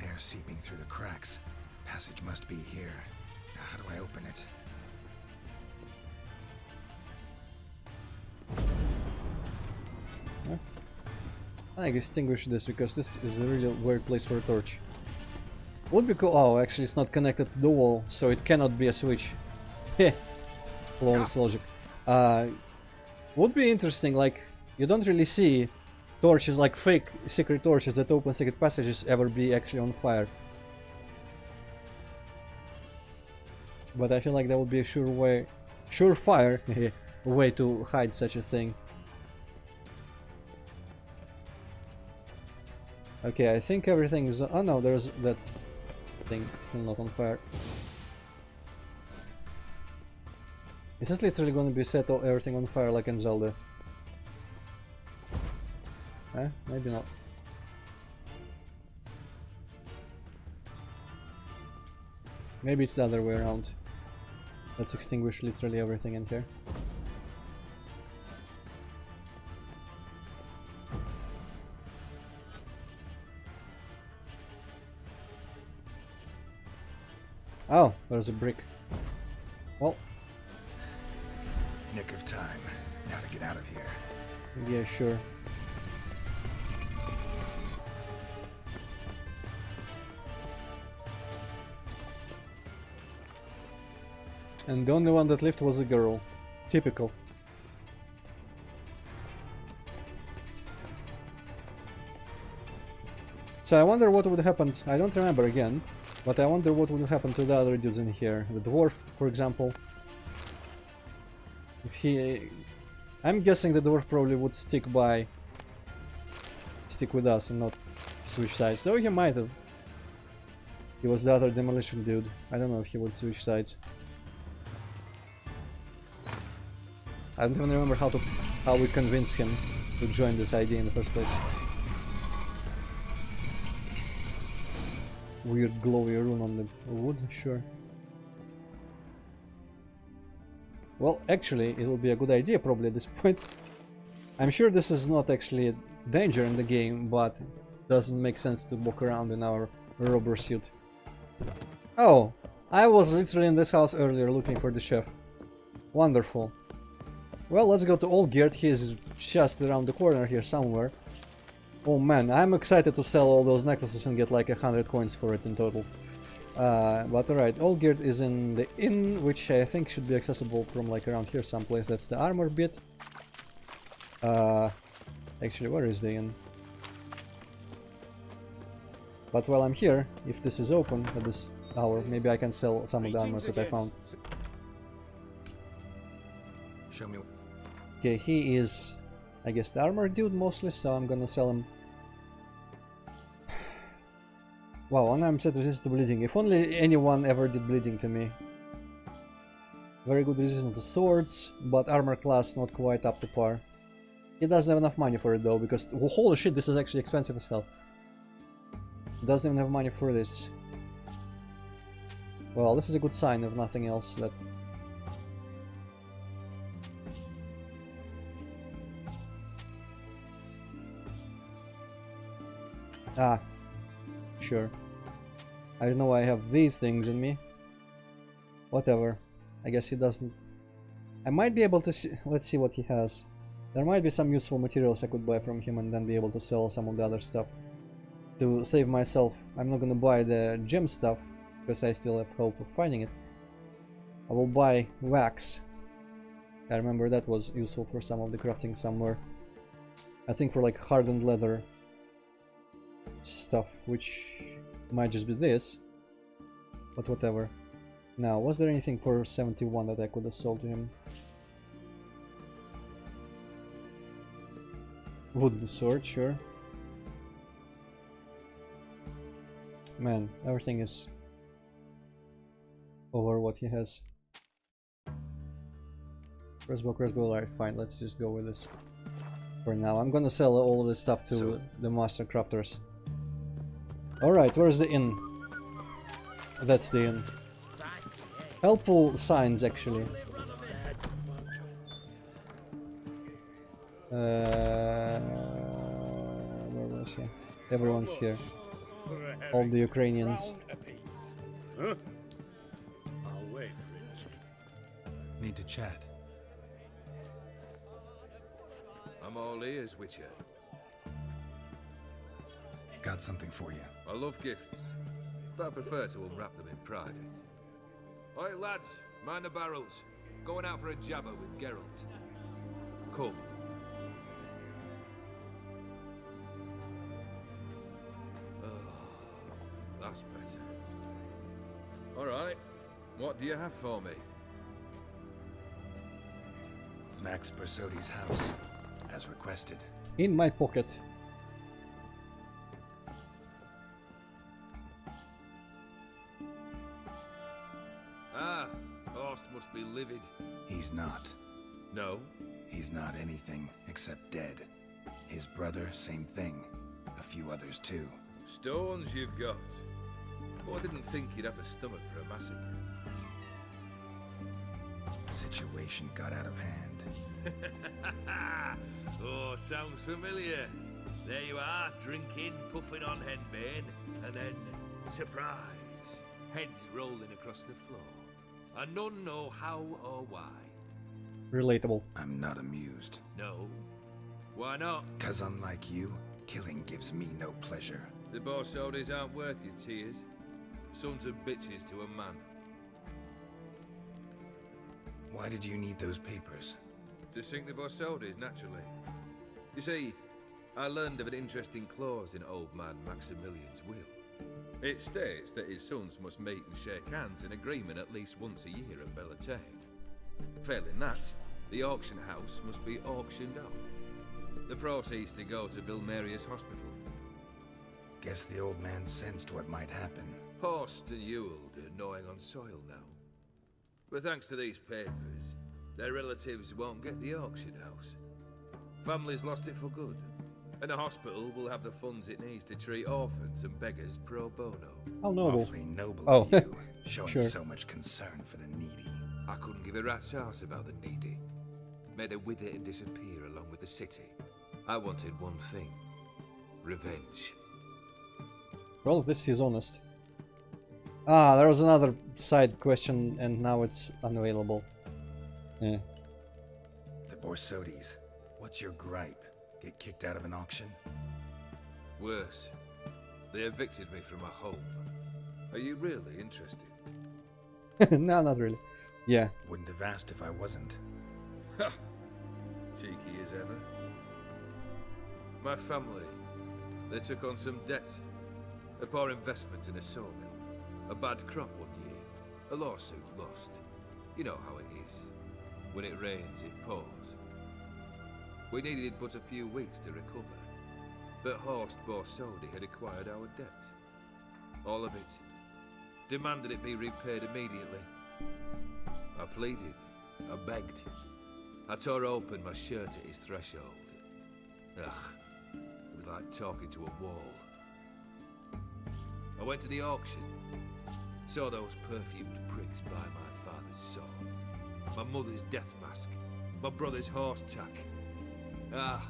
Air seeping through the cracks. Passage must be here. Now, how do I open it? I extinguish this because this is a really weird place for a torch. Would be cool. Oh, actually, it's not connected to the wall, so it cannot be a switch. Heh. Flawless logic. Would be interesting. Like, you don't really see torches, like fake secret torches that open secret passages, ever be actually on fire. But I feel like that would be a surefire way to hide such a thing. Okay, I think everything is. Oh no, there's that thing still not on fire. Is this literally going to be set everything on fire like in Zelda? Eh? Maybe not. Maybe it's the other way around. Let's extinguish literally everything in here. Oh, there's a brick. Well. Nick of time. Now to get out of here. Yeah, sure. And the only one that lived was a girl. Typical. So I wonder what would happen. I don't remember again, but I wonder what would happen to the other dudes in here. The dwarf, for example. If he... I'm guessing the dwarf probably would stick with us and not switch sides. Though he might have. He was the other demolition dude. I don't know if he would switch sides. I don't even remember how we convinced him to join this idea in the first place. Weird glowy rune on the wood, sure. Well, actually, it will be a good idea probably at this point. I'm sure this is not actually a danger in the game, but it doesn't make sense to walk around in our robber suit. Oh, I was literally in this house earlier looking for the chef. Wonderful. Well, let's go to Olgierd. He's just around the corner here somewhere. Oh man, I'm excited to sell all those necklaces and get like 100 coins for it in total. But alright, Olgierd is in the inn, which I think should be accessible from like around here someplace. That's the armor bit. Actually, where is the inn? But while I'm here, if this is open at this hour, maybe I can sell some of the armors that I found. Show me. Okay, he is, I guess, the armor dude mostly, so I'm gonna sell him. Wow, unarmed set resistance to bleeding. If only anyone ever did bleeding to me. Very good resistance to swords, but armor class not quite up to par. He doesn't have enough money for it though, because holy shit, this is actually expensive as hell. Doesn't even have money for this. Well, this is a good sign if nothing else. That ah, sure. I don't know why I have these things in me. Whatever. I guess he doesn't. I might be able to see. Let's see what he has. There might be some useful materials I could buy from him and then be able to sell some of the other stuff. To save myself. I'm not gonna buy the gem stuff because I still have hope of finding it. I will buy wax. I remember that was useful for some of the crafting somewhere. I think for like hardened leather stuff, which might just be this, but whatever. Now, was there anything for 71 that I could have sold to him? Wooden sword, sure. Man, everything is over what he has. Crossbow, alright, fine, let's just go with this for now. I'm gonna sell all of this stuff to the master crafters. Alright, where's the inn? That's the inn. Helpful signs, actually. Where was he? Everyone's here. All the Ukrainians. Huh? I'll wait for it. Need to chat. I'm all ears, Witcher. got something for you. I love gifts, but I prefer to unwrap them in private. Oi, lads, mind the barrels. Going out for a jabber with Geralt. Come. Oh, that's better. All right, what do you have for me? Max Bersodi's house, as requested. In my pocket. Ah, Horst must be livid. He's not. No? He's not anything except dead. His brother, same thing. A few others too. Stones you've got. But I didn't think you'd have the stomach for a massacre. Situation got out of hand. Oh, sounds familiar. There you are, drinking, puffing on henbane, and then, surprise, heads rolling across the floor. And none know how or why. Relatable. I'm not amused. No? Why not? 'Cause unlike you, killing gives me no pleasure. The Borsodis aren't worth your tears. Sons of bitches to a man. Why did you need those papers? To sink the Borsodis, naturally. You see, I learned of an interesting clause in old man Maximilian's will. It states that his sons must meet and shake hands in agreement at least once a year at Bellatane. Failing that, the auction house must be auctioned off. The proceeds to go to Vilmerius Hospital. Guess the old man sensed what might happen. Horst and Ewald are gnawing on soil now. But thanks to these papers, their relatives won't get the auction house. Families lost it for good, and the hospital will have the funds it needs to treat orphans and beggars pro bono. How noble. Awfully noble Oh, of you, showing sure. so much concern for the needy. I couldn't give a rat's ass about the needy. May they wither and disappear along with the city. I wanted one thing. Revenge. Well, this is honest. Ah, there was another side question and now it's unavailable. Eh. The Borsodis, what's your gripe? Get kicked out of an auction? Worse. They evicted me from my home. Are you really interested? No, not really. Yeah. Wouldn't have asked if I wasn't. Ha! Cheeky as ever. My family, they took on some debt. A poor investment in a sawmill. A bad crop one year. A lawsuit lost. You know how it is. When it rains, it pours. We needed but a few weeks to recover. But Horst Borsodi had acquired our debt. All of it. Demanded it be repaid immediately. I pleaded. I begged. I tore open my shirt at his threshold. Ugh. It was like talking to a wall. I went to the auction. Saw those perfumed prigs buy my father's sword. My mother's death mask. My brother's horse tack. Ah,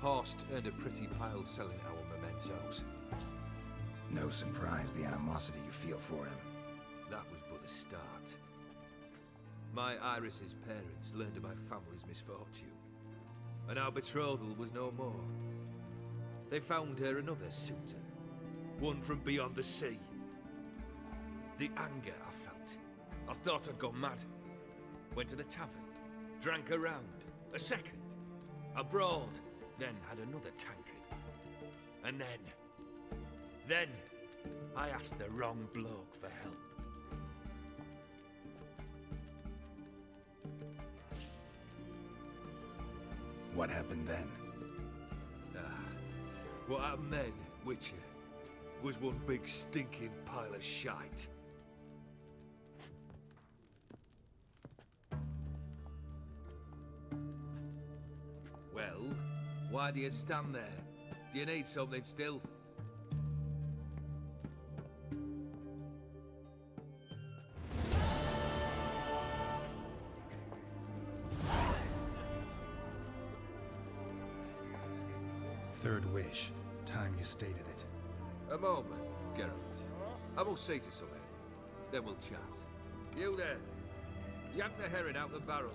Horst earned a pretty pile selling our mementos. No surprise the animosity you feel for him. That was but the start. My Iris's parents learned of my family's misfortune, and our betrothal was no more. They found her another suitor, one from beyond the sea. The anger I felt, I thought I'd gone mad. Went to the tavern, drank a round, a second, abroad, then had another tankard. And then I asked the wrong bloke for help. What happened then? What happened then, Witcher, was one big stinking pile of shite. Well, why do you stand there? Do you need something still? Third wish. Time you stated it. A moment, Geralt. I must see to something. Then we'll chat. You there. Yank the herring out the barrel.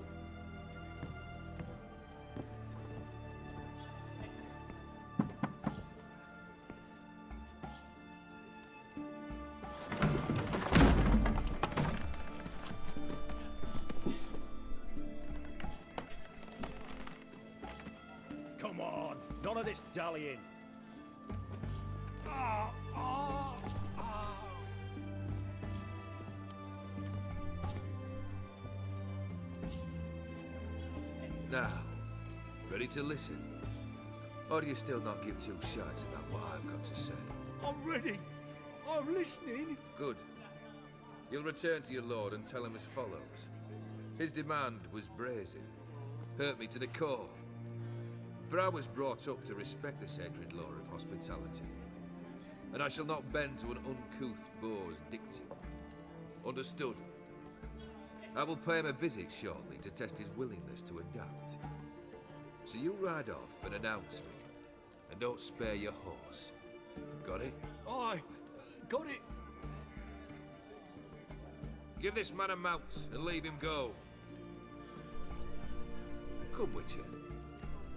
Come on, none of this dallying. Now, ready to listen? Or do you still not give two shits about what I've got to say? I'm ready. I'm listening. Good. You'll return to your lord and tell him as follows. His demand was brazen. Hurt me to the core. For I was brought up to respect the sacred law of hospitality. And I shall not bend to an uncouth boor's dictum. Understood? I will pay him a visit shortly to test his willingness to adapt. So you ride off and announce me. And don't spare your horse. Got it? Aye, got it. Give this man a mount and leave him go. Come, Witcher.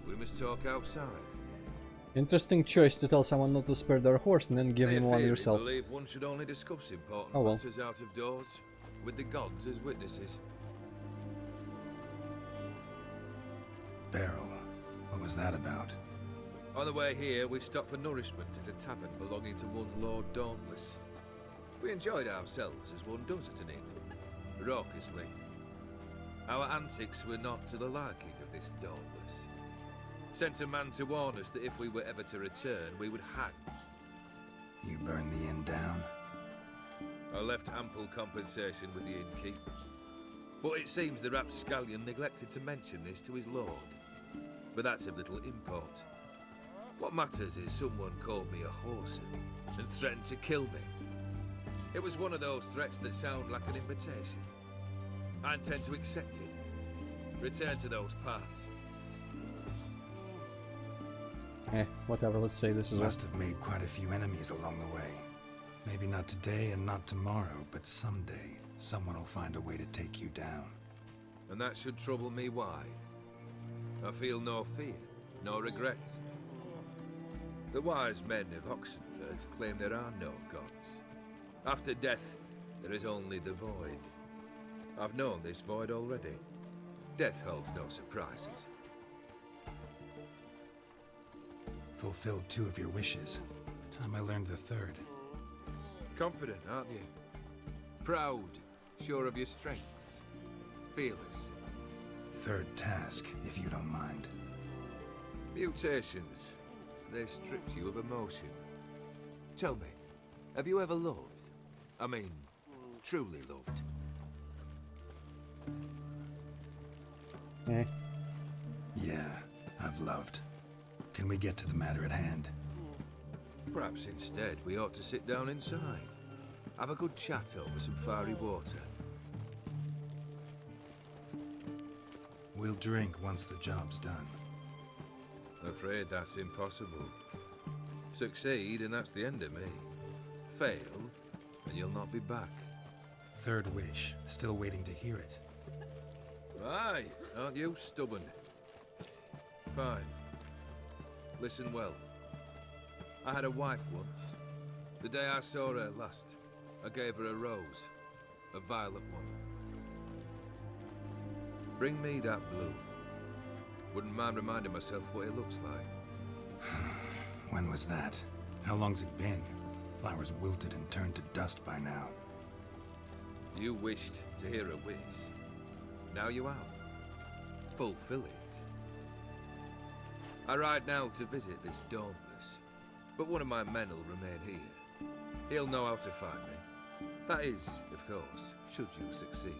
We must talk outside. Interesting choice to tell someone not to spare their horse and then give him one yourself. I believe one should only discuss important Oh well. matters out of doors, with the gods as witnesses. Barrel. What was that about? On the way here, we stopped for nourishment at a tavern belonging to one Lord Dauntless. We enjoyed ourselves as one does at an inn, raucously. Our antics were not to the liking of this Dauntless. Sent a man to warn us that if we were ever to return, we would hang. You burned the inn down? I left ample compensation with the innkeep. But it seems the rapscallion neglected to mention this to his lord. But that's of little import. What matters is someone called me a whoreson and threatened to kill me. It was one of those threats that sound like an invitation. I intend to accept it. Return to those parts. Whatever, let's say this is Must have made quite a few enemies along the way. Maybe not today and not tomorrow, but someday, someone will find a way to take you down. And that should trouble me why? I feel no fear, no regret. The wise men of Oxenford claim there are no gods. After death, there is only the void. I've known this void already. Death holds no surprises. Fulfilled 2 of your wishes. Time I learned the 3rd. Confident, aren't you? Proud, sure of your strengths. Fearless. 3rd task, if you don't mind. Mutations. They stripped you of emotion. Tell me, have you ever loved? I mean, truly loved? Yeah, I've loved. Can we get to the matter at hand? Perhaps instead we ought to sit down inside. Have a good chat over some fiery water. We'll drink once the job's done. Afraid that's impossible. Succeed and that's the end of me. Fail and you'll not be back. 3rd wish. Still waiting to hear it. Aye, aren't you stubborn? Fine. Listen well. I had a wife once. The day I saw her last, I gave her a rose. A violet one. Bring me that blue. Wouldn't mind reminding myself what it looks like. When was that? How long's it been? Flowers wilted and turned to dust by now. You wished to hear a wish. Now you have. Fulfill it. I ride now to visit this Dauntless, but one of my men will remain here. He'll know how to find me. That is, of course, should you succeed.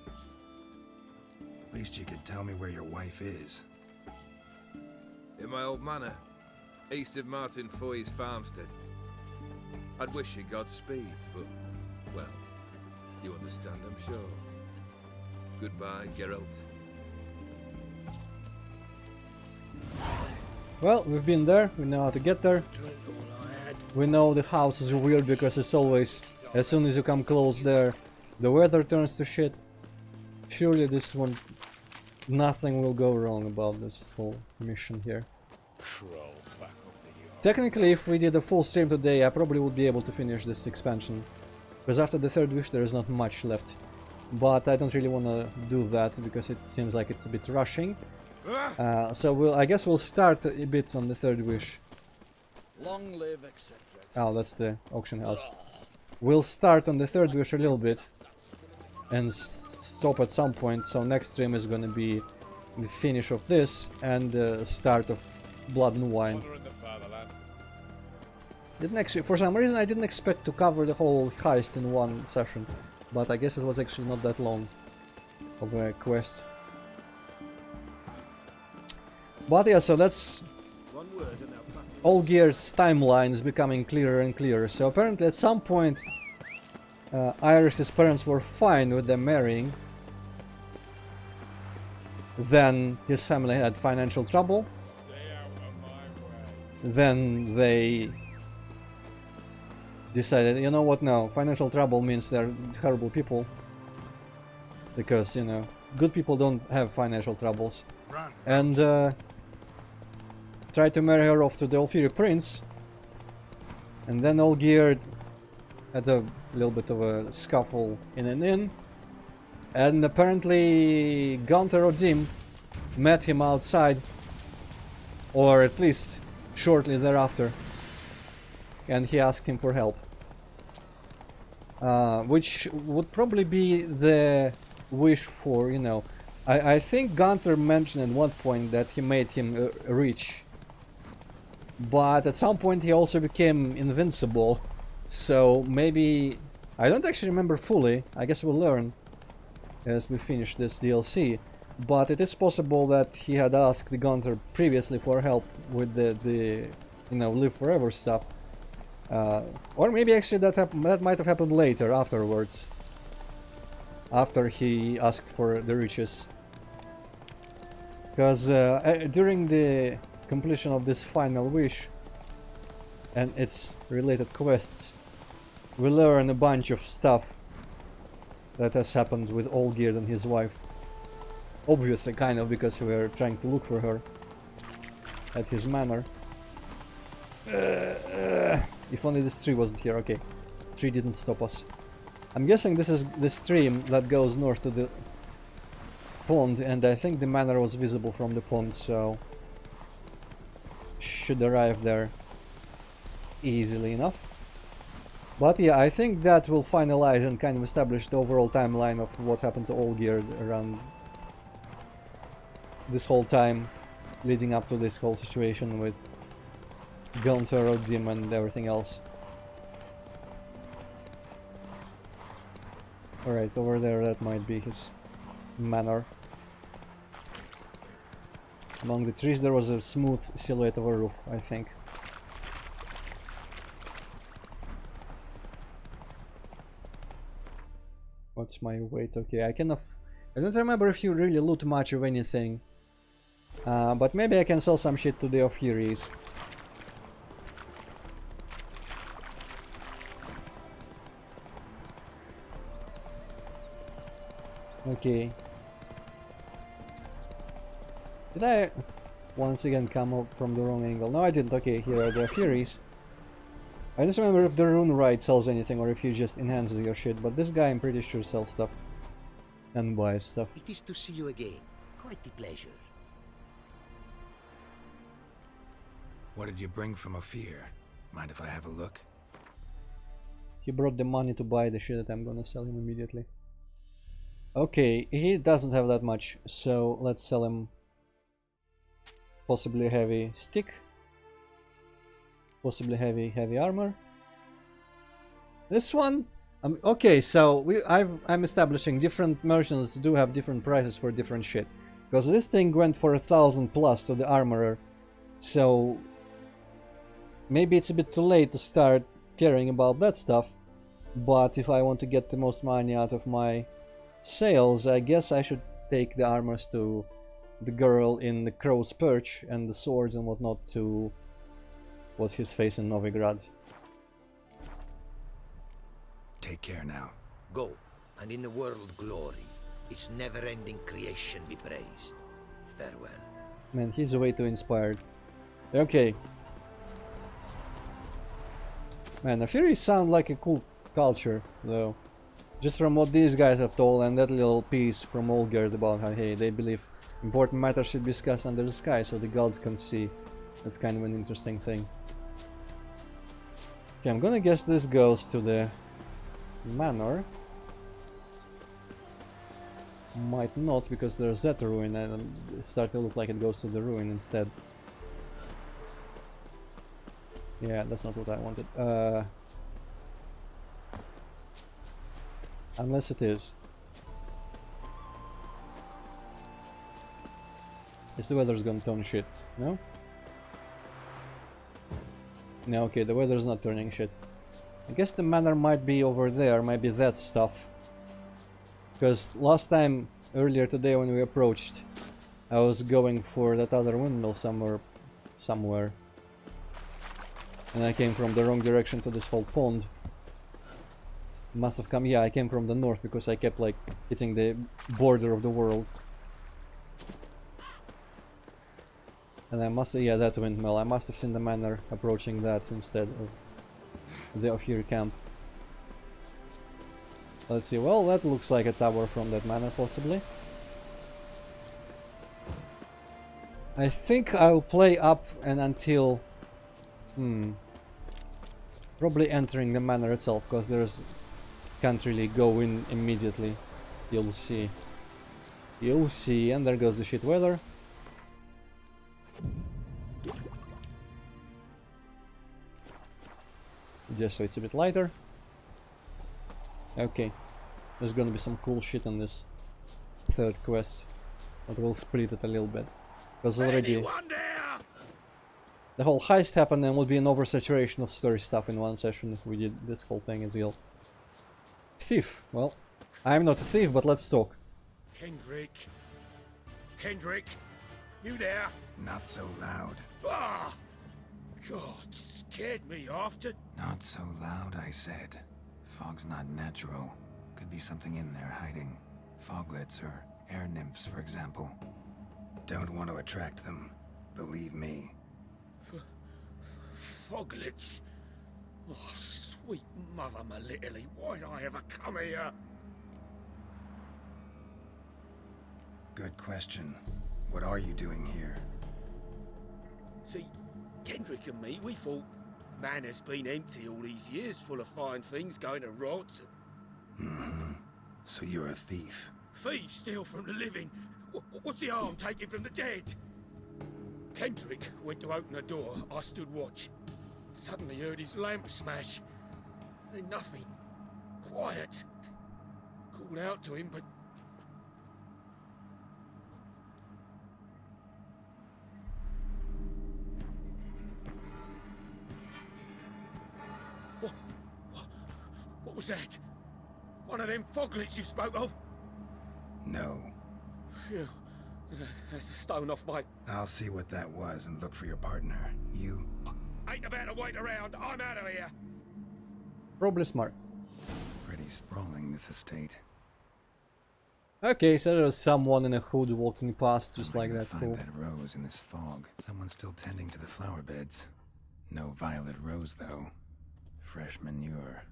At least you could tell me where your wife is. In my old manor, east of Martin Foy's farmstead. I'd wish you Godspeed, but, well, you understand, I'm sure. Goodbye, Geralt. Well, we've been there, we know how to get there. We know the house is weird because it's always, as soon as you come close there, the weather turns to shit. Surely this one, nothing will go wrong about this whole mission here. Technically, if we did a full stream today, I probably would be able to finish this expansion. Because after the 3rd wish there is not much left. But I don't really want to do that because it seems like it's a bit rushing. So I guess we'll start a bit on the third wish. Long live, etc. Oh, that's the auction house. We'll start on the third wish a little bit and stop at some point. So next stream is gonna be the finish of this and the start of Blood and Wine. Didn't actually, for some reason, I didn't expect to cover the whole heist in one session, but I guess it was actually not that long of a quest. But yeah, so that's Olgier's timeline is becoming clearer and clearer. So apparently at some point Iris's parents were fine with them marrying. Then his family had financial trouble. Then they decided, you know what, no, financial trouble means they're horrible people. Because, you know, good people don't have financial troubles. And tried to marry her off to the Ulfiri prince. And then Olgierd had a little bit of a scuffle in an inn. And apparently Gunther Odim met him outside, or at least shortly thereafter, and he asked him for help. Which would probably be the wish for, you know, I think Gunther mentioned at one point that he made him rich, but at some point he also became invincible, so maybe, I don't actually remember fully, I guess we'll learn as we finish this DLC, but it is possible that he had asked Gunther previously for help with the you know, live forever stuff, or maybe actually that might have happened later, afterwards, after he asked for the riches, because during the completion of this final wish and its related quests, we learn a bunch of stuff that has happened with Olgierd and his wife. Obviously, kind of, because we were trying to look for her at his manor. If only this tree wasn't here. Okay, tree didn't stop us. I'm guessing this is the stream that goes north to the pond, and I think the manor was visible from the pond, so should arrive there easily enough. But yeah, I think that will finalize and kind of establish the overall timeline of what happened to Olgierd around this whole time, leading up to this whole situation with Gunther, Odim and everything else. Alright, over there that might be his manor. Among the trees there was a smooth silhouette of a roof, I think. What's my weight? Okay, I don't remember if you really loot much of anything. But maybe I can sell some shit to the Ophiris. Okay. Did I once again come up from the wrong angle? No, I didn't. Okay, here are the Ophiris. I don't remember if the rune ride sells anything or if he just enhances your shit, but this guy I'm pretty sure sells stuff. And buys stuff. It is to see you again. Quite the pleasure. What did you bring from Ophir? Mind if I have a look? He brought the money to buy the shit that I'm gonna sell him immediately. Okay, he doesn't have that much, so let's sell him possibly a heavy stick. Possibly heavy armor. This one, okay. So I'm establishing different merchants do have different prices for different shit. Because this thing went for 1,000 plus to the armorer, so maybe it's a bit too late to start caring about that stuff. But if I want to get the most money out of my sales, I guess I should take the armors to the girl in the crow's perch and the swords and whatnot to what's his face in Novigrad. Take care now. Go, and in the world glory, its never-ending creation be praised. Farewell. Man, he's way too inspired. Okay. Man, the Furies sound like a cool culture, though. Just from what these guys have told and that little piece from Olgerd about how, hey, they believe Important matters should be discussed under the sky so the gods can see. That's kind of an interesting thing. Okay, I'm gonna guess this goes to the manor. Might not, because there's that ruin and it started to look like it goes to the ruin instead. Yeah, that's not what I wanted. Unless it is. Is the weather's gonna turn shit? No? No, okay, the weather's not turning shit. I guess the manor might be over there, might be that stuff. Because last time, earlier today when we approached, I was going for that other windmill somewhere. And I came from the wrong direction to this whole pond. Must have come, yeah, I came from the north because I kept like hitting the border of the world. And I must, yeah, that windmill, I must have seen the manor approaching that instead of the Ophir camp. Let's see, well, that looks like a tower from that manor, possibly. I think I'll play up and until... probably entering the manor itself, because there's... can't really go in immediately. You'll see. You'll see, and there goes the shit weather. Just so it's a bit lighter. Okay. There's gonna be some cool shit on this third quest. But we'll split it a little bit. Because already... the whole heist happened and would be an oversaturation of story stuff in one session if we did this whole thing as well. Thief. Well, I'm not a thief, but let's talk. Kendrick. Kendrick. You there? Not so loud. Ah! God, scared me off to... Not so loud, I said. Fog's not natural. Could be something in there hiding. Foglets or air nymphs, for example. Don't want to attract them. Believe me. Foglets? Oh, sweet mother Melitterly, why'd I ever come here? Good question. What are you doing here? See, Kendrick and me, we thought Manor's been empty all these years, full of fine things going to rot. Mm-hmm. So you're a thief. Thieves steal from the living. What's the harm taking from the dead? Kendrick went to open the door. I stood watch. Suddenly heard his lamp smash. Then nothing. Quiet. Called out to him, but... What was that? One of them foglets you spoke of? No. Phew. That's the stone off my... I'll see what that was and look for your partner. You... I ain't about to wait around. I'm out of here. Probably smart. Pretty sprawling, this estate. Okay, so there was someone in a hood walking past just like that. Find that rose in this fog. Someone's still tending to the flower beds. No violet rose, though. Fresh manure.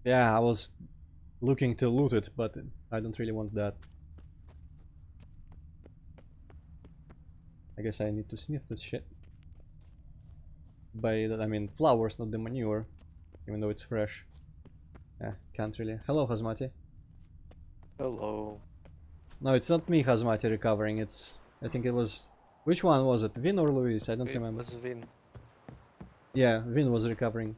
Yeah, I was looking to loot it, but I don't really want that. I guess I need to sniff this shit. By that I mean flowers, not the manure, even though it's fresh. Yeah, can't really. Hello, Hazmati. Hello. No, it's not me, Hazmati, recovering. It's... I think it was... Which one was it? Vin or Luis? I don't remember. It was Vin. Yeah, Vin was recovering.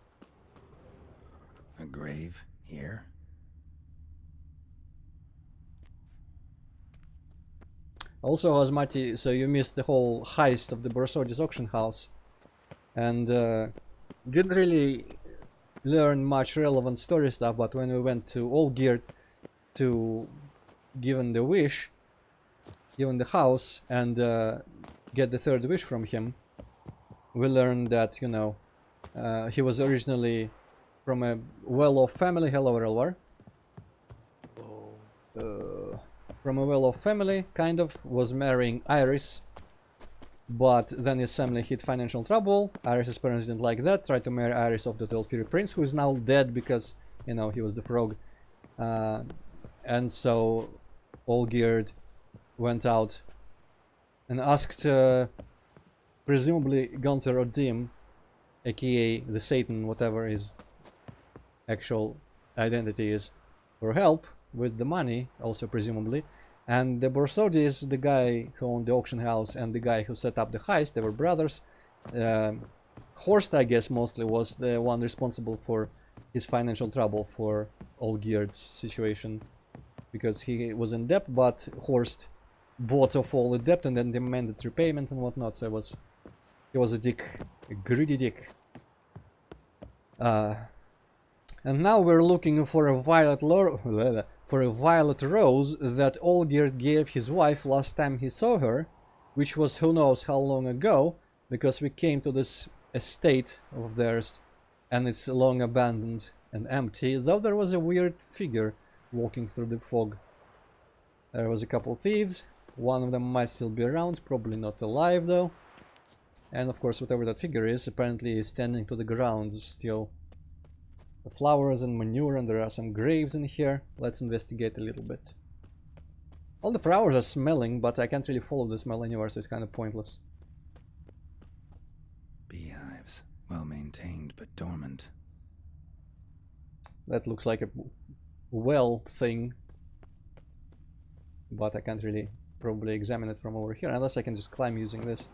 A grave here? Also, Hazmati, so you missed the whole heist of the Borsodi's auction house. And didn't really learn much relevant story stuff, but when we went to Olgierd to given the wish, given the house, and get the third wish from him, we learned that, you know, he was originally from a well-off family. Hello, Relvar. From a well-off family, kind of, was marrying Iris, but then his family hit financial trouble. Iris's parents didn't like that, tried to marry Iris off the Fairy Prince, who is now dead because, you know, he was the frog. And so Olgierd went out and asked presumably Gunther or Dim, aka the Satan, whatever his actual identity is, for help with the money, also presumably. And the Borsodis, the guy who owned the auction house and the guy who set up the heist, they were brothers. Horst, I guess, mostly was the one responsible for his financial trouble for Olgierd's situation, because he was in debt, but Horst bought off all the debt and then demanded repayment and whatnot. So he was a dick, a greedy dick. And now we're looking for a violet rose that Olgierd gave his wife last time he saw her, which was who knows how long ago, because we came to this estate of theirs and it's long abandoned and empty, though there was a weird figure walking through the fog. There was a couple thieves, one of them might still be around, probably not alive though. And of course whatever that figure is apparently is standing to the ground still. The flowers and manure, and there are some graves in here. Let's investigate a little bit. All the flowers are smelling, but I can't really follow the smell anywhere, so it's kind of pointless. Beehives, well maintained but dormant. That looks like a well thing, but I can't really probably examine it from over here, unless I can just climb using this.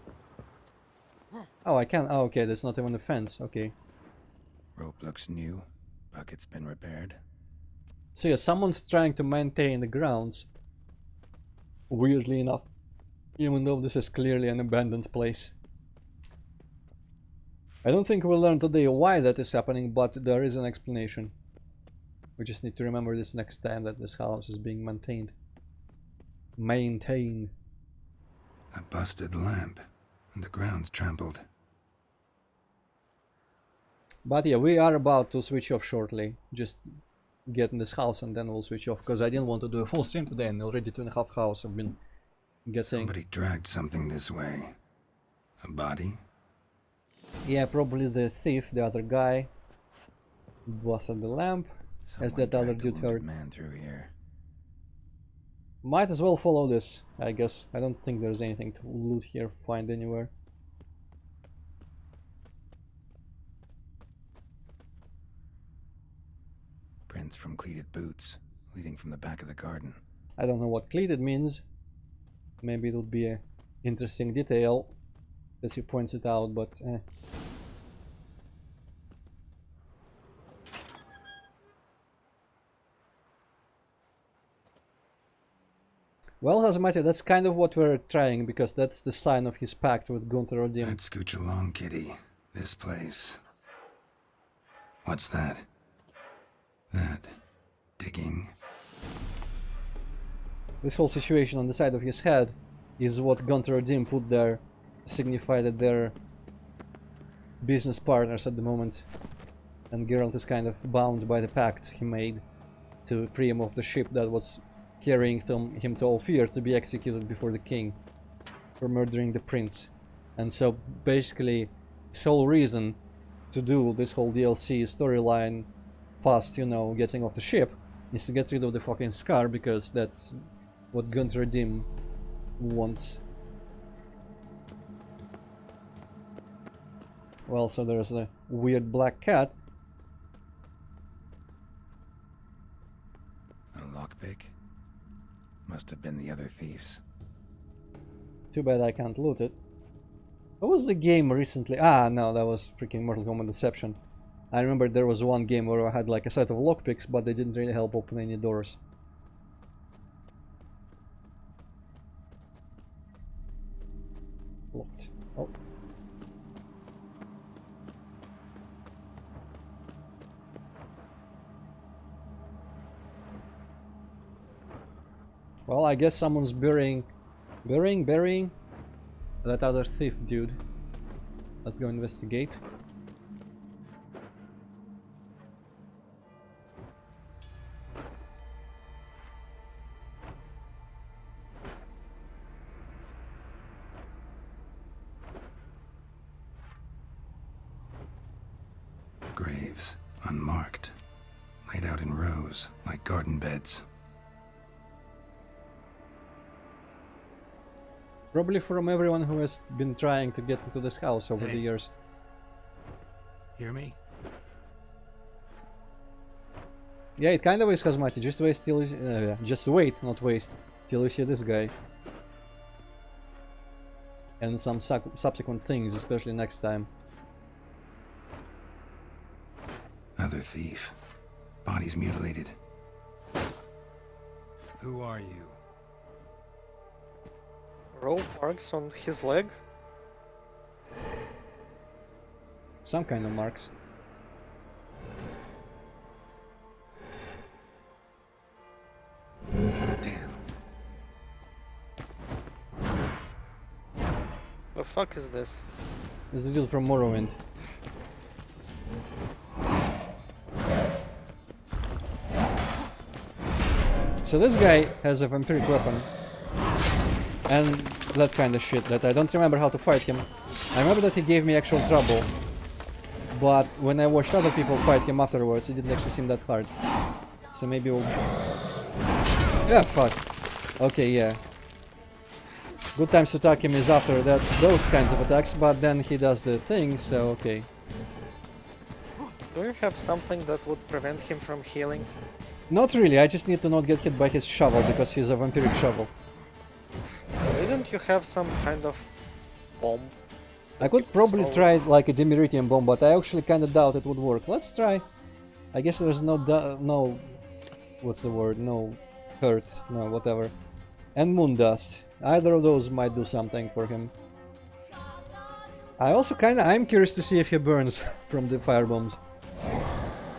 Oh, I can. Oh, okay, that's not even a fence. Okay. Rope looks new. Bucket's been repaired. So yeah, someone's trying to maintain the grounds. Weirdly enough, even though this is clearly an abandoned place. I don't think we'll learn today why that is happening, but there is an explanation. We just need to remember this next time that this house is being maintained. A busted lamp, and the ground's trampled. But yeah, we are about to switch off shortly. Just get in this house and then we'll switch off, because I didn't want to do a full stream today, and already 2.5 hours I've been getting. Somebody dragged something this way. A body? Yeah, probably the thief, the other guy, busted the lamp, as that other dude heard. Man through here. Might as well follow this, I guess. I don't think there's anything to loot here, find anywhere. Prints from cleated boots, leading from the back of the garden. I don't know what cleated means. Maybe it would be a interesting detail, as he points it out, but eh. Well, Hazamati, that's kind of what we're trying, because that's the sign of his pact with Gunther Odim. Let's scooch along, kitty. This place. What's that? That. Digging. This whole situation on the side of his head is what Gunther Odim put there to signify that they're business partners at the moment. And Geralt is kind of bound by the pact he made to free him of the ship that was carrying him to Ophir to be executed before the king for murdering the prince. And so basically his whole reason to do this whole DLC storyline past, you know, getting off the ship is to get rid of the fucking scar, because that's what Gunther Odim wants. Well, so there's a weird black cat. A lockpick? Must have been the other thieves. Too bad I can't loot it. What was the game recently? Ah, no, that was freaking Mortal Kombat Deception. I remember there was one game where I had like a set of lockpicks, but they didn't really help open any doors. Locked. Oh. Well, I guess someone's burying that other thief dude. Let's go investigate. Graves, unmarked, laid out in rows like garden beds. Probably from everyone who has been trying to get into this house over the years. Hear me? Yeah, it kind of is cosmetic. Just wait till you, just wait, not waste, till you see this guy. And some subsequent things, especially next time. Other thief. Body's mutilated. Who are you? Roll marks on his leg? Some kind of marks. Damn. The fuck is this? This is the dude from Morrowind. So this guy has a vampiric weapon. And that kind of shit that I don't remember how to fight him. I remember that he gave me actual trouble. But when I watched other people fight him afterwards, it didn't actually seem that hard. So maybe we'll... Yeah, fuck. Okay, yeah. Good times to attack him is after that, those kinds of attacks, but then he does the thing, so okay. Do you have something that would prevent him from healing? Not really, I just need to not get hit by his shovel, because he's a vampiric shovel. Didn't you have some kind of bomb? I could probably try like a Demeritium bomb, but I actually kinda doubt it would work. Let's try. I guess there's no what's the word? No hurt, no whatever. And moon dust. Either of those might do something for him. I'm curious to see if he burns from the fire bombs.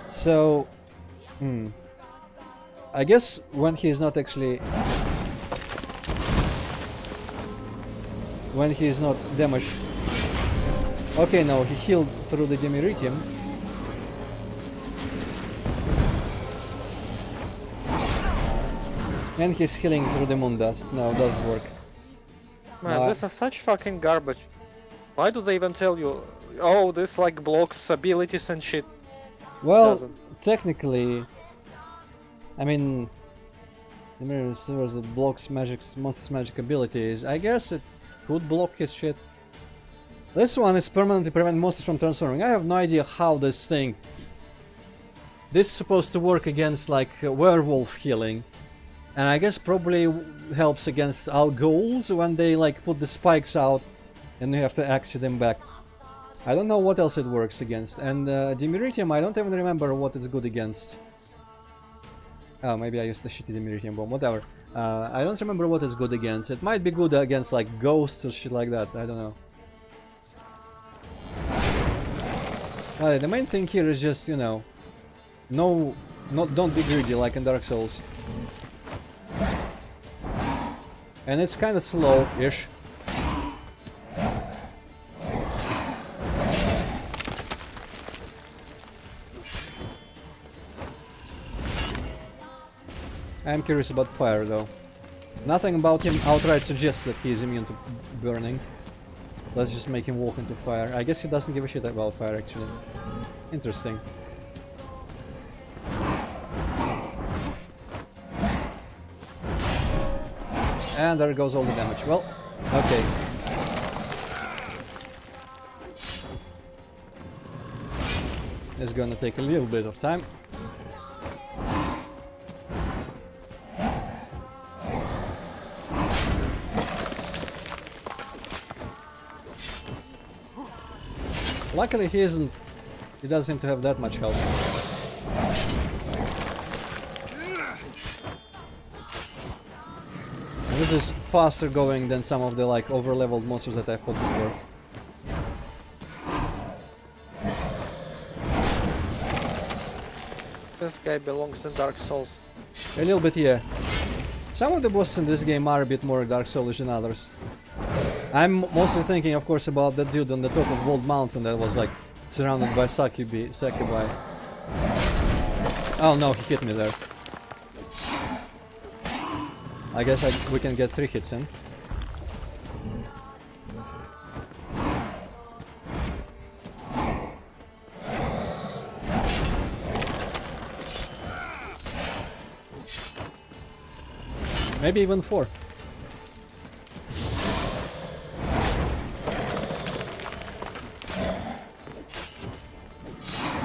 So, I guess when he's not actually... When he's not damaged... Okay, no, he healed through the Demeritium. And he's healing through the moon dust. No, it doesn't work. Man, this is such fucking garbage. Why do they even tell you, oh, this like blocks abilities and shit? Well, technically, I mean, there was blocks monster's magic abilities. I guess it could block his shit. This one is permanently prevent monsters from transforming. I have no idea how this thing... This is supposed to work against like werewolf healing. And I guess probably helps against alghouls when they like put the spikes out and you have to axe them back. I don't know what else it works against. And Demeritium, I don't even remember what it's good against. Oh, maybe I used the shitty Demeritium bomb, whatever. I don't remember what it's good against. It might be good against like ghosts or shit like that, I don't know. Well, the main thing here is just, you know, don't be greedy like in Dark Souls. And it's kind of slow-ish. I'm curious about fire though. Nothing about him outright suggests that he is immune to burning. Let's just make him walk into fire. I guess he doesn't give a shit about fire actually. Interesting. And there goes all the damage. Well, okay. It's gonna take a little bit of time. Luckily he doesn't seem to have that much health. And this is faster going than some of the like over-leveled monsters that I fought before. This guy belongs in Dark Souls. A little bit, yeah. Some of the bosses in this game are a bit more Dark Soulish than others. I'm mostly thinking, of course, about that dude on the top of Gold Mountain that was like surrounded by succubi. Oh no, he hit me there. I guess we can get 3 hits in. Maybe even 4.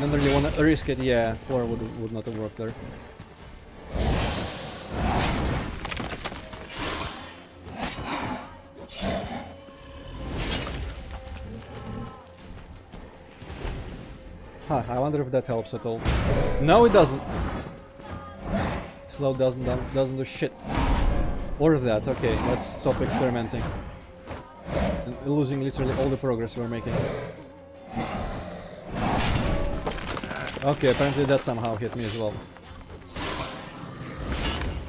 don't really want to risk it. Yeah, 4 would not have worked there. Huh, I wonder if that helps at all. No, it doesn't. Slow doesn't do shit. Or that. Okay, let's stop experimenting. And losing literally all the progress we're making. Okay, apparently that somehow hit me as well.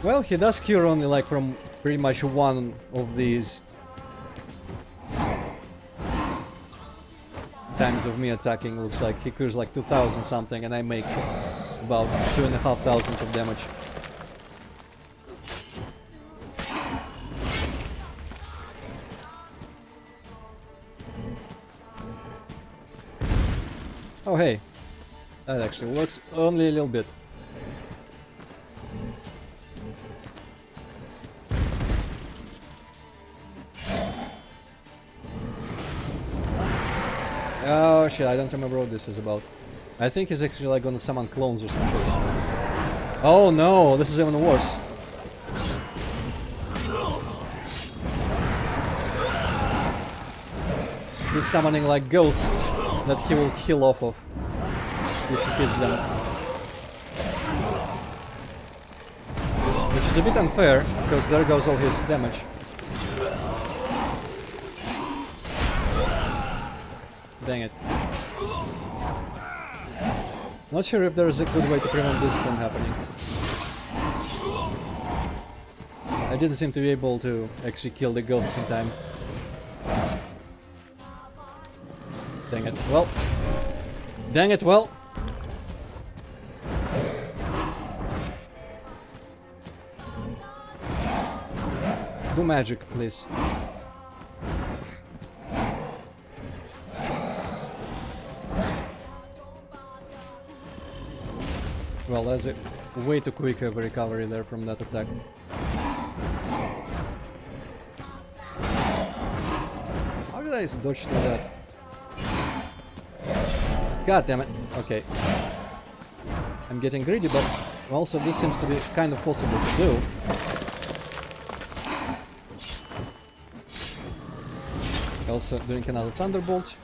Well, he does cure only like from pretty much one of these times of me attacking. Looks like he cures like 2000 something and I make about 2500 of damage. Oh hey, that actually works only a little bit. Oh shit, I don't remember what this is about. I think he's actually like gonna summon clones or some shit. Oh no, this is even worse. He's summoning like ghosts that he will heal off of if he hits them. Which is a bit unfair, because there goes all his damage. Dang it. Not sure if there is a good way to prevent this from happening. I didn't seem to be able to actually kill the ghosts in time. Dang it. Well. Dang it, well. Do magic, please. Well, that's a way too quick of a recovery there from that attack. How did I dodge through that? God damn it. Okay. I'm getting greedy, but also this seems to be kind of possible to do. Also doing another thunderbolt.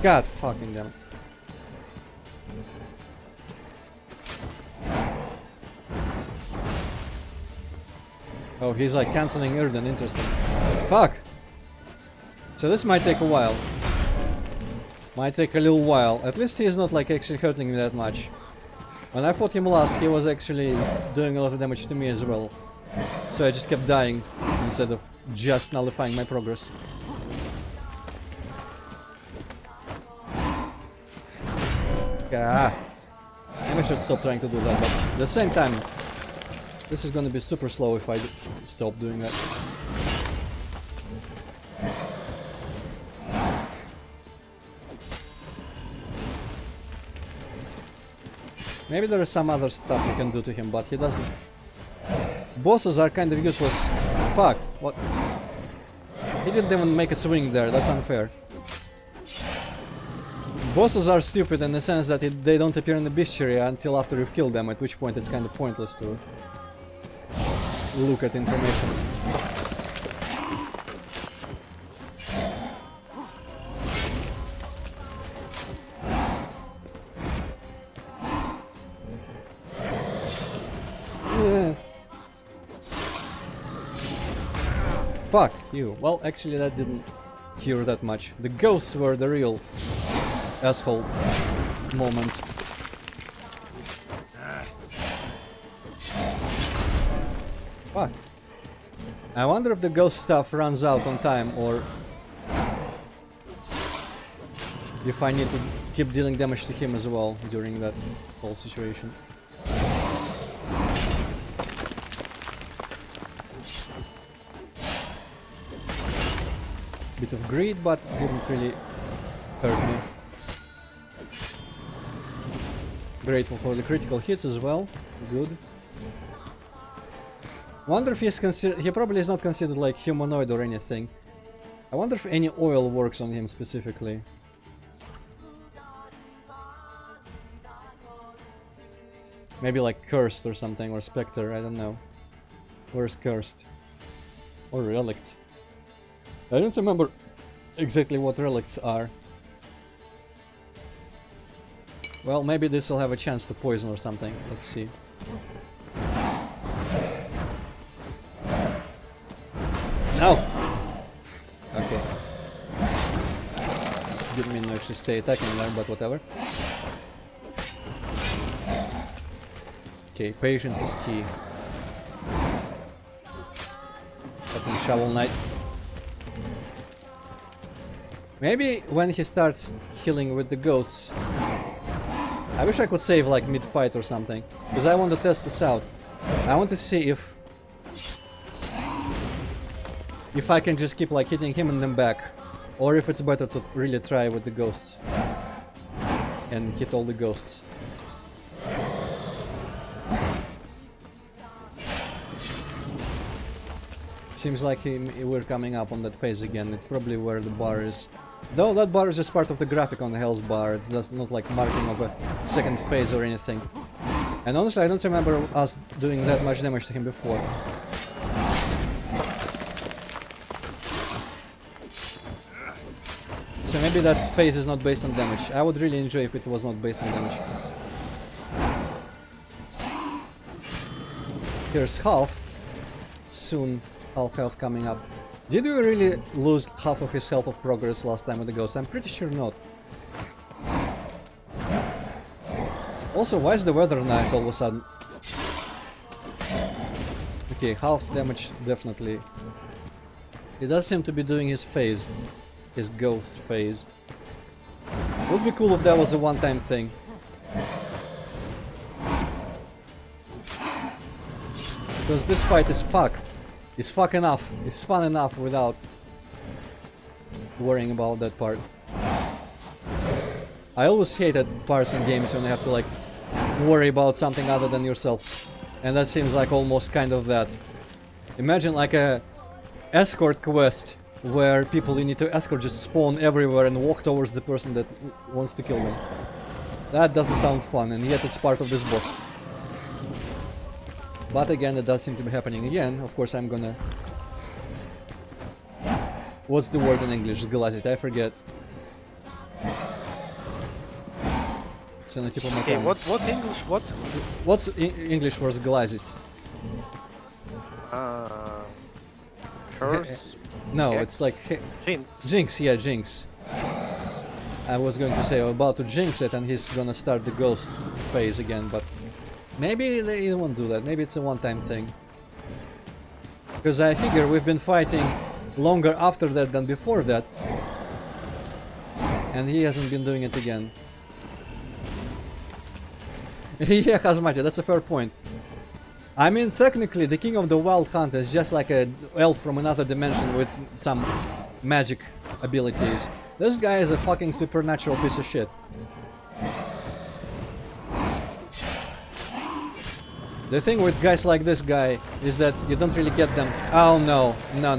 God fucking damn it. Oh, he's like cancelling Erden, interesting. Fuck! So this might take a while. Might take a little while. At least he is not like actually hurting me that much. When I fought him last, he was actually doing a lot of damage to me as well. So I just kept dying instead of just nullifying my progress. Ah, maybe I should stop trying to do that, but at the same time, this is gonna be super slow if I stop doing that. Maybe there is some other stuff we can do to him, but he doesn't. Bosses are kind of useless. Fuck, what? He didn't even make a swing there, that's unfair. Bosses are stupid in the sense that they don't appear in the bestiary until after you've killed them, at which point it's kind of pointless to look at information. Yeah. Fuck you. Well, actually that didn't cure that much. The ghosts were the real asshole moment. Fuck. I wonder if the ghost stuff runs out on time or if I need to keep dealing damage to him as well during that whole situation. Bit of greed, but didn't really hurt me. Grateful for the critical hits as well. Good. Wonder if he's considered. He probably is not considered like humanoid or anything. I wonder if any oil works on him specifically. Maybe like Cursed or something, or Spectre, I don't know. Where's Cursed? Or Relict. I don't remember exactly what Relicts are. Well, maybe this will have a chance to poison or something. Let's see. No! Okay. Didn't mean to actually stay attacking there, but whatever. Okay, patience is key. Fucking Shovel Knight. Maybe when he starts healing with the ghosts, I wish I could save like mid-fight or something, because I want to test this out. I want to see if I can just keep like hitting him and then back, or if it's better to really try with the ghosts and hit all the ghosts. Seems like we're coming up on that phase again. It's probably where the bar is. Though that bar is just part of the graphic on the Hell's bar. It's just not like marking of a second phase or anything. And honestly, I don't remember us doing that much damage to him before. So maybe that phase is not based on damage. I would really enjoy if it was not based on damage. Here's half. Soon. Half health coming up. Did we really lose half of his health of progress last time with the ghost? I'm pretty sure not. Also, why is the weather nice all of a sudden? Okay, half damage definitely. He does seem to be doing his phase. His ghost phase. Would be cool if that was a one-time thing. Because this fight is fuck. It's fuck enough. It's fun enough without worrying about that part. I always hated parts in games when you have to like worry about something other than yourself. And that seems like almost kind of that. Imagine like a escort quest where people you need to escort just spawn everywhere and walk towards the person that wants to kill them. That doesn't sound fun, and yet it's part of this boss. But again, it does seem to be happening again. Of course, I'm gonna... What's the word in English? Sglazit, I forget. It's on the tip of my tongue. What English? What? What's English for sglazit? Curse? No, Hex? it's like... Jinx. Jinx, yeah, jinx. I was going to say I'm about to jinx it and he's gonna start the ghost phase again, but... Maybe they won't do that, maybe it's a one-time thing. Because I figure we've been fighting longer after that than before that. And he hasn't been doing it again. Yeah, Hazmati, that's a fair point. I mean, technically, the King of the Wild Hunt is just like an elf from another dimension with some magic abilities. This guy is a fucking supernatural piece of shit. The thing with guys like this guy is that you don't really get them... Oh no, no,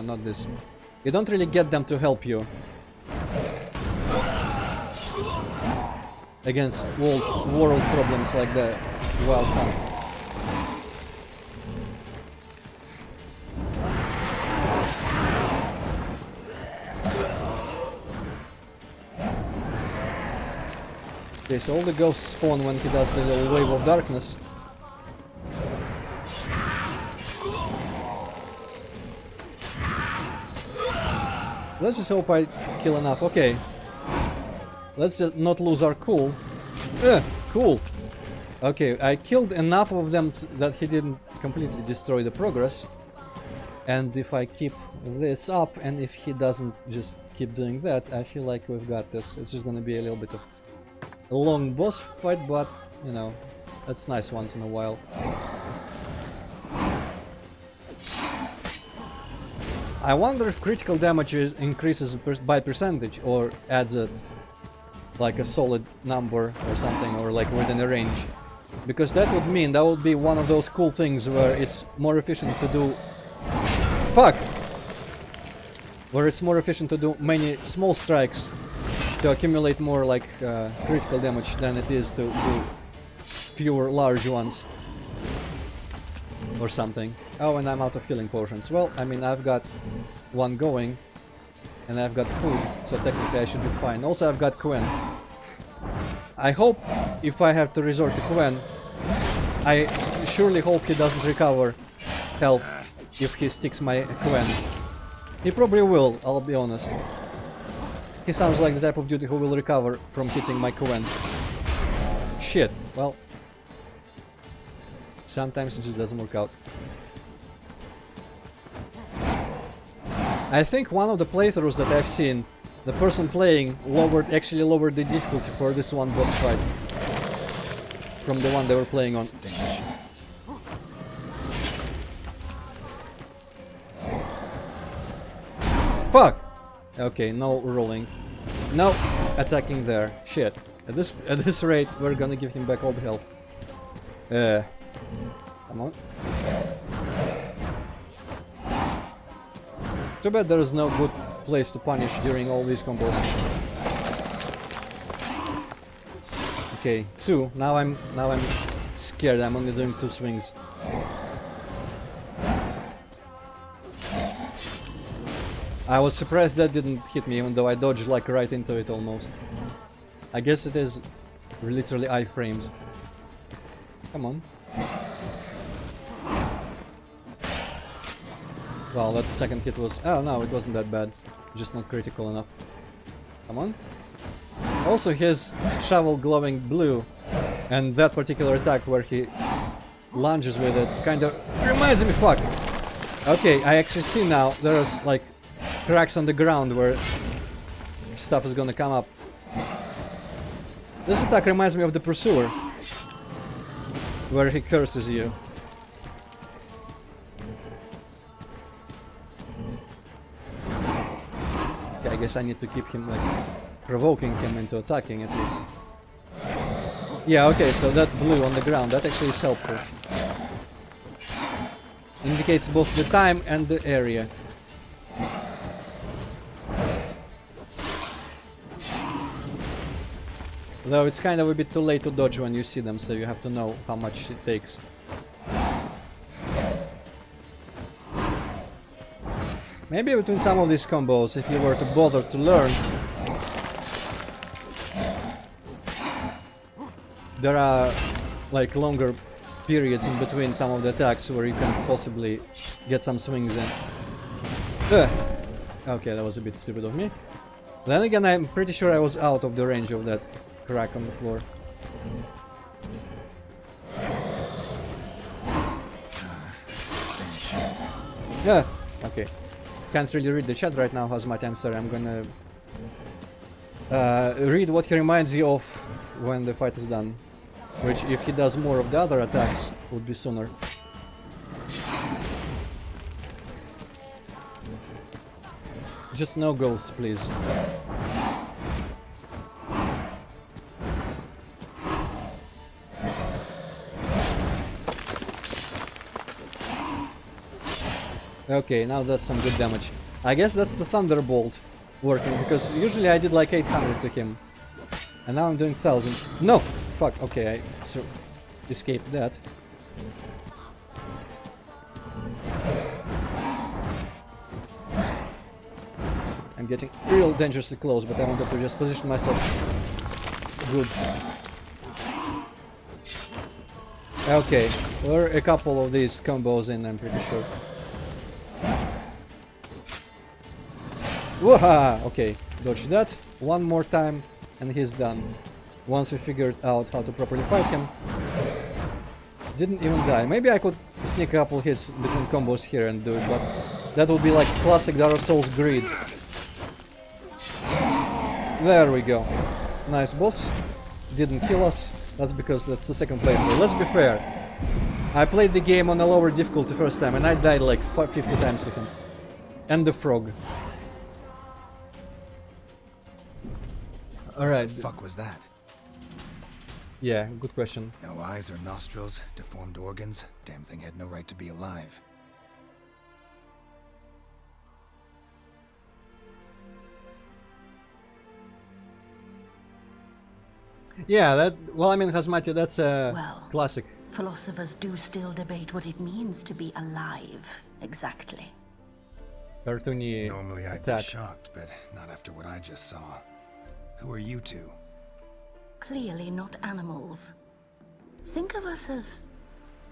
not this. You don't really get them to help you. Against world problems like the Wild Hunt. Okay, so all the ghosts spawn when he does the little wave of darkness. Let's just hope I kill enough. Okay. Let's not lose our cool. Cool. Okay, I killed enough of them that he didn't completely destroy the progress. And if I keep this up, and if he doesn't just keep doing that, I feel like we've got this. It's just gonna be a little bit of a long boss fight, but, you know, that's nice once in a while. I wonder if critical damage increases by percentage or adds a like a solid number or something, or like within a range, because that would mean that would be one of those cool things where it's more efficient to do... Fuck! where it's more efficient to do many small strikes to accumulate more like critical damage than it is to do fewer large ones or something. Oh, and I'm out of healing potions. Well, I mean, I've got one going and I've got food, so technically I should be fine. Also, I've got Quen. I hope if I have to resort to Quen, I surely hope he doesn't recover health if he sticks my Quen. He probably will, I'll be honest. He sounds like the type of dude who will recover from hitting my Quen. Shit, well... sometimes it just doesn't work out. I think one of the playthroughs that I've seen, the person playing actually lowered the difficulty for this one boss fight from the one they were playing on. Fuck! Okay, no rolling. No attacking there. Shit. At this rate, we're gonna give him back all the health. Come on. Too bad there is no good place to punish during all these combos. Okay, 2. Now I'm scared. I'm only doing 2 swings. I was surprised that didn't hit me, even though I dodged like right into it almost. I guess it is literally iframes. Come on. Well, that second hit was... oh no, it wasn't that bad. Just not critical enough. Come on. Also, his shovel glowing blue and that particular attack where he lunges with it kind of reminds me... fuck! Okay, I actually see now there's like cracks on the ground where stuff is gonna come up. This attack reminds me of the Pursuer, where he curses you. Okay, I guess I need to keep him like provoking him into attacking at least. Yeah, okay, so that blue on the ground, that actually is helpful. Indicates both the time and the area. Though it's kind of a bit too late to dodge when you see them, so you have to know how much it takes. Maybe between some of these combos, if you were to bother to learn, there are like longer periods in between some of the attacks where you can possibly get some swings in. Okay, that was a bit stupid of me. Then again, I'm pretty sure I was out of the range of that crack on the floor. Yeah, okay. Can't really read the chat right now, how's my time, sorry. I'm gonna read what he reminds you of when the fight is done. Which, if he does more of the other attacks, would be sooner. Just no ghosts, please. Okay, now that's some good damage. I guess that's the Thunderbolt working, because usually I did like 800 to him. And now I'm doing thousands. No! Fuck, okay, I escaped that. I'm getting real dangerously close, but I wanted to just position myself good. Okay, we're a couple of these combos in, I'm pretty sure. Wooha! Okay, dodge that. One more time and he's done. Once we figured out how to properly fight him. Didn't even die. Maybe I could sneak a couple hits between combos here and do it, but that would be like classic Dark Souls greed. There we go. Nice boss. Didn't kill us. That's because that's the second playthrough. Let's be fair. I played the game on a lower difficulty first time and I died like 50 times to him. And the frog. Alright. What the fuck was that? Yeah, good question. No eyes or nostrils, deformed organs. Damn thing had no right to be alive. Yeah, that, well, I mean, Hazmati, that's a Well, classic. Philosophers do still debate what it means to be alive, exactly. Cartoony Normally I'd attack. be shocked, but not after what I just saw. Who are you two? Clearly not animals. Think of us as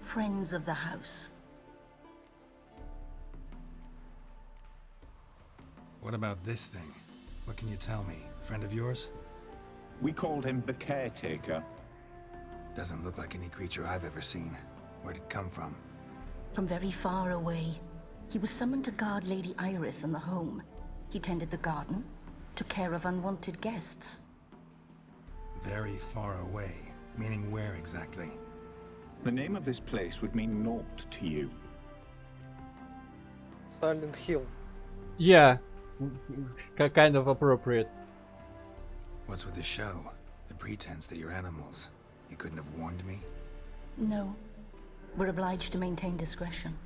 friends of the house. What about this thing? What can you tell me? Friend of yours? We called him the Caretaker. Doesn't look like any creature I've ever seen. Where'd it come from? From very far away. He was summoned to guard Lady Iris in the home. He tended the garden, took care of unwanted guests. Very far away. Meaning where exactly? The name of this place would mean naught to you. Silent Hill. Yeah, kind of appropriate. What's with the show? The pretense that you're animals. You couldn't have warned me? No. We're obliged to maintain discretion.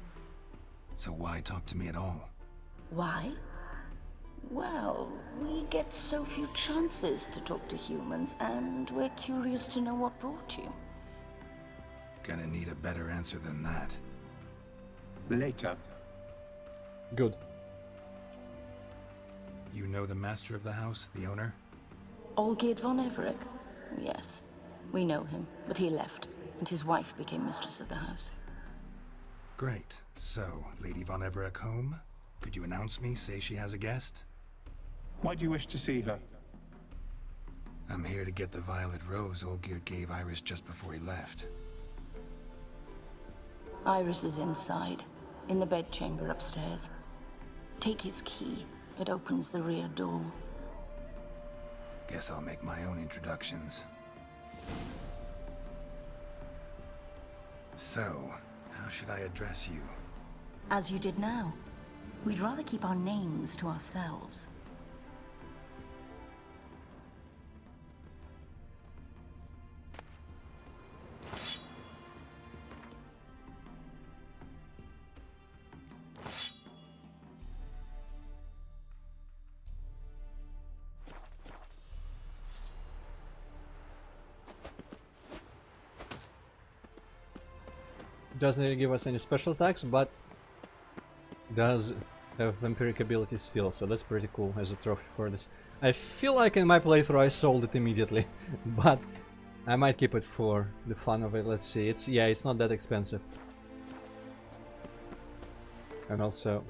So why talk to me at all? Why? Well, we get so few chances to talk to humans, and we're curious to know what brought you. Gonna need a better answer than that. Later. Good. You know the master of the house, the owner? Olgierd von Everec? Yes. We know him, but he left, and his wife became mistress of the house. Great. So, Lady von Everec home? Could you announce me, say she has a guest? Why do you wish to see her? I'm here to get the violet rose Olgierd gave Iris just before he left. Iris is inside, in the bedchamber upstairs. Take his key. It opens the rear door. Guess I'll make my own introductions. So, how should I address you? As you did now. We'd rather keep our names to ourselves. Doesn't really give us any special attacks, but does have vampiric ability still, so that's pretty cool as a trophy for this. I feel like in my playthrough I sold it immediately, but I might keep it for the fun of it. Let's see, it's not that expensive. And also,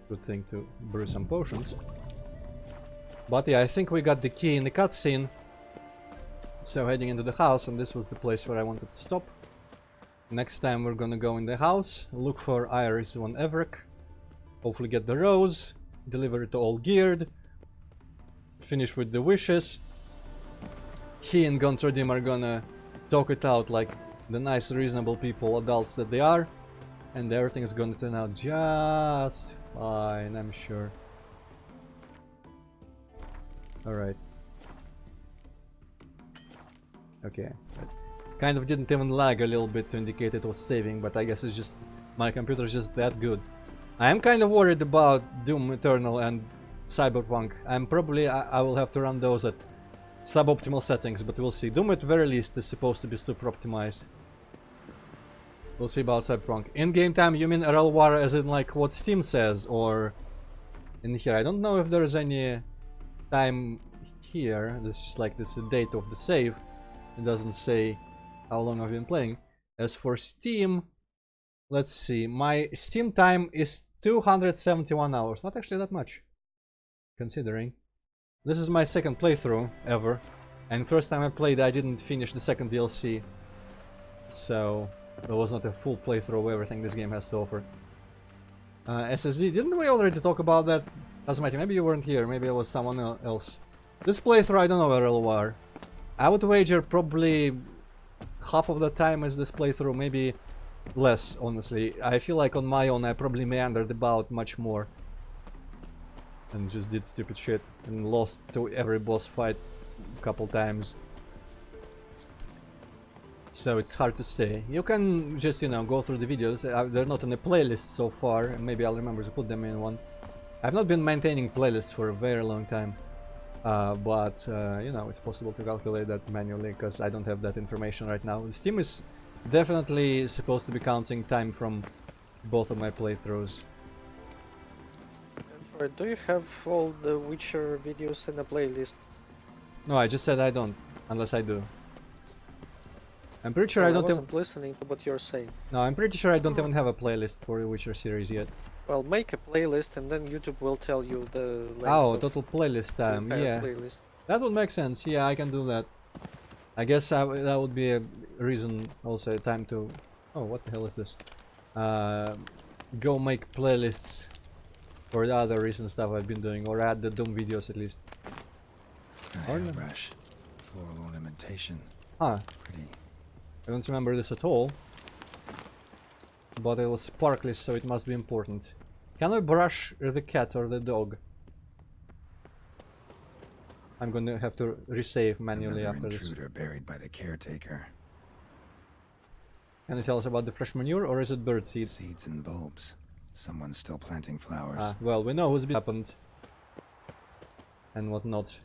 good thing to brew some potions. But yeah, I think we got the key in the cutscene. So heading into the house, and this was the place where I wanted to stop. Next time we're gonna go in the house, look for Iris von Everec, hopefully get the rose, deliver it to Olgierd, finish with the wishes. He and Gontrodim are gonna talk it out like the nice, reasonable people, adults that they are, and everything is gonna turn out just fine, I'm sure. Alright. Okay. Kind of didn't even lag a little bit to indicate it was saving, but I guess it's just my computer's just that good. I am kind of worried about Doom Eternal and Cyberpunk. I will have to run those at suboptimal settings, but we'll see. Doom at very least is supposed to be super optimized. We'll see about Cyberpunk. In-game time, you mean RLWAR as in like what Steam says, or in here? I don't know if there's any time here. This is just like this date of the save. It doesn't say how long I've been playing. As for Steam, let's see, my Steam time is 271 hours. Not actually that much, considering. This is my second playthrough ever, and first time I played I didn't finish the second DLC, so it was not a full playthrough of everything this game has to offer. SSD, didn't we already talk about that? Cosmetic, maybe you weren't here, maybe it was someone else. This playthrough I don't know where it'll are. I would wager probably half of the time is this playthrough, maybe less, honestly. I feel like on my own I probably meandered about much more. And just did stupid shit and lost to every boss fight a couple times. So it's hard to say. You can just, you know, go through the videos. They're not in a playlist so far, and maybe I'll remember to put them in one. I've not been maintaining playlists for a very long time. but you know, it's possible to calculate that manually because I don't have that information right now. Steam is definitely supposed to be counting time from both of my playthroughs. Antroid, do you have all the Witcher videos in a playlist? No, I just said I don't, unless I do. I'm pretty sure Well, I don't wasn't listening to what you're saying. No, I'm pretty sure I don't even have a playlist for the Witcher series yet. Well, make a playlist and then YouTube will tell you the length Oh, of total playlist time, the entire yeah. playlist. That would make sense, yeah, I can do that. I guess that would be a reason, also a time to... Oh, what the hell is this? Go make playlists for the other recent stuff I've been doing, or add the Doom videos at least. Airbrush, floral ornamentation. Huh. Pretty. I don't remember this at all. But it was sparkly, so it must be important. Can I brush the cat or the dog? I'm gonna have to resave manually Another after this. intruder buried by the caretaker. Can you tell us about the fresh manure, or is it bird seed? Seeds and bulbs. Someone's still planting flowers. Ah, well, we know who's been happened. And whatnot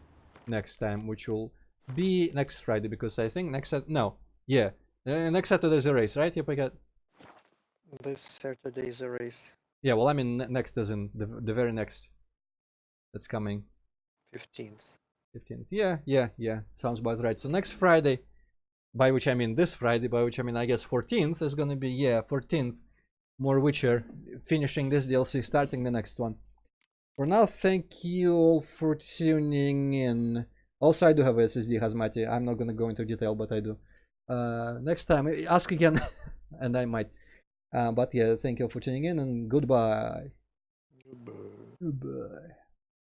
next time, which will be next Friday, because I think next next Saturday is a race, right? Yep, I got... This Saturday is a race. Yeah, well, I mean next as in the very next. That's coming. 15th. 15th. Yeah. Sounds about right. So next Friday, by which I mean this Friday, by which I mean I guess 14th is gonna be, 14th. More Witcher. Finishing this DLC, starting the next one. For now, thank you all for tuning in. Also, I do have a SSD Hazmati. I'm not gonna go into detail, but I do. Next time, ask again, and I might. But yeah, thank you all for tuning in, and goodbye. Goodbye. Goodbye.